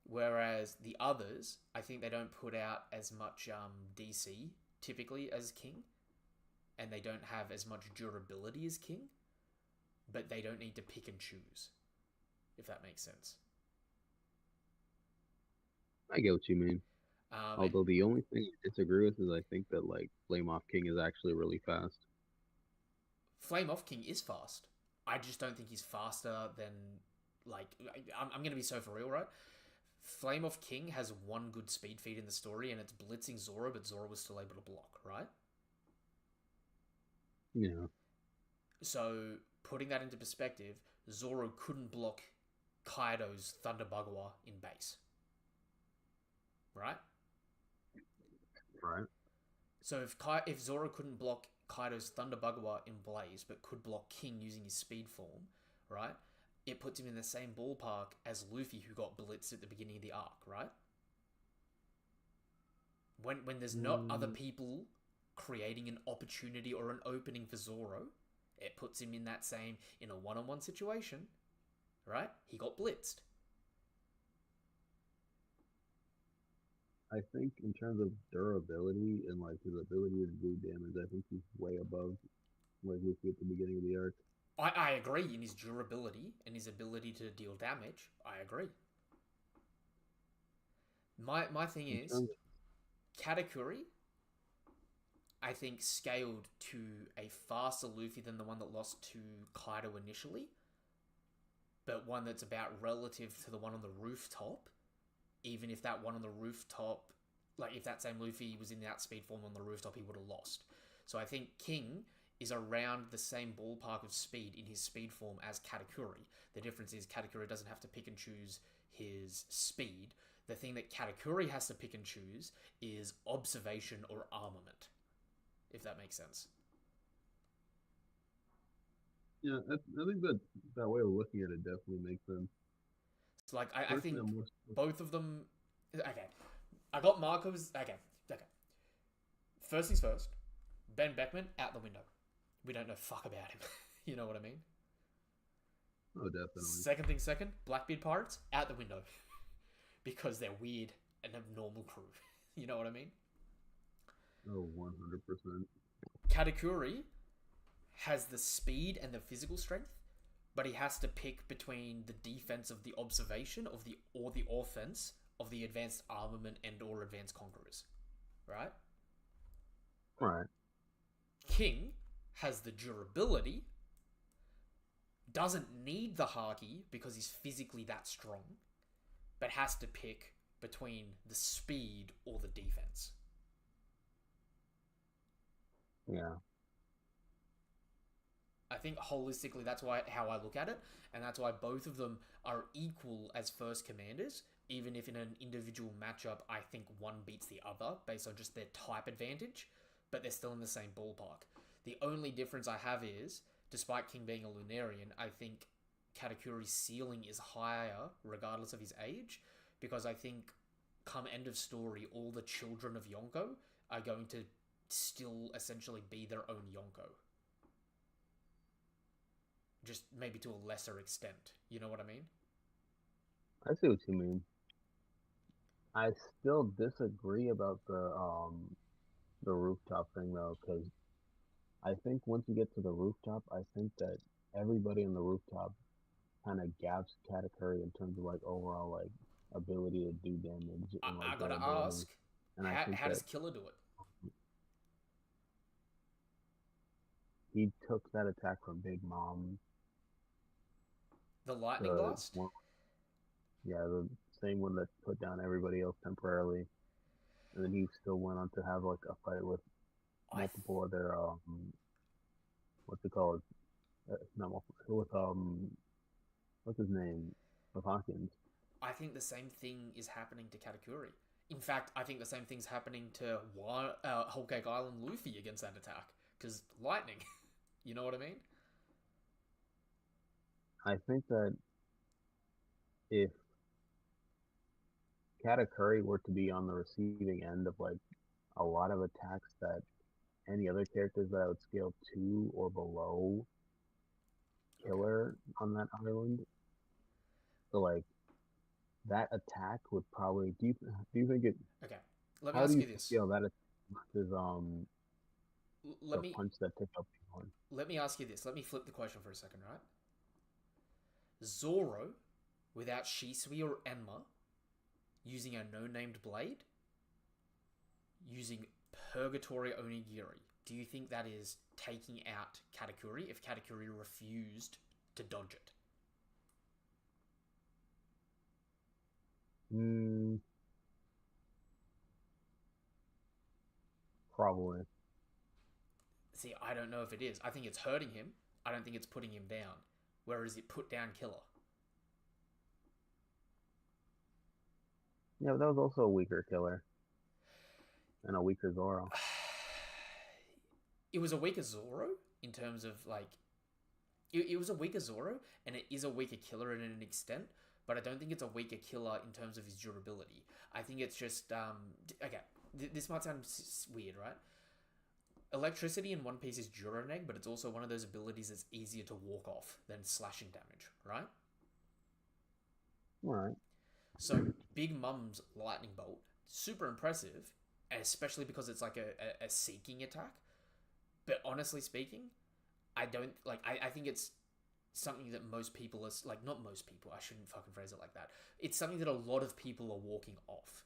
Whereas the others, I think they don't put out as much DC typically as King, and they don't have as much durability as King, but they don't need to pick and choose, if that makes sense. I get what you mean. Although the only thing I disagree with is I think that like Flame Off King is actually really fast. Flame Off King is fast. I just don't think he's faster than, like, I'm going to be so for real, right? Flame Off King has one good speed feed in the story, and it's blitzing Zoro, but Zoro was still able to block, right? Yeah. So, putting that into perspective, Zoro couldn't block Kaido's Thunder Bagua in base. Right? Right. So if Zoro couldn't block Kaido's Thunder Bagua in Blaze, but could block King using his speed form, right? It puts him in the same ballpark as Luffy, who got blitzed at the beginning of the arc, right? When there's not other people creating an opportunity or an opening for Zoro, it puts him in a one-on-one situation, right? He got blitzed. I think in terms of durability and like his ability to do damage, I think he's way above like Luffy at the beginning of the arc. I agree in his durability and his ability to deal damage. I agree. My thing is, Katakuri, I think, scaled to a faster Luffy than the one that lost to Kaido initially, but one that's about relative to the one on the rooftop. Even if that one on the rooftop, like if that same Luffy was in that speed form on the rooftop, he would have lost. So I think King is around the same ballpark of speed in his speed form as Katakuri. The difference is Katakuri doesn't have to pick and choose his speed. The thing that Katakuri has to pick and choose is observation or armament, if that makes sense. Yeah, I think that way of looking at it definitely makes sense. So like I think both of them. Okay, I got Marco's. Okay. First things first. Ben Beckman, out the window. We don't know fuck about him. You know what I mean? Oh, definitely. Second, Blackbeard Pirates, out the window. Because they're weird and abnormal crew. You know what I mean? Oh, 100%. Katakuri has the speed and the physical strength, but he has to pick between the defense of the observation of the offense of the advanced armament and or advanced conquerors. Right? Right. King has the durability, doesn't need the Haki because he's physically that strong, but has to pick between the speed or the defense. Yeah. I think holistically that's how I look at it, and that's why both of them are equal as first commanders, even if in an individual matchup I think one beats the other based on just their type advantage, but they're still in the same ballpark. The only difference I have is, despite King being a Lunarian, I think Katakuri's ceiling is higher regardless of his age, because I think come end of story, all the children of Yonko are going to still essentially be their own Yonko. Just maybe to a lesser extent. You know what I mean? I see what you mean. I still disagree about the rooftop thing though, because I think once you get to the rooftop, I think that everybody in the rooftop kind of gaps Katakuri in terms of like overall like ability to do damage and like I gotta durability. ask, And I think how that does Killer do it? he took that attack from Big Mom. The lightning blast? Yeah, the same one that put down everybody else temporarily. And then he still went on to have like a fight with multiple other what's it called? Not multiple, with what's his name? With Hawkins. I think the same thing is happening to Katakuri. In fact, I think the same thing's happening to Whole Cake Island Luffy against that attack. Because lightning. You know what I mean? I think that if Katakuri were to be on the receiving end of like a lot of attacks that any other characters that I would scale to or below Killer on that island, so like that attack would probably do you think it? Okay, let me How ask do you you this. feel that is Let the me punch that took up one? let me ask you this. Let me flip the question for a second, right? Zoro, without Shisui or Enma, using a no-named blade, using Purgatory Onigiri. Do you think that is taking out Katakuri if Katakuri refused to dodge it? Probably. See, I don't know if it is. I think it's hurting him. I don't think it's putting him down. Whereas it put down Killer. Yeah, but that was also a weaker Killer. And a weaker Zoro. It was a weaker Zoro in terms of like... It was a weaker Zoro, and it is a weaker Killer in an extent, but I don't think it's a weaker Killer in terms of his durability. I think it's just... okay, this might sound weird, right? Electricity in One Piece is Duraneg, but it's also one of those abilities that's easier to walk off than slashing damage, right? Alright. So, Big Mum's Lightning Bolt, super impressive, especially because it's like a seeking attack. But honestly speaking, I don't, like, I think it's something that most people are, like, not most people, I shouldn't fucking phrase it like that. It's something that a lot of people are walking off.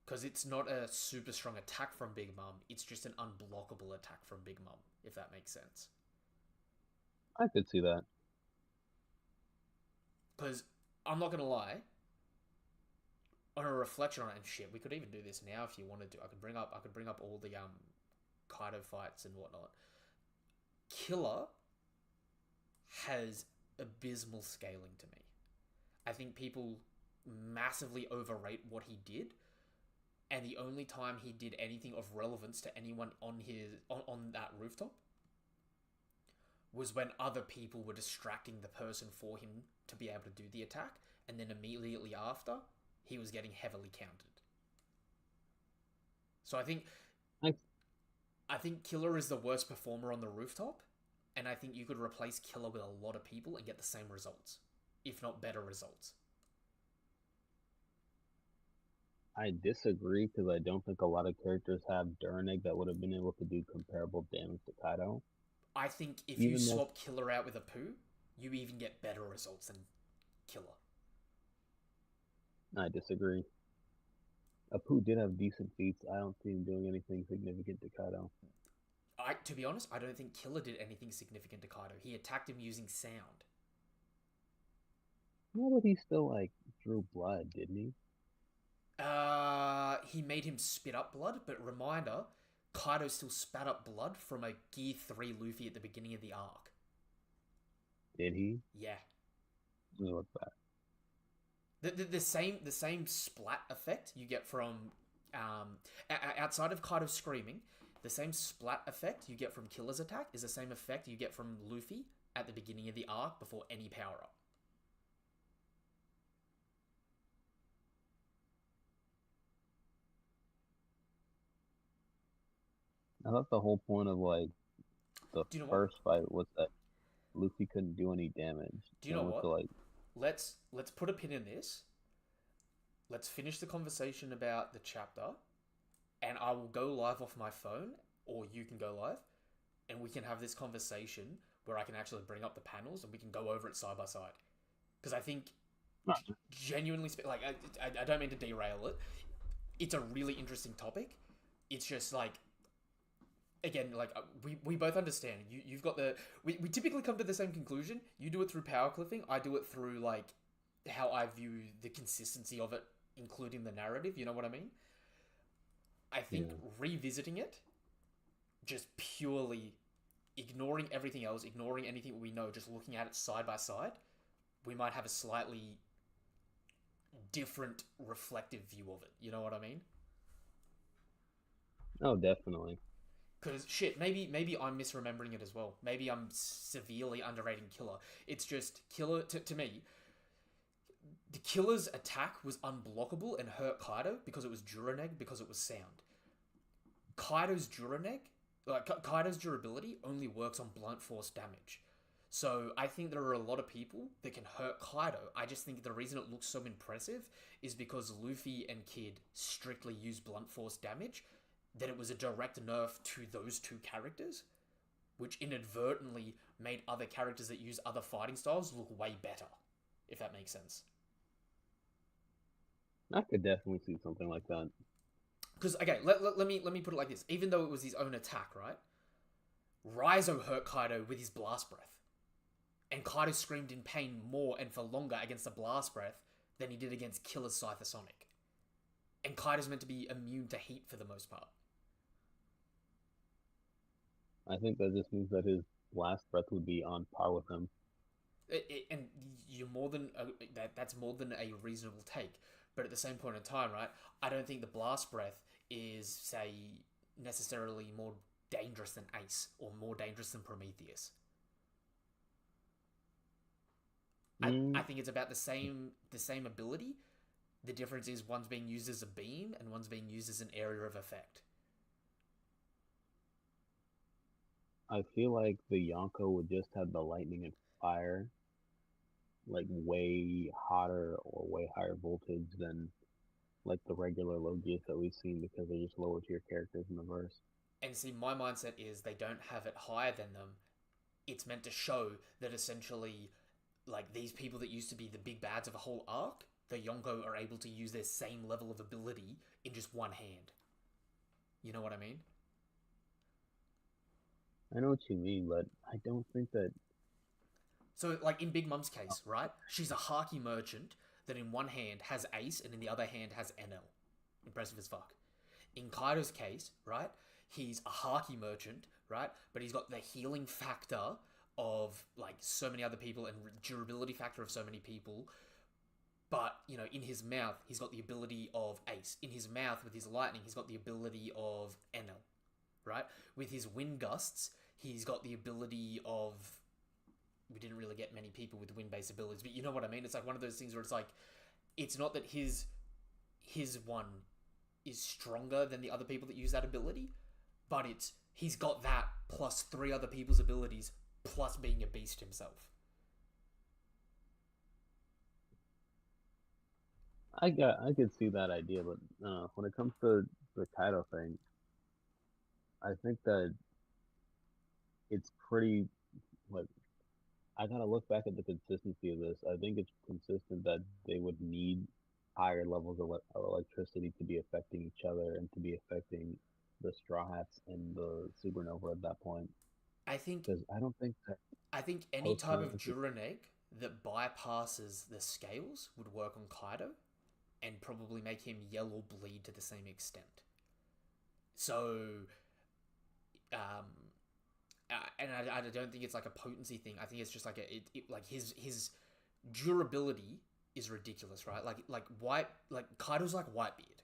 Because it's not a super strong attack from Big Mum, it's just an unblockable attack from Big Mum, if that makes sense. I could see that. Because, I'm not gonna lie, on a reflection on it, and shit, we could even do this now if you wanted to. I could bring up all the Kaido fights and whatnot. Killer has abysmal scaling to me. I think people massively overrate what he did, and the only time he did anything of relevance to anyone on that rooftop was when other people were distracting the person for him to be able to do the attack, and then immediately after, he was getting heavily countered. So I think I think Killer is the worst performer on the rooftop, and I think you could replace Killer with a lot of people and get the same results, if not better results. I disagree because I don't think a lot of characters have Durnig that would have been able to do comparable damage to Kaido. I think if Even you though- swap Killer out with a Pooh, you even get better results than Killer. I disagree. Apu did have decent feats. I don't see him doing anything significant to Kaido. To be honest, I don't think Killer did anything significant to Kaido. He attacked him using sound. No, but he still like drew blood, didn't he? He made him spit up blood, but reminder, Kaido still spat up blood from a Gear 3 Luffy at the beginning of the arc. Did he? Yeah. Let me look back. The same splat effect you get from outside of Kaido screaming, the same splat effect you get from Killer's attack is the same effect you get from Luffy at the beginning of the arc before any power up. I thought the whole point of like the Do you know first fight was that Luffy couldn't do any damage. Do you know It was what? to, like, Let's put a pin in this. Let's finish the conversation about the chapter, and I will go live off my phone, or you can go live, and we can have this conversation where I can actually bring up the panels and we can go over it side by side. Because I think, genuinely, like, I don't mean to derail it. It's a really interesting topic. It's just like, again, like, we both understand. You've got the... We typically come to the same conclusion. You do it through power clipping. I do it through, like, how I view the consistency of it, including the narrative. You know what I mean? I think revisiting it, just purely ignoring everything else, ignoring anything we know, just looking at it side by side, we might have a slightly different reflective view of it. You know what I mean? Oh, definitely. Because, shit, maybe I'm misremembering it as well. Maybe I'm severely underrating Killer. It's just, Killer, to me, the Killer's attack was unblockable and hurt Kaido because it was Duraneg, because it was sound. Kaido's Duraneg, Kaido's durability only works on blunt force damage. So I think there are a lot of people that can hurt Kaido. I just think the reason it looks so impressive is because Luffy and Kid strictly use blunt force damage, that it was a direct nerf to those two characters, which inadvertently made other characters that use other fighting styles look way better, if that makes sense. I could definitely see something like that. Because, okay, let me put it like this. Even though it was his own attack, right? Raizo hurt Kaido with his blast breath. And Kaido screamed in pain more and for longer against the blast breath than he did against Killer's Scythosonic. And Kaido's meant to be immune to heat for the most part. I think that just means that his blast breath would be on par with him. And you're more than that's more than a reasonable take. But at the same point in time, right? I don't think the blast breath is, say, necessarily more dangerous than Ace or more dangerous than Prometheus. I think it's about the same ability. The difference is one's being used as a beam and one's being used as an area of effect. I feel like the Yonko would just have the lightning and fire, like way hotter or way higher voltage than like the regular Logias that we've seen, because they're just lower tier characters in the verse. And see, my mindset is they don't have it higher than them. It's meant to show that essentially, like, these people that used to be the big bads of a whole arc, the Yonko are able to use their same level of ability in just one hand. You know what I mean? I know what you mean, but I don't think that... So, like, in Big Mom's case, right? She's a Haki merchant that in one hand has Ace and in the other hand has NL. Impressive as fuck. In Kaido's case, right? He's a Haki merchant, right? But he's got the healing factor of, like, so many other people and durability factor of so many people. But, you know, in his mouth, he's got the ability of Ace. In his mouth, with his lightning, he's got the ability of NL, right? With his wind gusts, he's got the ability of... We didn't really get many people with wind-based abilities, but you know what I mean? It's like one of those things where it's like, it's not that his one is stronger than the other people that use that ability, but it's He's got that plus 3 other people's abilities plus being a beast himself. I could see that idea, but when it comes to the Kaido thing, I think that it's pretty like I gotta look back at the consistency of this. I think it's consistent that they would need higher levels of electricity to be affecting each other and to be affecting the Straw Hats and the Supernova at that point. I think Because I don't think that any type of post-Genesis- Duraneg that bypasses the scales would work on Kaido and probably make him yell or bleed to the same extent. So, and I don't think it's like a potency thing. I think it's just like like his durability is ridiculous, right? Like Kaido's like Whitebeard.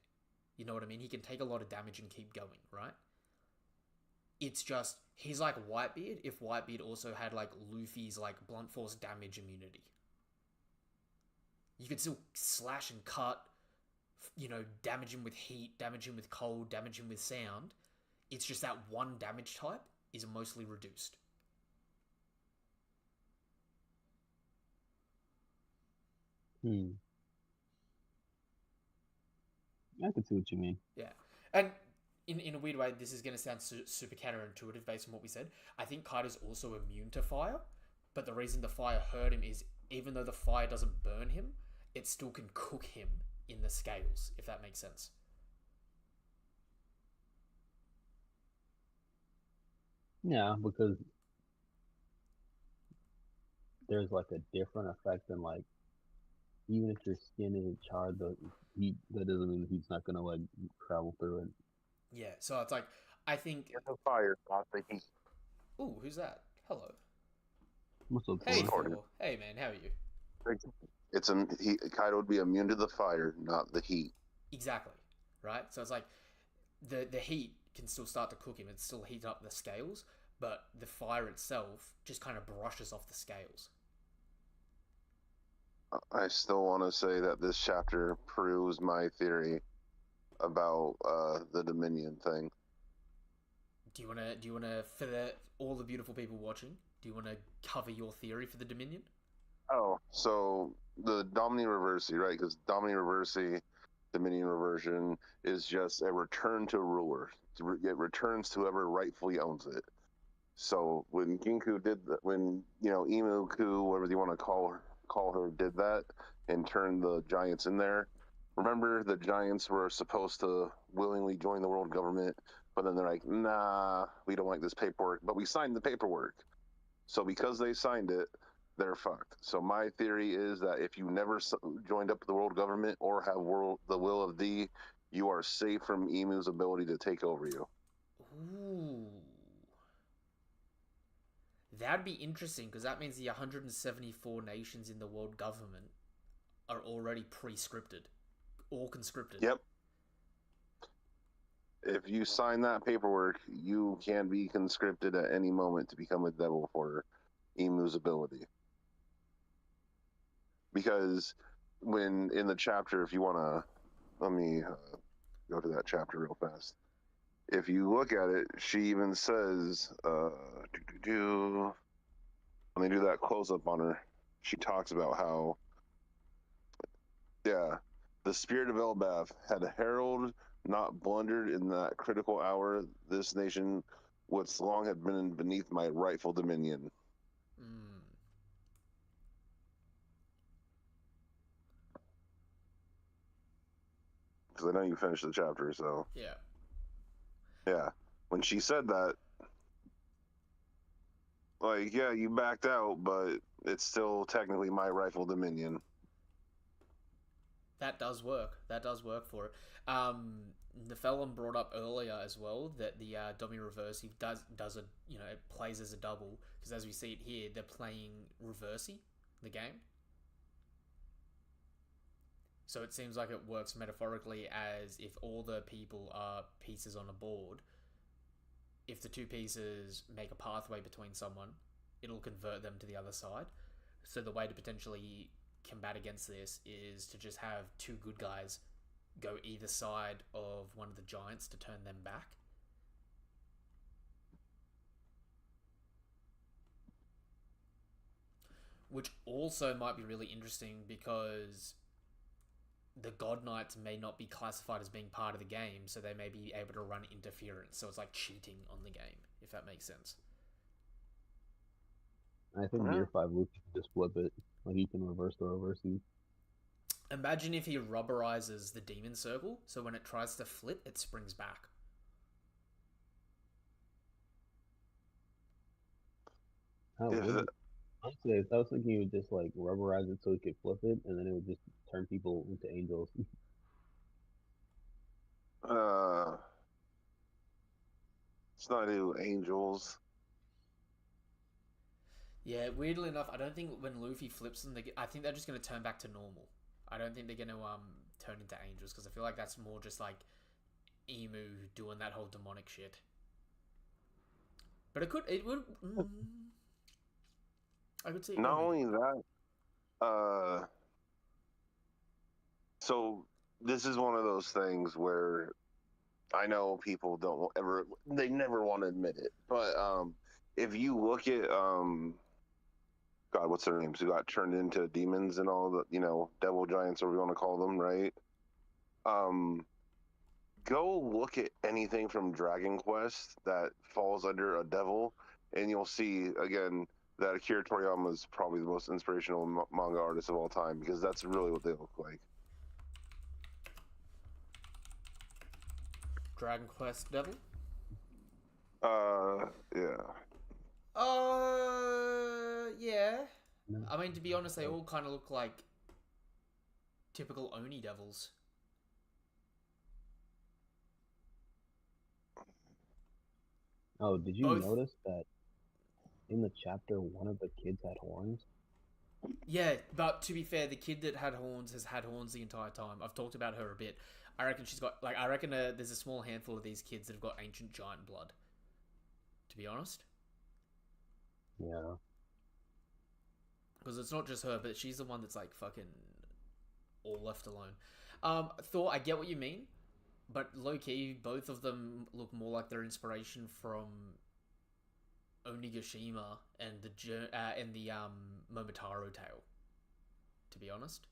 You know what I mean? He can take a lot of damage and keep going, right? It's just he's like Whitebeard if Whitebeard also had like Luffy's like blunt force damage immunity. You could still slash and cut, you know, damage him with heat, damage him with cold, damage him with sound. It's just that one damage type is mostly reduced. I can see what you mean. Yeah. And in a weird way, this is going to sound super counterintuitive based on what we said. I think Kaido's also immune to fire, but the reason the fire hurt him is even though the fire doesn't burn him, it still can cook him in the scales, if that makes sense. Yeah, because there's like a different effect than like even if your skin isn't charred, the heat that doesn't mean the heat's not gonna like travel through it. Yeah, so it's like I think. Get the fire, not the heat. Ooh, who's that? Hello. What's up, Hey, Thor? Thor. Hey, man, how are you? Kaido would be immune to the fire, not the heat. Exactly. Right. So it's like the heat can still start to cook him and still heat up the scales, but the fire itself just kind of brushes off the scales. I still want to say that this chapter proves my theory about the Dominion thing. Do you wanna for all the beautiful people watching? Do you wanna cover your theory for the Dominion? Oh, so the Domini Reversi, right? Because Domini Reversi, Dominion Reversion, is just a return to ruler. It returns to whoever rightfully owns it. So when Ginku did that, when Imuku, whatever you want to call her, did that and turned the giants in there. Remember, the giants were supposed to willingly join the world government, but then they're like, "Nah, we don't like this paperwork," but we signed the paperwork. So because they signed it, they're fucked. So my theory is that if you never joined up with the world government or have the will of thee, you are safe from Emu's ability to take over you. Ooh. That'd be interesting because that means the 174 nations in the world government are already pre-scripted, all conscripted. Yep. If you sign that paperwork, you can be conscripted at any moment to become a devil for Emu's ability. Because when in the chapter, if you want to, let me go to that chapter real fast. If you look at it, she even says, when they do that close up on her, she talks about how, the spirit of Elbaf had heralded, not blundered in that critical hour, this nation would long have been beneath my rightful dominion. Because I know you finished the chapter, so. Yeah. When she said that, like, yeah, you backed out, but it's still technically my rightful dominion. That does work. That does work for it. Nephilim brought up earlier as well that the Domi Reversi does a it plays as a double because as we see it here, they're playing Reversi, the game. So it seems like it works metaphorically as if all the people are pieces on a board. If the two pieces make a pathway between someone, it'll convert them to the other side. So the way to potentially combat against this is to just have two good guys go either side of one of the giants to turn them back. which also might be really interesting because the God Knights may not be classified as being part of the game, so they may be able to run interference. So it's like cheating on the game, if that makes sense. I think Gear 5 Luke can just flip it. Like, he can reverse the reversing. Imagine if he rubberizes the Demon Circle, so when it tries to flip, it springs back. How would it? Honestly, I was thinking he would just, like, rubberize it so he could flip it, and then it would just turn people into angels. It's not do angels. Yeah, weirdly enough, I don't think when Luffy flips them, I think they're just going to turn back to normal. I don't think they're going to turn into angels, because I feel like that's more just like Emu doing that whole demonic shit. But it would. I could see. Not only that, so this is one of those things where I know people they never want to admit it, but if you look at God, what's their names? Who got turned into demons and all the, devil giants, or we want to call them, right? Go look at anything from Dragon Quest that falls under a devil, and you'll see again that Akira Toriyama is probably the most inspirational manga artist of all time, because that's really what they look like. Dragon Quest Devil? Yeah. Yeah. I mean, to be honest, they all kind of look like typical Oni devils. Oh, did you notice that in the chapter, one of the kids had horns? Yeah, but to be fair, the kid that had horns has had horns the entire time. I've talked about her a bit. I reckon she's got, there's a small handful of these kids that have got ancient giant blood. To be honest. Yeah. Because it's not just her, but she's the one that's like fucking all left alone. Thor, I get what you mean, but low-key, both of them look more like their inspiration from Onigashima and the Momotaro tale, to be honest.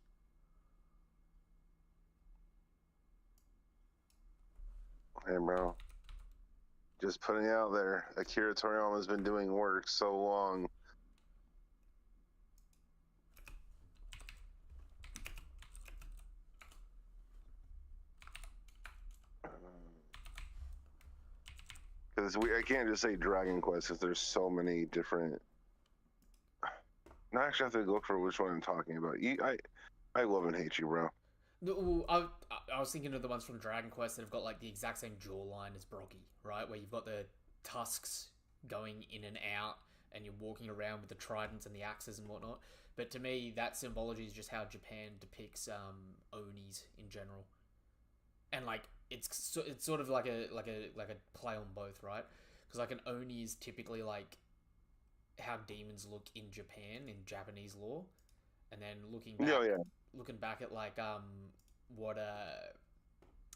Hey, bro. Just putting it out there. Akira Toriyama's been doing work so long. Because I can't just say Dragon Quest, because there's so many different. Now I actually have to look for which one I'm talking about. I love and hate you, bro. No, I was thinking of the ones from Dragon Quest that have got like the exact same jawline as Brocky, right? Where you've got the tusks going in and out, and you're walking around with the tridents and the axes and whatnot. But to me, that symbology is just how Japan depicts Onis in general, and like it's sort of like a play on both, right? Because like an Oni is typically like how demons look in Japan in Japanese lore, and then looking back at like what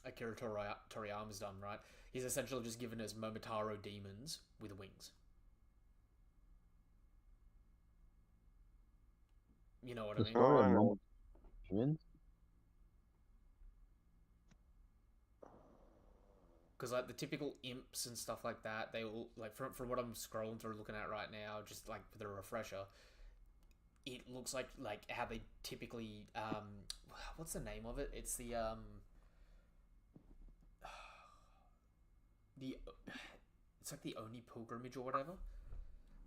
Akira Toriyama's done, right? He's essentially just given us Momotaro demons with wings. You know what I mean? Demons? Because like the typical imps and stuff like that, they all like from what I'm scrolling through looking at right now, just like for the refresher, it looks like how they typically what's the name of it? It's the it's like the Oni pilgrimage or whatever.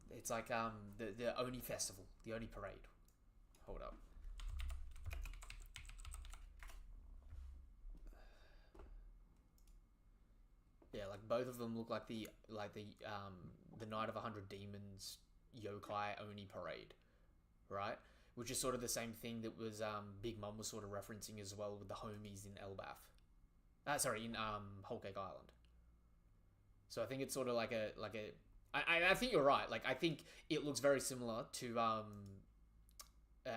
It's like the Oni festival, the Oni parade. Hold up. Yeah, like both of them look like the Night of 100 Demons Yokai Oni parade, right? Which is sort of the same thing that was Big Mum was sort of referencing as well with the homies in Elbaf. In Whole Cake Island. So I think it's sort of like a I think you're right. Like I think it looks very similar to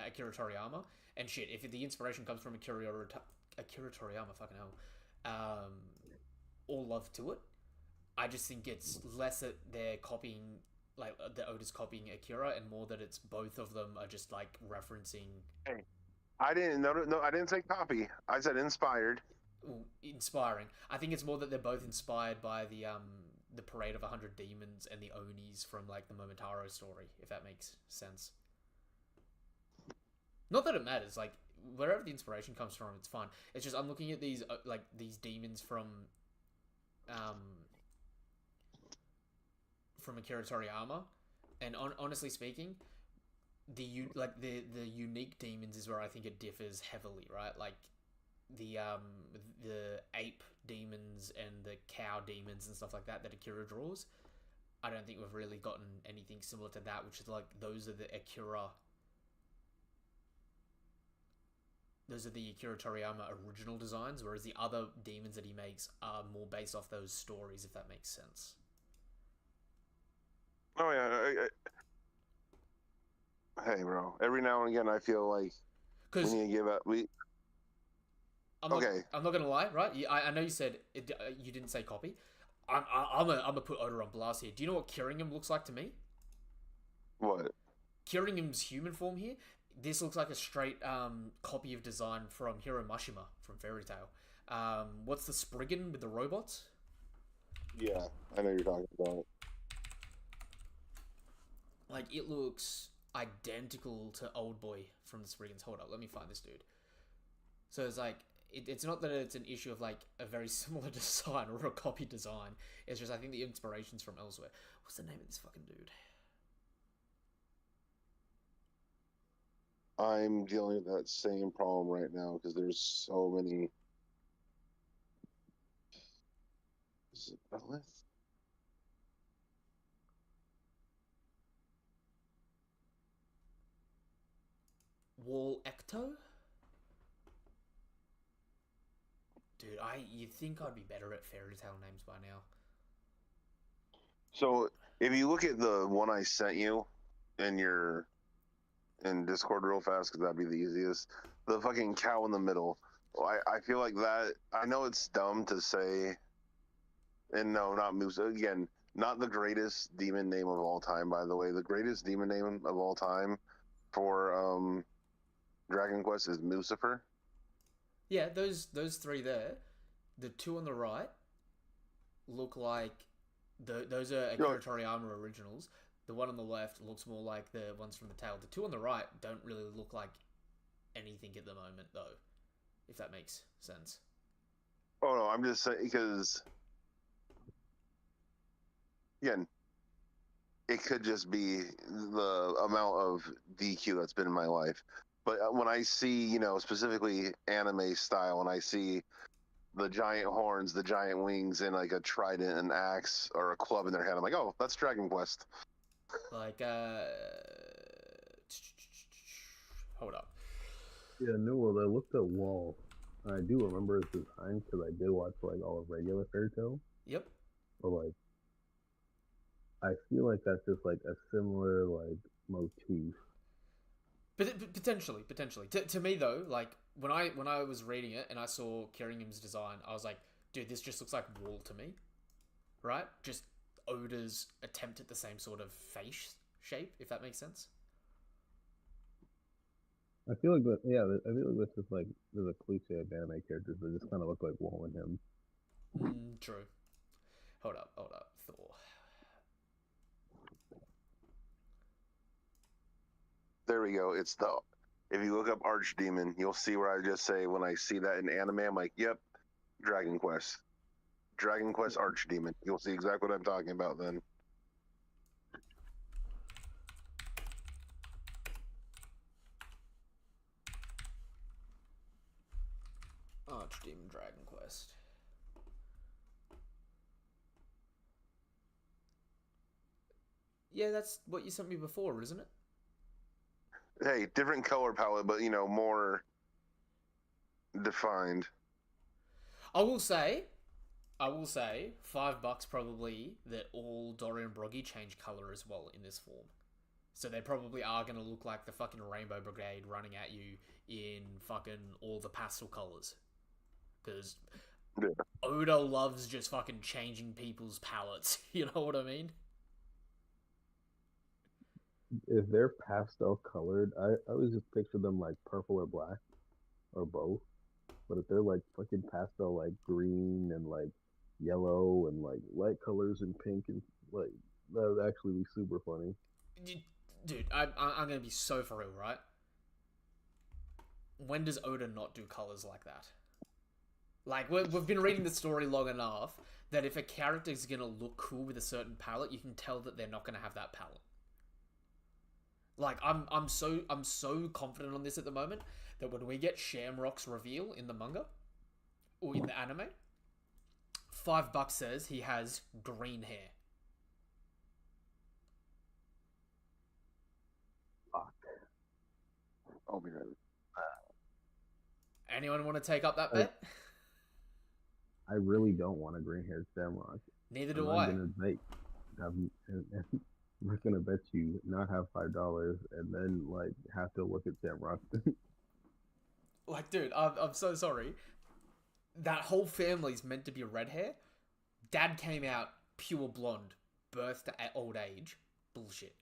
Akira Toriyama. And shit, if the inspiration comes from Akira Toriyama, fucking hell, all love to it. I just think it's less that they're copying like that Oda's copying Akira, and more that it's both of them are just like referencing. I didn't no, I didn't say copy. I said inspired. Inspiring. I think it's more that they're both inspired by the Parade of 100 Demons and the Onis from like the Momotaro story, if that makes sense. Not that it matters, like wherever the inspiration comes from, it's fine. It's just I'm looking at these like these demons from Akira Toriyama, and honestly speaking, the unique demons is where I think it differs heavily, right? Like the ape demons and the cow demons and stuff like that Akira draws. I don't think we've really gotten anything similar to that, which is like those are the Akira Toriyama original designs, whereas the other demons that he makes are more based off those stories, if that makes sense. Oh yeah. Hey, bro. Every now and again, I feel like we need to give up. I'm not gonna lie, right? I know you said it, you didn't say copy. I'm gonna put Oda on blast here. Do you know what Kiringam looks like to me? What? Kiringam's human form here. This looks like a straight copy of design from Hiro Mashima from Fairy Tail. What's the Spriggan with the robots? Yeah, I know you're talking about. Like, it looks identical to Old Boy from the Spriggans. Hold up, let me find this dude. So it's like, it's not that it's an issue of like a very similar design or a copy design. It's just I think the inspiration's from elsewhere. What's the name of this fucking dude? I'm dealing with that same problem right now because there's so many. Is it Bellith? Wall Ecto? Dude, you'd think I'd be better at fairy tale names by now. So if you look at the one I sent you in Discord real fast, because that'd be the easiest. The fucking cow in the middle. I feel like that. I know it's dumb to say. And no, not Musa. Again, not the greatest demon name of all time, by the way. The greatest demon name of all time for Dragon Quest is Mucifer. Yeah, those three there. The two on the right look like those are Akira Toriyama originals. The one on the left looks more like the ones from the tail. The two on the right don't really look like anything at the moment, though, if that makes sense. Oh, no, I'm just saying because, again, it could just be the amount of DQ that's been in my life. But when I see, specifically anime style, and I see the giant horns, the giant wings, and like a trident, an axe, or a club in their hand, I'm like, oh, that's Dragon Quest. Like, hold up. Yeah, no, well, I looked at Wall. I do remember his design because I did watch like all of regular Fairy Tail. Yep. But like, I feel like that's just like a similar like motif. But potentially. To me though, like when I was reading it and I saw Kiringam's design, I was like, dude, this just looks like Wall to me, right? Just Oda's attempt at the same sort of face shape, if that makes sense. I feel like that. Yeah, I feel like this is like there's a cliche of anime characters that just kind of look like Wall and him. True. Hold up. Thor. There we go. If you look up Archdemon, you'll see where I just say when I see that in anime, I'm like, yep, Dragon Quest. Dragon Quest Archdemon. You'll see exactly what I'm talking about then. Archdemon Dragon Quest. Yeah, that's what you sent me before, isn't it? Hey, different color palette, but more defined. I will say, $5 probably that all Dorian Broggy change color as well in this form. So they probably are going to look like the fucking Rainbow Brigade running at you in fucking all the pastel colors. Because Oda loves just fucking changing people's palettes. You know what I mean? if they're pastel colored, I always just picture them like purple or black or both. But if they're like fucking pastel, like green and like yellow and like light colors and pink and like that would actually be super funny. Dude, I'm gonna be so for real, right? When does Oda not do colors like that? Like, we've been reading the story long enough that if a character is gonna look cool with a certain palette, you can tell that they're not gonna have that palette. Like, I'm so confident on this at the moment that when we get Shamrock's reveal in the manga or in the anime, $5 says he has green hair. Fuck. I'll be right. Anyone want to take up that bet? I really don't want a green haired Shamrock. Neither do I'm I. gonna bet we're gonna bet you not have $5 and then like have to look at Shamrock. Like, dude, I'm so sorry. That whole family's meant to be red hair. Dad came out pure blonde, birthed at old age. Bullshit.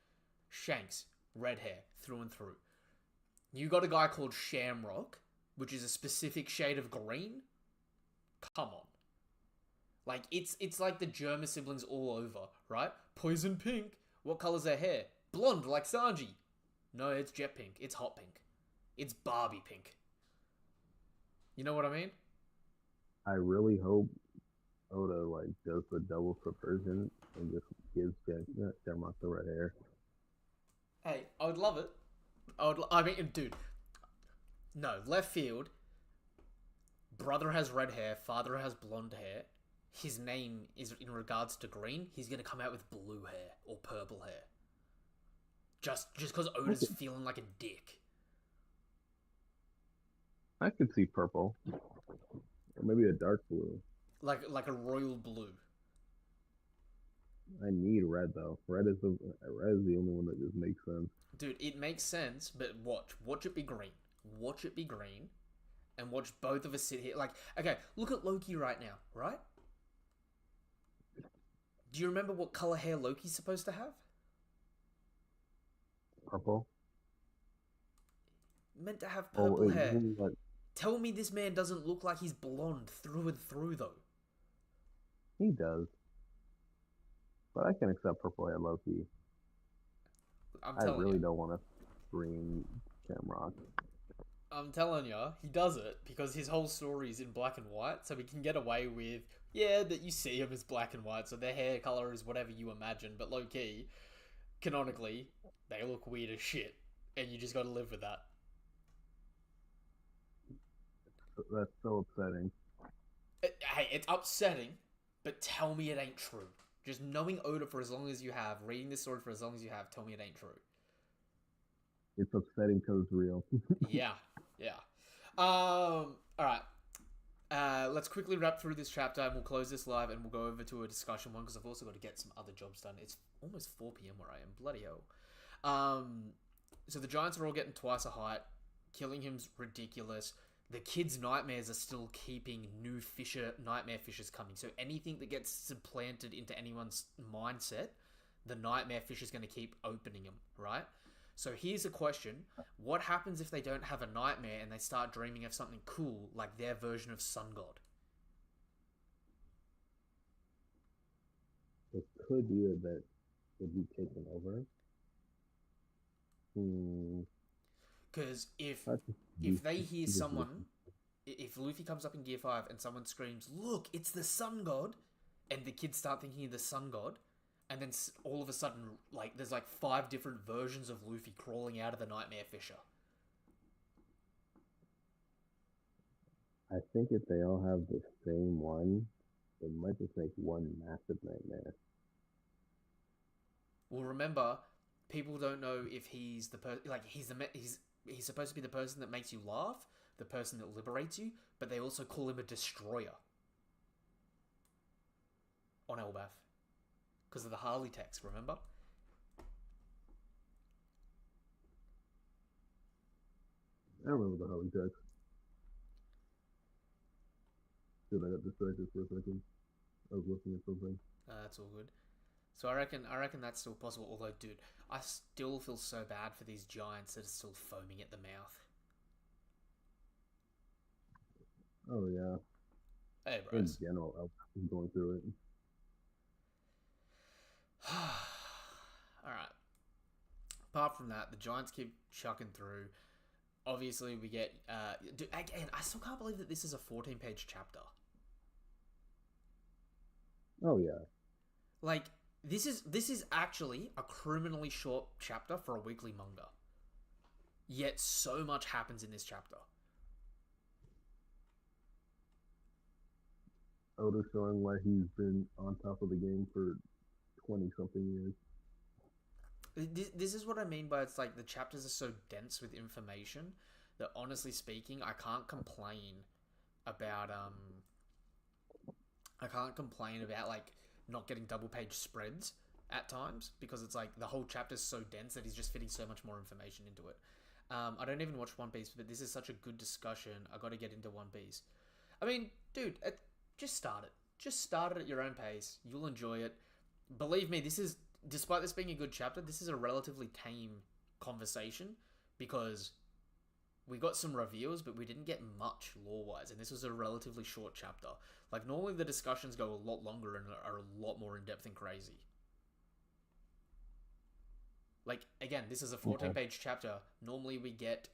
Shanks, red hair, through and through. You got a guy called Shamrock, which is a specific shade of green. Come on. Like, it's like the German siblings all over, right? Poison pink. What color's their hair? Blonde, like Sanji. No, it's jet pink. It's hot pink. It's Barbie pink. You know what I mean? I really hope Oda like does the double subversion and just gives Shamrock the red hair. Hey, I would love it. I mean, dude. No, left field. Brother has red hair. Father has blonde hair. His name is in regards to green. He's gonna come out with blue hair or purple hair. Just because Oda's feeling like a dick. I could see purple, or maybe a dark blue. Like a royal blue. I need red though. Red is the only one that just makes sense. Dude, it makes sense, but watch it be green. Watch it be green, and watch both of us sit here. Like, okay, look at Loki right now, right? Do you remember what color hair Loki's supposed to have? Purple. Meant to have purple hair. Like, Tell me this man doesn't look like he's blonde through and through, though. he does, but I can accept purple hair Loki. I really don't want a green Shamrock. I'm telling ya, he does it because his whole story is in black and white, so we can get away with, yeah, that you see him as black and white, so their hair color is whatever you imagine, but low-key, canonically, they look weird as shit, and you just gotta live with that. That's so upsetting. Hey, it's upsetting, but tell me it ain't true. Just knowing Oda for as long as you have, reading this story for as long as you have, tell me it ain't true. It's upsetting because it's real. Yeah. Alright. Let's quickly wrap through this chapter and we'll close this live and we'll go over to a discussion one because I've also got to get some other jobs done. It's almost 4 p.m. where I am. Bloody hell. So the giants are all getting twice a height. Killing him's ridiculous. The kids' nightmares are still keeping new nightmare fissures coming. So anything that gets supplanted into anyone's mindset, the nightmare fish is going to keep opening them, right? So here's a question. What happens if they don't have a nightmare and they start dreaming of something cool, like their version of Sun God? It could be that would be taken over. Because if they hear someone, if Luffy comes up in Gear 5 and someone screams, "Look, it's the Sun God," and the kids start thinking of the Sun God, and then all of a sudden, like, there's like 5 different versions of Luffy crawling out of the Nightmare Fissure. I think if they all have the same one, it might just make one massive nightmare. Well, remember, people don't know if he's the person. Like, he's supposed to be the person that makes you laugh, the person that liberates you, but they also call him a destroyer on Elbaf. Because of the Harley text, remember? I remember the Harley text. Dude, I got distracted for a second. I was looking at something. That's all good. So I reckon that's still possible. Although, dude, I still feel so bad for these giants that are still foaming at the mouth. Oh yeah. Hey, In bros. general, I'm going through it. All right. Apart from that, the Giants keep chucking through. Obviously, we get. Dude, again, I still can't believe that this is a 14-page chapter. Oh yeah. Like, this is actually a criminally short chapter for a weekly manga. Yet so much happens in this chapter. Oda showing why he's been on top of the game for 20 something years. This is what I mean by it's like the chapters are so dense with information that honestly speaking, I can't complain about like not getting double page spreads at times because it's like the whole chapter's so dense that he's just fitting so much more information into it. I don't even watch One Piece, but this is such a good discussion. I got to get into One Piece. I mean, dude, just start it. Just start it at your own pace. You'll enjoy it. Believe me, despite this being a good chapter, this is a relatively tame conversation because we got some reveals, but we didn't get much lore-wise, and this was a relatively short chapter. Like, normally the discussions go a lot longer and are a lot more in-depth and crazy. Like, again, this is a 14-page chapter. Normally we get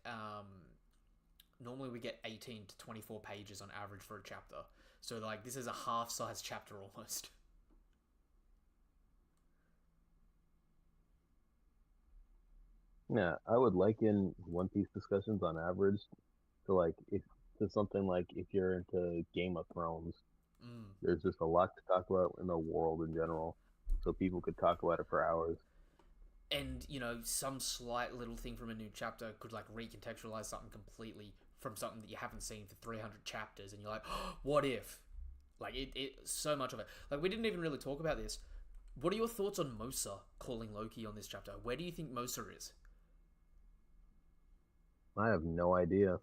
18 to 24 pages on average for a chapter. So, like, this is a half-size chapter almost. Yeah, I would liken One Piece discussions on average to something like if you're into Game of Thrones. There's just a lot to talk about in the world in general, so people could talk about it for hours. And, you know, some slight little thing from a new chapter could, like, recontextualize something completely from something that you haven't seen for 300 chapters, and you're like, oh, what if? Like, so much of it. Like, we didn't even really talk about this. What are your thoughts on Mosa calling Loki on this chapter? Where do you think Mosa is? I have no idea.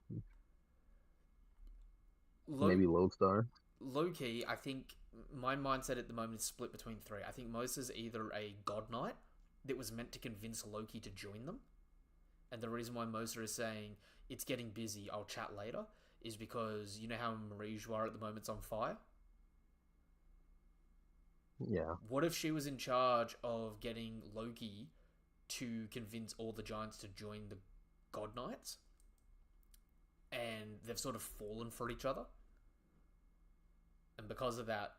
Maybe Lodestar? Loki, I think my mindset at the moment is split between three. I think Mosa's either a god knight that was meant to convince Loki to join them, and the reason why Mosa is saying it's getting busy, I'll chat later, is because you know how Marie Joie at the moment's on fire? Yeah. What if she was in charge of getting Loki to convince all the giants to join the God Knights? And they've sort of fallen for each other. And because of that,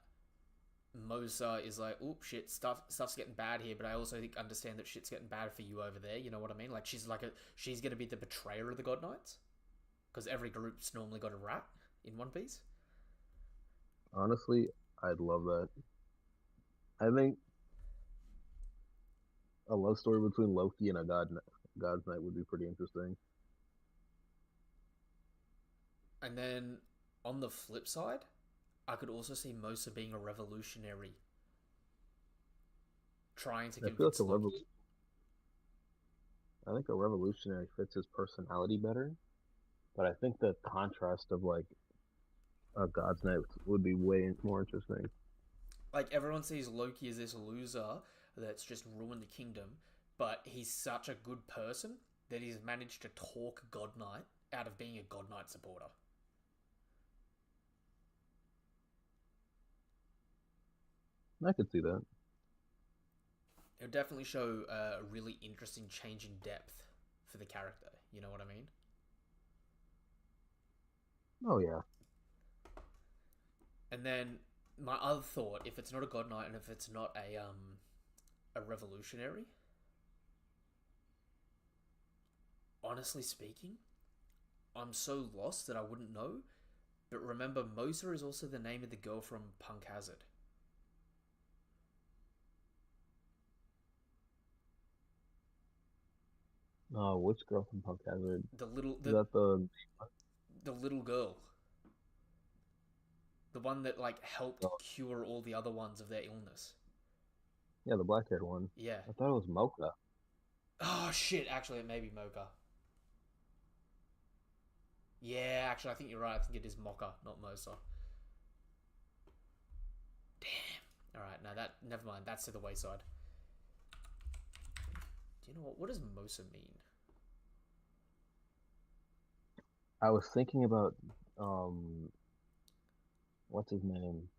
Mosa is like, oop, shit, stuff's getting bad here, but I also understand that shit's getting bad for you over there, you know what I mean? Like, she's gonna be the betrayer of the God Knights. Because every group's normally got a rat in One Piece. Honestly, I'd love that. I think a love story between Loki and a God's Knight would be pretty interesting. And then, on the flip side, I could also see Mosa being a revolutionary. Trying to convince Loki. I think a revolutionary fits his personality better. But I think the contrast of, like, a God's Knight would be way more interesting. Like, everyone sees Loki as this loser that's just ruined the kingdom, but he's such a good person that he's managed to talk God Knight out of being a God Knight supporter. I could see that. It would definitely show a really interesting change in depth for the character. You know what I mean? Oh, yeah. And then my other thought, if it's not a God Knight and if it's not a revolutionary, honestly speaking, I'm so lost that I wouldn't know. But remember, Mosa is also the name of the girl from Punk Hazard. Oh, which girl from Punk Hazard? The little girl. The one that, like, helped cure all the other ones of their illness. Yeah, the black-haired one. Yeah. I thought it was Mocha. Oh, shit. Actually, it may be Mocha. Yeah, actually, I think you're right. I think it is Mocha, not Mosa. Damn. All right, no, that never mind. That's to the wayside. Do you know what? What does Mosa mean? I was thinking about what's his name?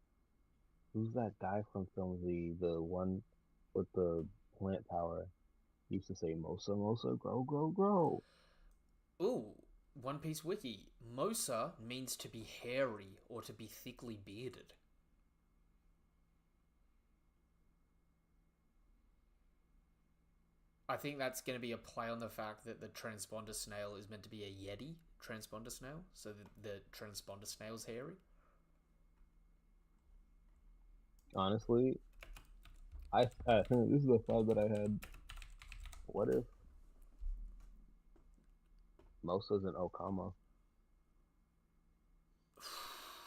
Who's that guy from Film Z? The one with the plant power. He used to say Mosa, Mosa, grow, grow, grow. Ooh, One Piece wiki. Mosa means to be hairy or to be thickly bearded. I think that's going to be a play on the fact that the transponder snail is meant to be a Yeti transponder snail, so the transponder snail's hairy. Honestly, I think this is the thought that I had. What if Mosa's an Okama?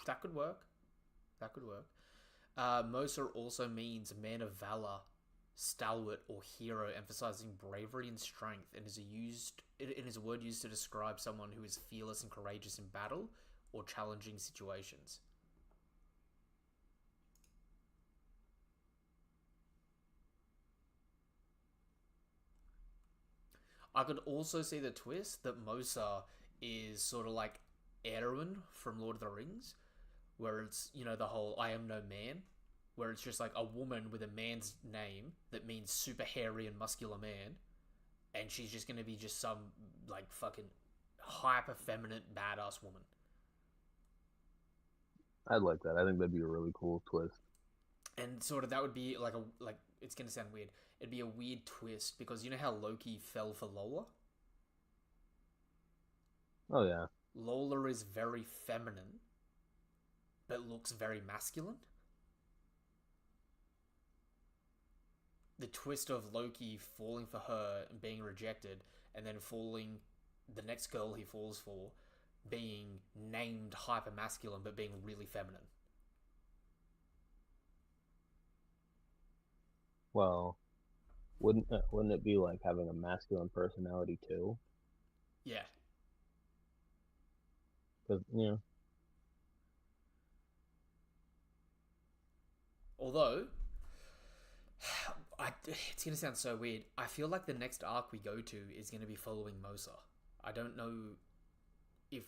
That could work. That could work. Mosa also means man of valor, stalwart, or hero, emphasizing bravery and strength, and is a word used to describe someone who is fearless and courageous in battle or challenging situations. I could also see the twist that Mosa is sort of like Erwin from Lord of the Rings, where it's, the whole I am no man, where it's just like a woman with a man's name that means super hairy and muscular man, and she's just gonna be just some like fucking hyper feminine badass woman. I'd like that. I think that'd be a really cool twist. And sort of that would be like it's gonna sound weird. It'd be a weird twist because you know how Loki fell for Lola? Oh yeah. Lola is very feminine, but looks very masculine. The twist of Loki falling for her and being rejected, and then the next girl he falls for, being named hyper masculine but being really feminine. Well, wouldn't it be like having a masculine personality too? Yeah. Because Although, it's going to sound so weird. I feel like the next arc we go to is going to be following Mosa. I don't know if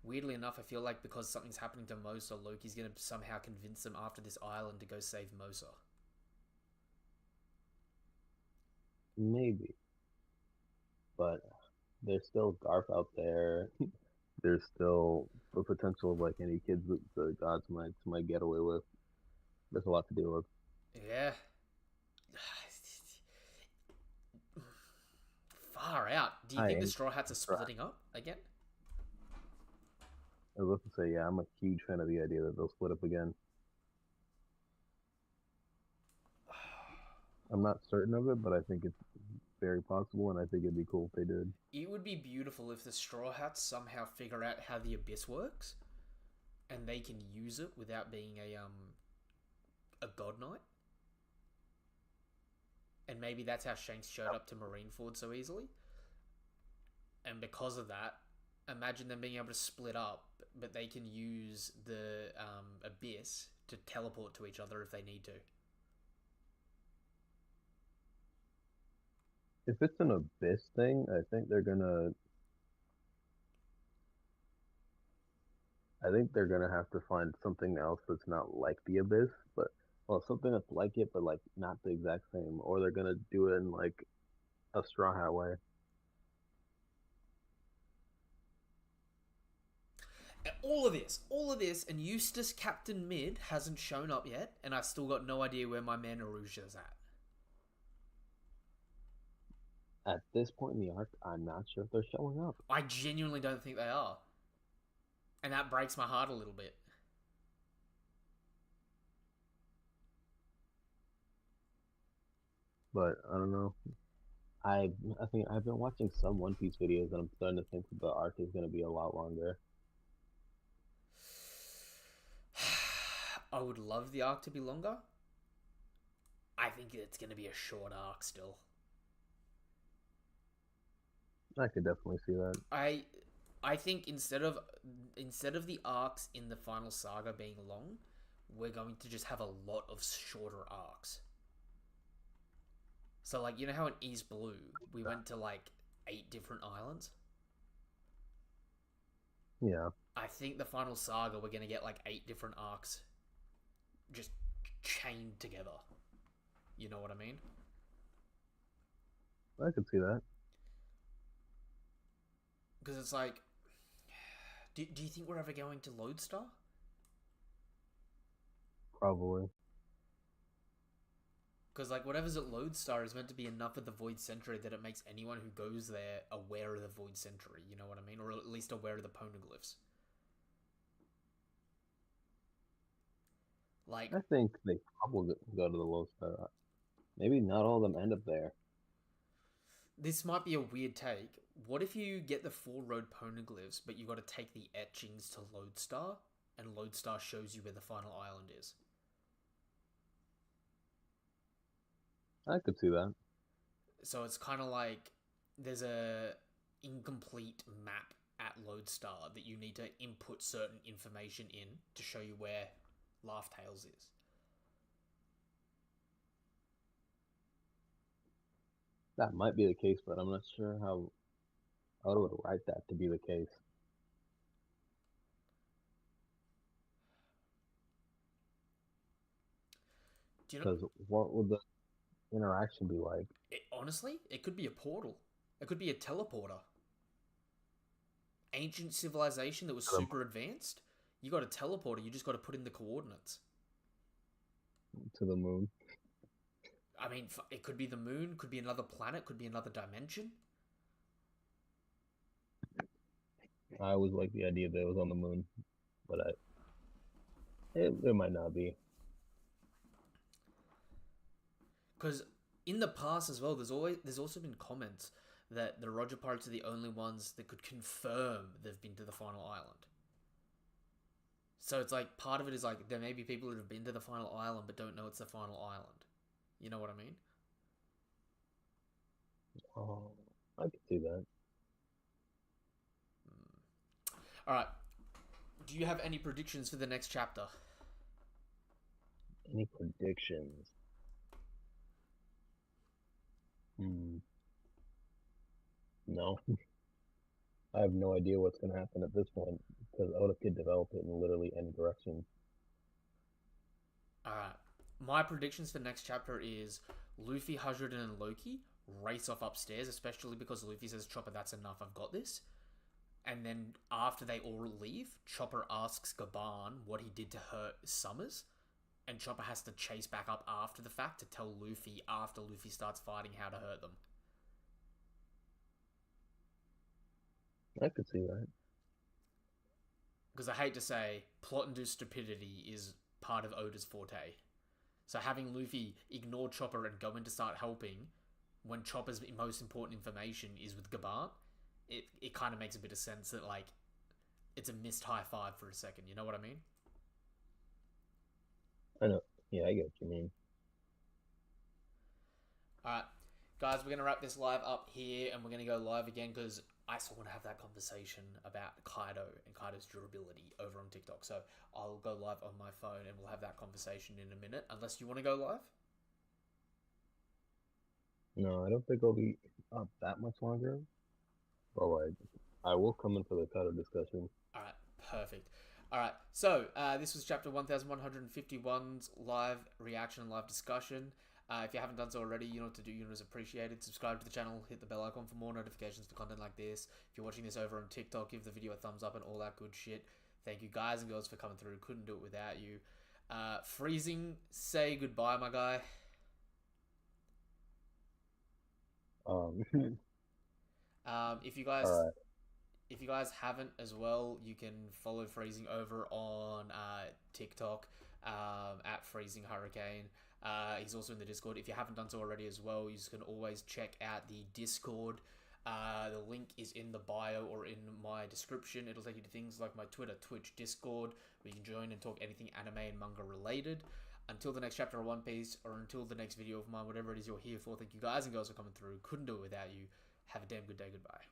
weirdly enough, I feel like because something's happening to Mosa, Loki's going to somehow convince them after this island to go save Mosa. maybe, but there's still Garp out there. There's still the potential of like any kids that the gods might get away with. There's a lot to deal with. Yeah. Far out. Do you think the Straw Hats are splitting up again? I was about to say, yeah, I'm a huge fan of the idea that they'll split up again. I'm not certain of it, but I think it's very possible, and I think it'd be cool if they did. It would be beautiful if the Straw Hats somehow figure out how the Abyss works, and they can use it without being a God Knight. And maybe that's how Shanks showed up to Marineford so easily. And because of that, imagine them being able to split up, but they can use the Abyss to teleport to each other if they need to. If it's an Abyss thing, I think they're gonna have to find something else that's not like the Abyss, but something that's like it, but like not the exact same, or they're gonna do it in like a Straw Hat way. All of this, and Eustace Captain Mid hasn't shown up yet, and I've still got no idea where my Mana Rouge is at. At this point in the arc, I'm not sure if they're showing up. I genuinely don't think they are. And that breaks my heart a little bit. But I don't know. I think I've been watching some One Piece videos, and I'm starting to think that the arc is going to be a lot longer. I would love the arc to be longer. I think it's going to be a short arc still. I could definitely see that. I think instead of the arcs in the final saga being long, we're going to just have a lot of shorter arcs. So, like, you know how in East Blue, we went to, like, 8 different islands? Yeah. I think the final saga, we're going to get, like, 8 different arcs just chained together. You know what I mean? I could see that. Because it's like, do you think we're ever going to Lodestar? Probably. Because, like, whatever's at Lodestar is meant to be enough of the Void Century that it makes anyone who goes there aware of the Void Century, you know what I mean? Or at least aware of the Poneglyphs. Like, I think they probably go to the Lodestar. Maybe not all of them end up there. this might be a weird take. What if you get the 4 road Poneglyphs, but you got to take the etchings to Lodestar, and Lodestar shows you where the final island is? I could see that. So it's kind of like there's a incomplete map at Lodestar that you need to input certain information in to show you where Laugh Tales is. That might be the case, but I'm not sure how I would write that to be the case. Do you know? Because what would the interaction be like? Honestly, it could be a portal. It could be a teleporter. Ancient civilization that was super advanced. You got a teleporter. You just got to put in the coordinates. To the moon. I mean, it could be the moon. Could be another planet. Could be another dimension. I always liked the idea that it was on the moon, but it might not be. Because in the past as well, there's also been comments that the Roger Pirates are the only ones that could confirm they've been to the final island. So it's like, part of it is like, there may be people that have been to the final island but don't know it's the final island. You know what I mean? Oh, I could see that. Alright. Do you have any predictions for the next chapter? Any predictions? No. I have no idea what's going to happen at this point, because Oda could develop it in literally any direction. Alright. My predictions for next chapter is Luffy, Hajuden, and Loki race off upstairs, especially because Luffy says, Chopper, that's enough, I've got this. And then after they all leave, Chopper asks Gaban what he did to hurt Summers, and Chopper has to chase back up after the fact to tell Luffy after Luffy starts fighting how to hurt them. I could see that. Because I hate to say, plot-induced stupidity is part of Oda's forte. So having Luffy ignore Chopper and go in to start helping when Chopper's most important information is with Gaban, it kind of makes a bit of sense that, like, it's a missed high five for a second. You know what I mean? I know. Yeah, I get what you mean. Alright, guys, we're going to wrap this live up here, and we're going to go live again because I still want to have that conversation about Kaido and Kaido's durability over on TikTok. So I'll go live on my phone and we'll have that conversation in a minute, unless you want to go live. No, I don't think I'll be up that much longer. But like, I will come in for the Kaido discussion. Alright, perfect. Alright, so this was chapter 1151's live reaction and live discussion. If you haven't done so already, you know what to do. You know it's appreciated. Subscribe to the channel, hit the bell icon for more notifications for content like this. If you're watching this over on TikTok, give the video a thumbs up and all that good shit. Thank you guys and girls for coming through. Couldn't do it without you. Freezing, say goodbye, my guy. If you guys... Alright. If you guys haven't as well, you can follow Freezing over on TikTok at Freezing Hurricane. He's also in the Discord. If you haven't done so already as well, you can always check out the Discord. The link is in the bio or in my description. It'll take you to things like my Twitter, Twitch, Discord, where you can join and talk anything anime and manga related. Until the next chapter of One Piece, or until the next video of mine, whatever it is you're here for, thank you guys and girls for coming through. Couldn't do it without you. Have a damn good day. Goodbye.